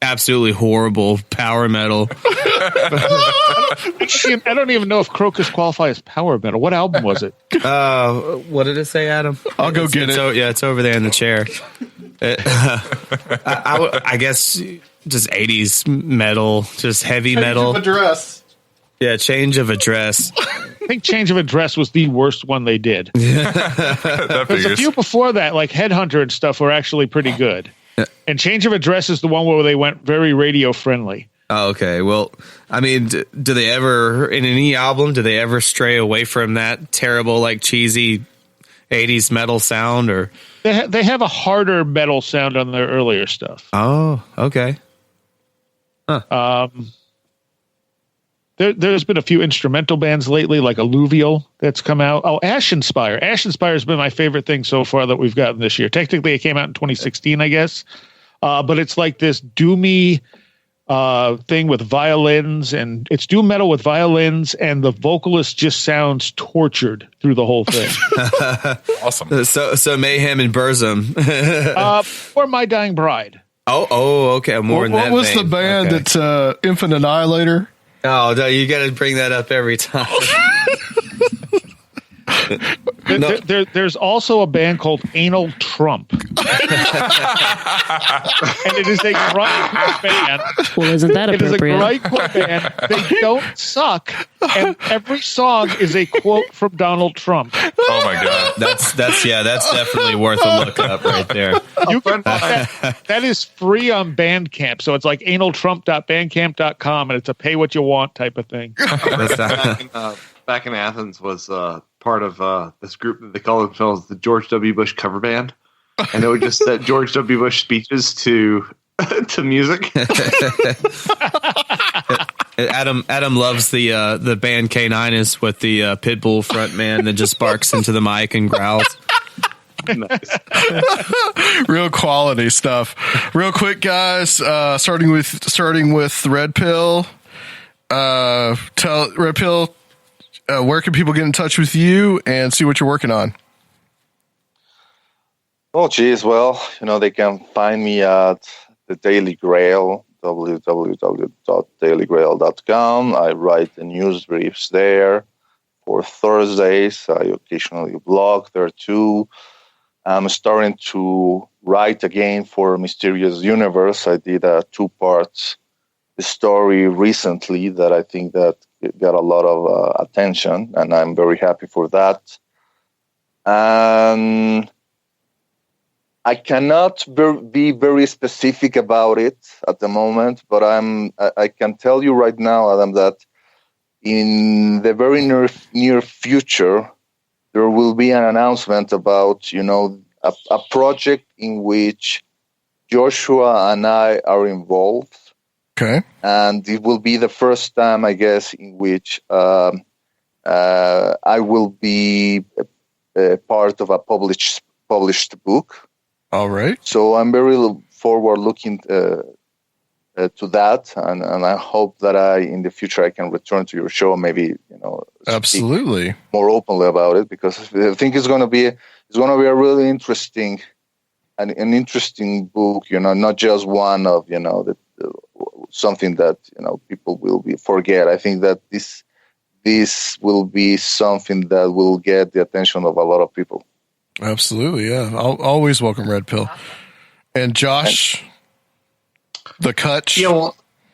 absolutely horrible power metal. I don't even know if Crocus qualifies as power metal. What album was it? What did it say, Adam? I'll go get it. It's over there in the chair. I guess just 80s metal, just heavy metal. Address. Yeah, Change of Address. I think Change of Address was the worst one they did. That There's a figures. few before that, like Headhunter and stuff, were actually pretty good. And Change of Address is the one where they went very radio friendly. Oh, okay. Well, I mean, do they ever, in any album, do they ever stray away from that terrible, like cheesy 80s metal sound? Or They have a harder metal sound on their earlier stuff. Oh, okay. Huh. there's been a few instrumental bands lately, like Alluvial that's come out. Oh, Ashenspire. Ashenspire has been my favorite thing so far that we've gotten this year. Technically, it came out in 2016, I guess. But it's like this doomy thing with violins, and it's doom metal with violins, and the vocalist just sounds tortured through the whole thing. Awesome. So Mayhem and Burzum. Or My Dying Bride. Oh, okay. More in that What was vein. the band Okay. that's Infant Annihilator? Oh, no, you got to bring that up every time. There's also a band called Anal Trump. And it is a grindcore band. Well, isn't that It is a appropriate? grindcore band. They don't suck. And every song is a quote from Donald Trump. Oh my god. That's definitely worth a look up right there. You can that is free on Bandcamp. So it's like analtrump.bandcamp.com, and it's a pay what you want type of thing. Back in Athens was part of this group that they call themselves the George W. Bush cover band, and they would just set George W. Bush speeches to music. Adam loves the band K9 with the Pitbull front man that just barks into the mic and growls. Nice. Real quality stuff. Real quick, guys. Starting with Red Pill. Tell Red Pill, where can people get in touch with you and see what you're working on? Oh, geez. Well, they can find me at the Daily Grail, www.dailygrail.com. I write the news briefs there for Thursdays. I occasionally blog there too. I'm starting to write again for Mysterious Universe. I did a 2-part story recently that I think that got a lot of attention, and I'm very happy for that. And I cannot be very specific about it at the moment, but I can tell you right now, Adam, that in the very near future, there will be an announcement about, a project in which Joshua and I are involved. Okay. And it will be the first time, I guess, in which I will be a part of a published book. All right. So I'm very forward looking to that, and I hope that in the future I can return to your show, maybe Absolutely, more openly about it, because I think it's going to be a really interesting an interesting book. Not just one of something that people will forget. I think that this will be something that will get the attention of a lot of people. Absolutely, yeah. I'll always welcome Red Pill. And Josh, the Cutch. Yeah,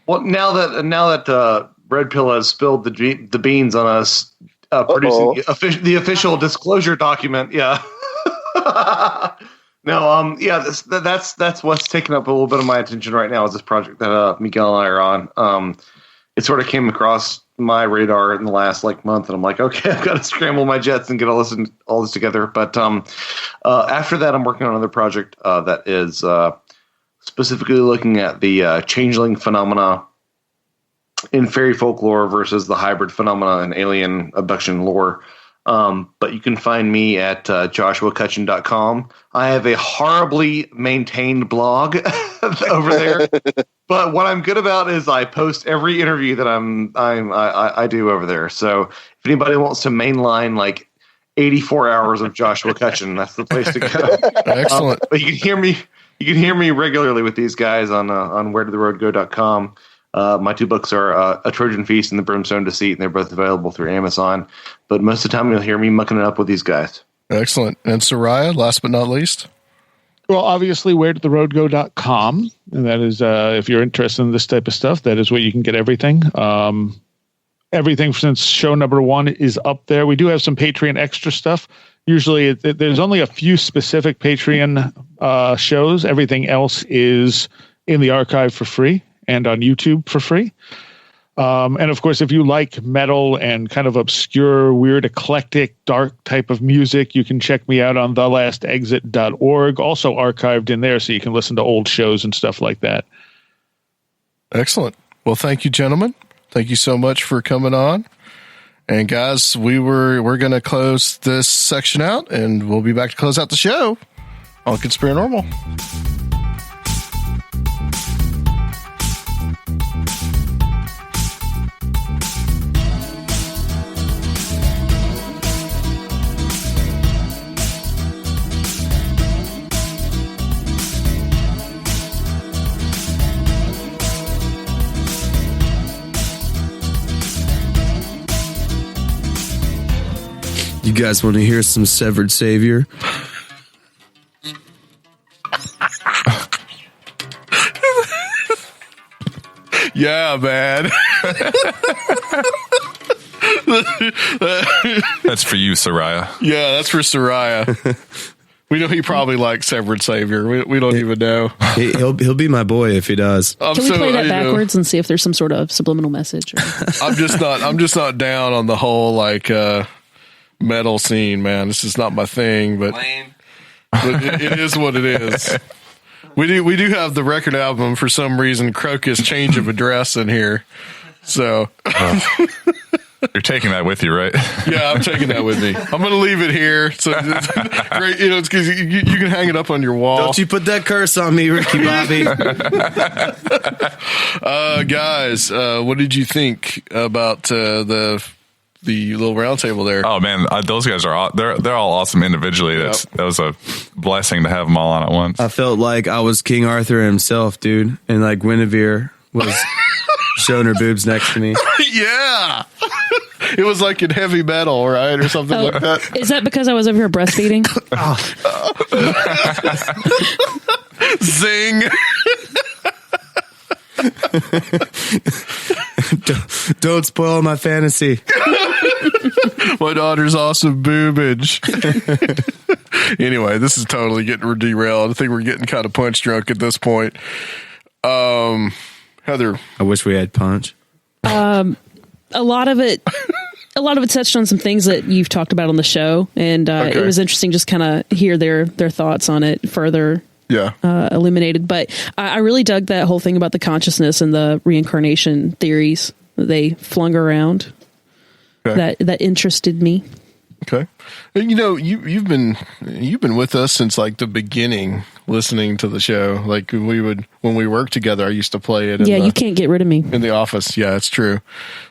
well, now that Red Pill has spilled the beans on us producing the official disclosure document, yeah. No, that's what's taking up a little bit of my attention right now is this project that Miguel and I are on. It sort of came across my radar in the last month, and I'm like, okay, I've got to scramble my jets and get all this together. But after that, I'm working on another project that is specifically looking at the changeling phenomena in fairy folklore versus the hybrid phenomena in alien abduction lore. But you can find me at joshuacutchin.com. I have a horribly maintained blog over there. But what I'm good about is I post every interview that I do over there. So if anybody wants to mainline 84 hours of Joshua Cutchin, that's the place to go. Excellent. But you can hear me regularly with these guys on wheretotherroadgo.com. My 2 books are A Trojan Feast and The Brimstone Deceit, and they're both available through Amazon. But most of the time, you'll hear me mucking it up with these guys. Excellent. And Seriah, last but not least? Well, obviously, wheretotherroadgo.com. And that is, if you're interested in this type of stuff, that is where you can get everything. Everything since show number 1 is up there. We do have some Patreon extra stuff. Usually, there's only a few specific Patreon shows. Everything else is in the archive for free and on YouTube for free. And of course, if you like metal and kind of obscure, weird, eclectic, dark type of music, you can check me out on thelastexit.org, also archived in there so you can listen to old shows and stuff like that. Excellent. Well, thank you, gentlemen. Thank you so much for coming on. And guys, we're going to close this section out, and we'll be back to close out the show on Conspirinormal. You guys want to hear some Severed Savior? Yeah, man. That's for you, Seriah. Yeah, that's for Seriah. We know he probably likes Severed Savior. We don't even know. He'll be my boy if he does. Can we play that backwards and see if there's some sort of subliminal message? Or... I'm just not down on the whole like metal scene, man. This is not my thing, but it is what it is. We do have the record album for some reason. Crocus Change of Address in here, so you're taking that with you, right? Yeah, I'm taking that with me. I'm going to leave it here. So it's great, it's because you can hang it up on your wall. Don't you put that curse on me, Ricky Bobby. Guys, what did you think about the little round table there? Oh man, those guys are they're all awesome individually. That was a blessing to have them all on at once. I felt like I was King Arthur himself, dude, and like Guinevere was showing her boobs next to me. Yeah, it was like in Heavy Metal, right, or something like that. Is that because I was over here breastfeeding? Zing. Don't spoil my fantasy. My daughter's awesome boobage. Anyway, this is totally getting derailed. I think we're getting kind of punch drunk at this point. Heather, I wish we had punch. A lot of it touched on some things that you've talked about on the show, and it was interesting just kind of hear their thoughts on it further. Yeah, illuminated. But I really dug that whole thing about the consciousness and the reincarnation theories that they flung around. Okay. That interested me. Okay, and you've been with us since like the beginning, listening to the show. Like when we worked together, I used to play it. You can't get rid of me in the office. Yeah, it's true.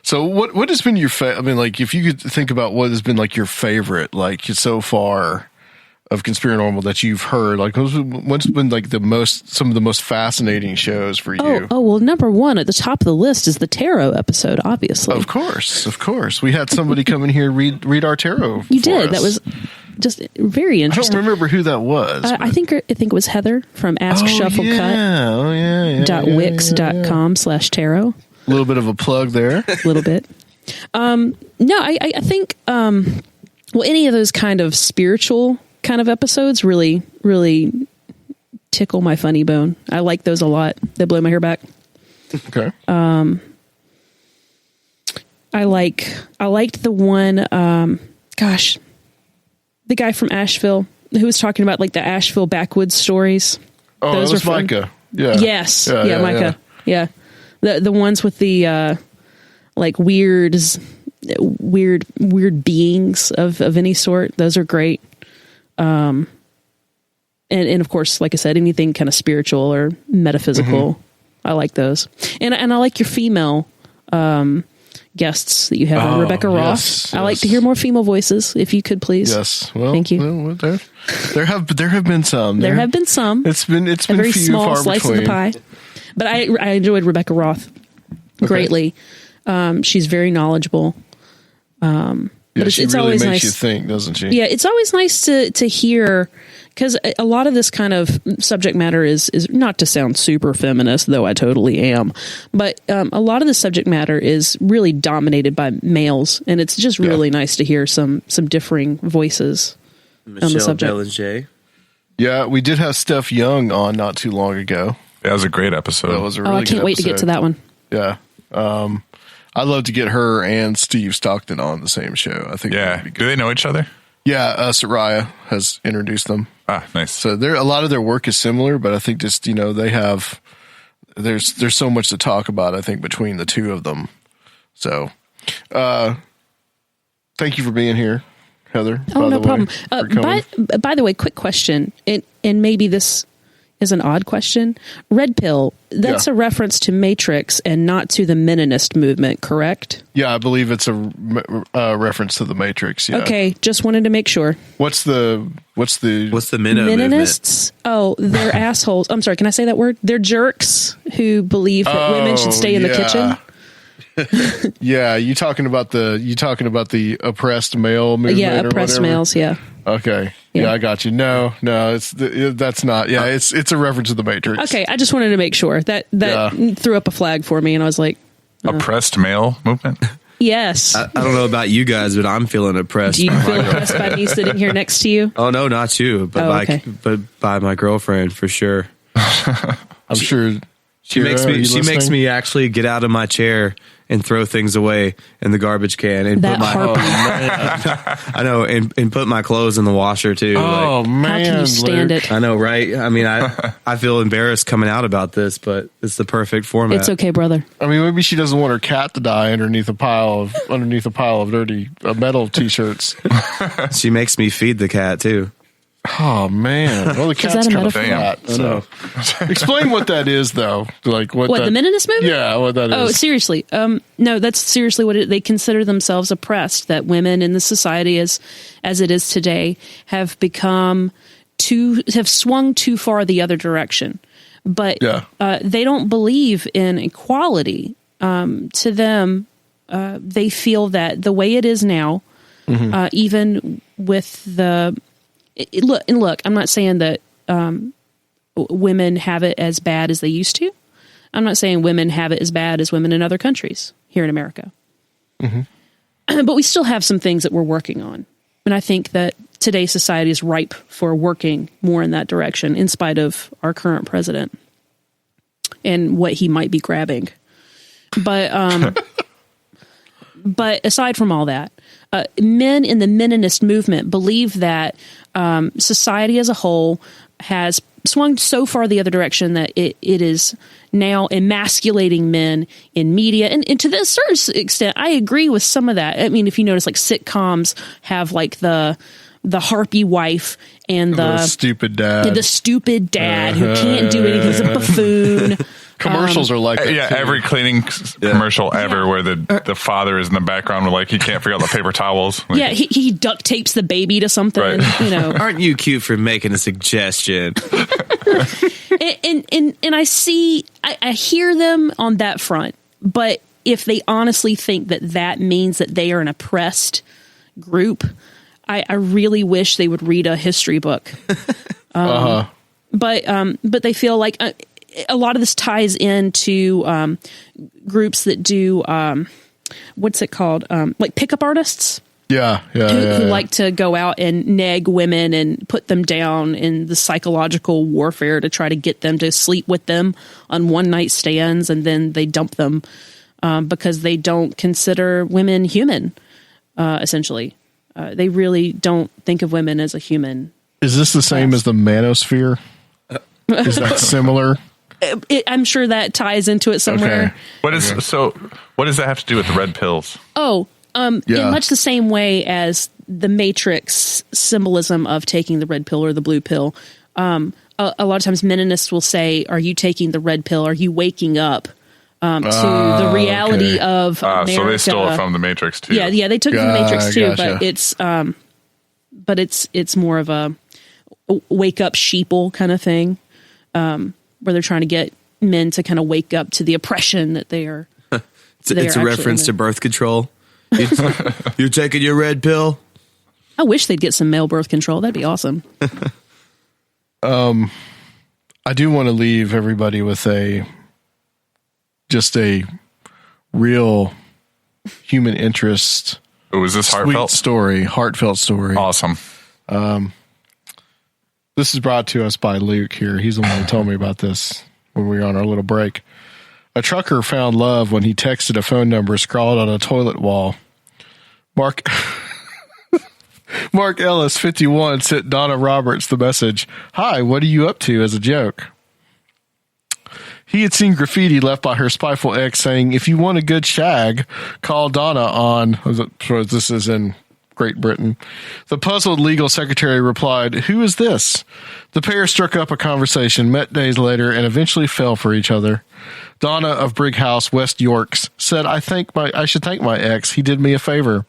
So what has been your I mean, like if you could think about what has been like your favorite, like so far of Conspirinormal that you've heard, like what's been like some of the most fascinating shows for you? Oh well, number one at the top of the list is the tarot episode, obviously. Of course. We had somebody come in here read our tarot. You did. Us. That was just very interesting. I don't remember who that was. I think it was Heather from AskShuffleCut. Wix.com/tarot. A little bit of a plug there. A little bit. No, I think any of those kind of spiritual kind of episodes really, really tickle my funny bone. I like those a lot. They blow my hair back. Okay. I liked the one, the guy from Asheville who was talking about like the Asheville backwoods stories. Oh, those was Micah. Yeah. Yes. Yeah, Micah. Yeah. The ones with the, like weird beings of any sort. Those are great. And of course, like I said, anything kind of spiritual or metaphysical, I like those. And I like your female guests that you have, Rebecca Roth. Yes. I like to hear more female voices, if you could please. Yes, well, thank you. Well, there have been some. There have been some. It's been a very few, small far slice between. of the pie. But I enjoyed Rebecca Roth greatly. She's very knowledgeable. But she it's really always makes nice. You think, doesn't she? Yeah, it's always nice to hear, because a lot of this kind of subject matter is not to sound super feminist, though I totally am, but a lot of the subject matter is really dominated by males, and it's just really nice to hear some differing voices on the subject. Bellinger. Yeah, we did have Steph Young on not too long ago. That was a great episode. That was a really I can't wait to get to that one. Yeah. I'd love to get her and Steve Stockton on the same show. I think. Yeah. Do they know each other? Yeah. Seriah has introduced them. Ah, nice. So a lot of their work is similar, but I think just, they have, there's so much to talk about, I think, between the two of them. So, thank you for being here, Heather. Oh, no problem. By the way, quick question, and maybe this is an odd question. Red pill, that's a reference to Matrix and not to the Meninist movement, correct? Yeah, I believe it's a reference to the Matrix. Yeah. Okay, just wanted to make sure. What's the Meninists? Oh, they're assholes. I'm sorry, can I say that word? They're jerks who believe that women should stay in the kitchen. Yeah, you talking about the oppressed male movement? Yeah, oppressed males. Yeah. Okay. Yeah, I got you. No, that's not. Yeah, it's a reference to the Matrix. Okay, I just wanted to make sure that threw up a flag for me, and I was like, oppressed male movement. Yes. I don't know about you guys, but I'm feeling oppressed. Do you feel oppressed by me sitting here next to you? Oh no, not you, but by my girlfriend for sure. I'm sure. She makes me actually get out of my chair and throw things away in the garbage can and put my I know and put my clothes in the washer too. Oh man, how can you stand it? I know, right? I mean, I feel embarrassed coming out about this, but it's the perfect format. It's okay, brother. I mean, maybe she doesn't want her cat to die underneath a pile of dirty metal t-shirts. She makes me feed the cat too. Oh man! Well, the cat's kind of fat. So. Explain what that is, though. Like what the Meninist movement? Yeah, what that is. Oh, seriously? No, that's seriously what they consider themselves oppressed. That women in the society as it is today have swung too far the other direction. But they don't believe in equality. To them, they feel that the way it is now, even with the Look, I'm not saying that women have it as bad as they used to. I'm not saying women have it as bad as women in other countries here in America. But we still have some things that we're working on. And I think that today's society is ripe for working more in that direction, in spite of our current president and what he might be grabbing. But but aside from all that, men in the Meninist movement believe that society as a whole has swung so far the other direction that it is now emasculating men in media. And to this certain extent, I agree with some of that. I mean, if you notice, like sitcoms have like the harpy wife and the stupid dad who can't do anything. He's a buffoon. Commercials are like that. Yeah, every cleaning commercial ever where the father is in the background with like he can't figure out the paper towels. Like, yeah, he duct tapes the baby to something. Right. You know, aren't you cute for making a suggestion? and I hear them on that front, but if they honestly think that means that they are an oppressed group, I really wish they would read a history book. But they feel like a lot of this ties into groups that do what's it called? Like pickup artists. Who like to go out and nag women and put them down in the psychological warfare to try to get them to sleep with them on one night stands, and then they dump them because they don't consider women human. Essentially, they really don't think of women as a human. Is this the same as the manosphere? Is that similar? I'm sure that ties into it somewhere. Okay. What does that have to do with the red pills? In much the same way as the Matrix symbolism of taking the red pill or the blue pill. A lot of times Meninists will say, are you taking the red pill? Are you waking up to the reality of America? So they stole it from the Matrix too. Yeah, they took it from the Matrix too, but it's more of a wake up sheeple kind of thing. Where they're trying to get men to kind of wake up to the oppression that they are. It's a reference to birth control. You taking your red pill? I wish they'd get some male birth control. That'd be awesome. I do want to leave everybody with a real human interest. Was this heartfelt story? Awesome. This is brought to us by Luke here. He's the one who told me about this when we were on our little break. A trucker found love when he texted a phone number scrawled on a toilet wall. Mark Ellis, 51, sent Donna Roberts the message, "Hi, what are you up to?" as a joke. He had seen graffiti left by her spiteful ex saying, "If you want a good shag, call Donna on," this is in Great Britain. The puzzled legal secretary replied, "Who is this?" The pair struck up a conversation, met days later, and eventually fell for each other. Donna of Brighouse, West Yorks, said, I should thank my ex. He did me a favor.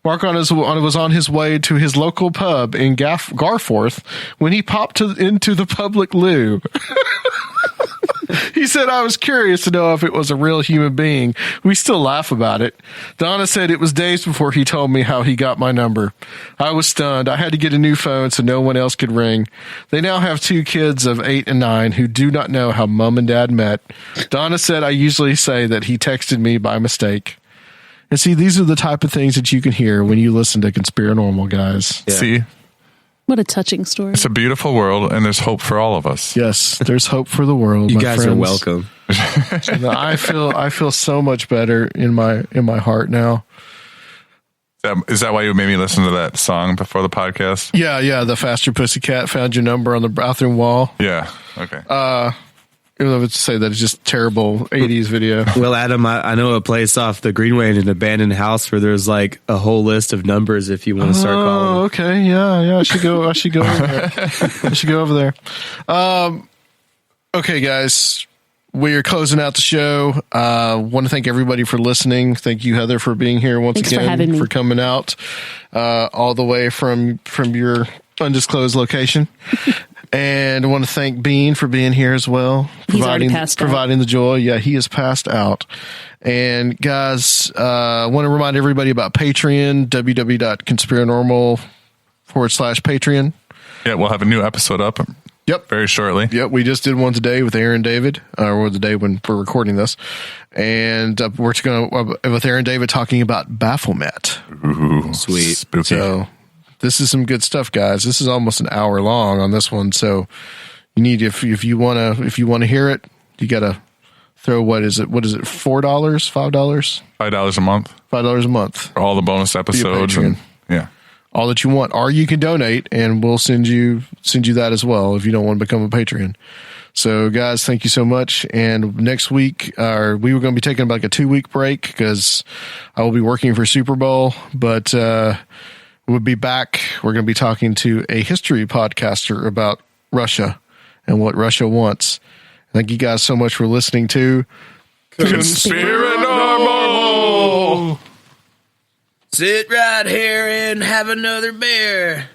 Mark was on his way to his local pub in Garforth when he popped into the public loo. He said, "I was curious to know if it was a real human being." We still laugh about it. Donna said it was days before he told me how he got my number. I was stunned. I had to get a new phone so no one else could ring. They now have 2 kids of 8 and 9 who do not know how mom and dad met. Donna said, "I usually say that he texted me by mistake." And see, these are the type of things that you can hear when you listen to Conspirinormal, guys. Yeah. See? What a touching story. It's a beautiful world, and there's hope for all of us. Yes, there's hope for the world. You my guys friends. are welcome. I feel so much better in my heart now. Is that why you made me listen to that song before the podcast? Yeah. The Faster Pussycat found your number on the bathroom wall. Yeah. Okay. I would say that it's just terrible 80s video. Well, Adam, I know a place off the Greenway in an abandoned house where there's like a whole list of numbers if you want to start calling. Oh, okay. Yeah. I should go over there. I should go over there. Okay, guys. We are closing out the show. Want to thank everybody for listening. Thank you, Heather, for being here once Thanks again, for having me. coming out all the way from your undisclosed location. And I want to thank Bean for being here as well. He's already passed out. Providing the joy. Yeah, he is passed out. And guys, I want to remind everybody about Patreon, www.conspirinormal.com/Patreon. Yeah, we'll have a new episode up. Yep. Very shortly. Yep. We just did one today with Aaron David, or the day when we're recording this. And we're going to, with Aaron David, talking about Baphomet. Ooh, sweet. Spooky. So this is some good stuff, guys. This is almost an hour long on this one. So you need, if you want to hear it, you got to throw, what is it? $4? $5? $5 a month. $5 a month. For all the bonus episodes. And, yeah. All that you want, or you can donate and we'll send you that as well if you don't want to become a Patreon. So guys, thank you so much. And next week, we were going to be taking like a 2-week break because I will be working for Super Bowl, but we'll be back. We're going to be talking to a history podcaster about Russia and what Russia wants. Thank you guys so much for listening to Conspirinormal. Sit right here and have another beer.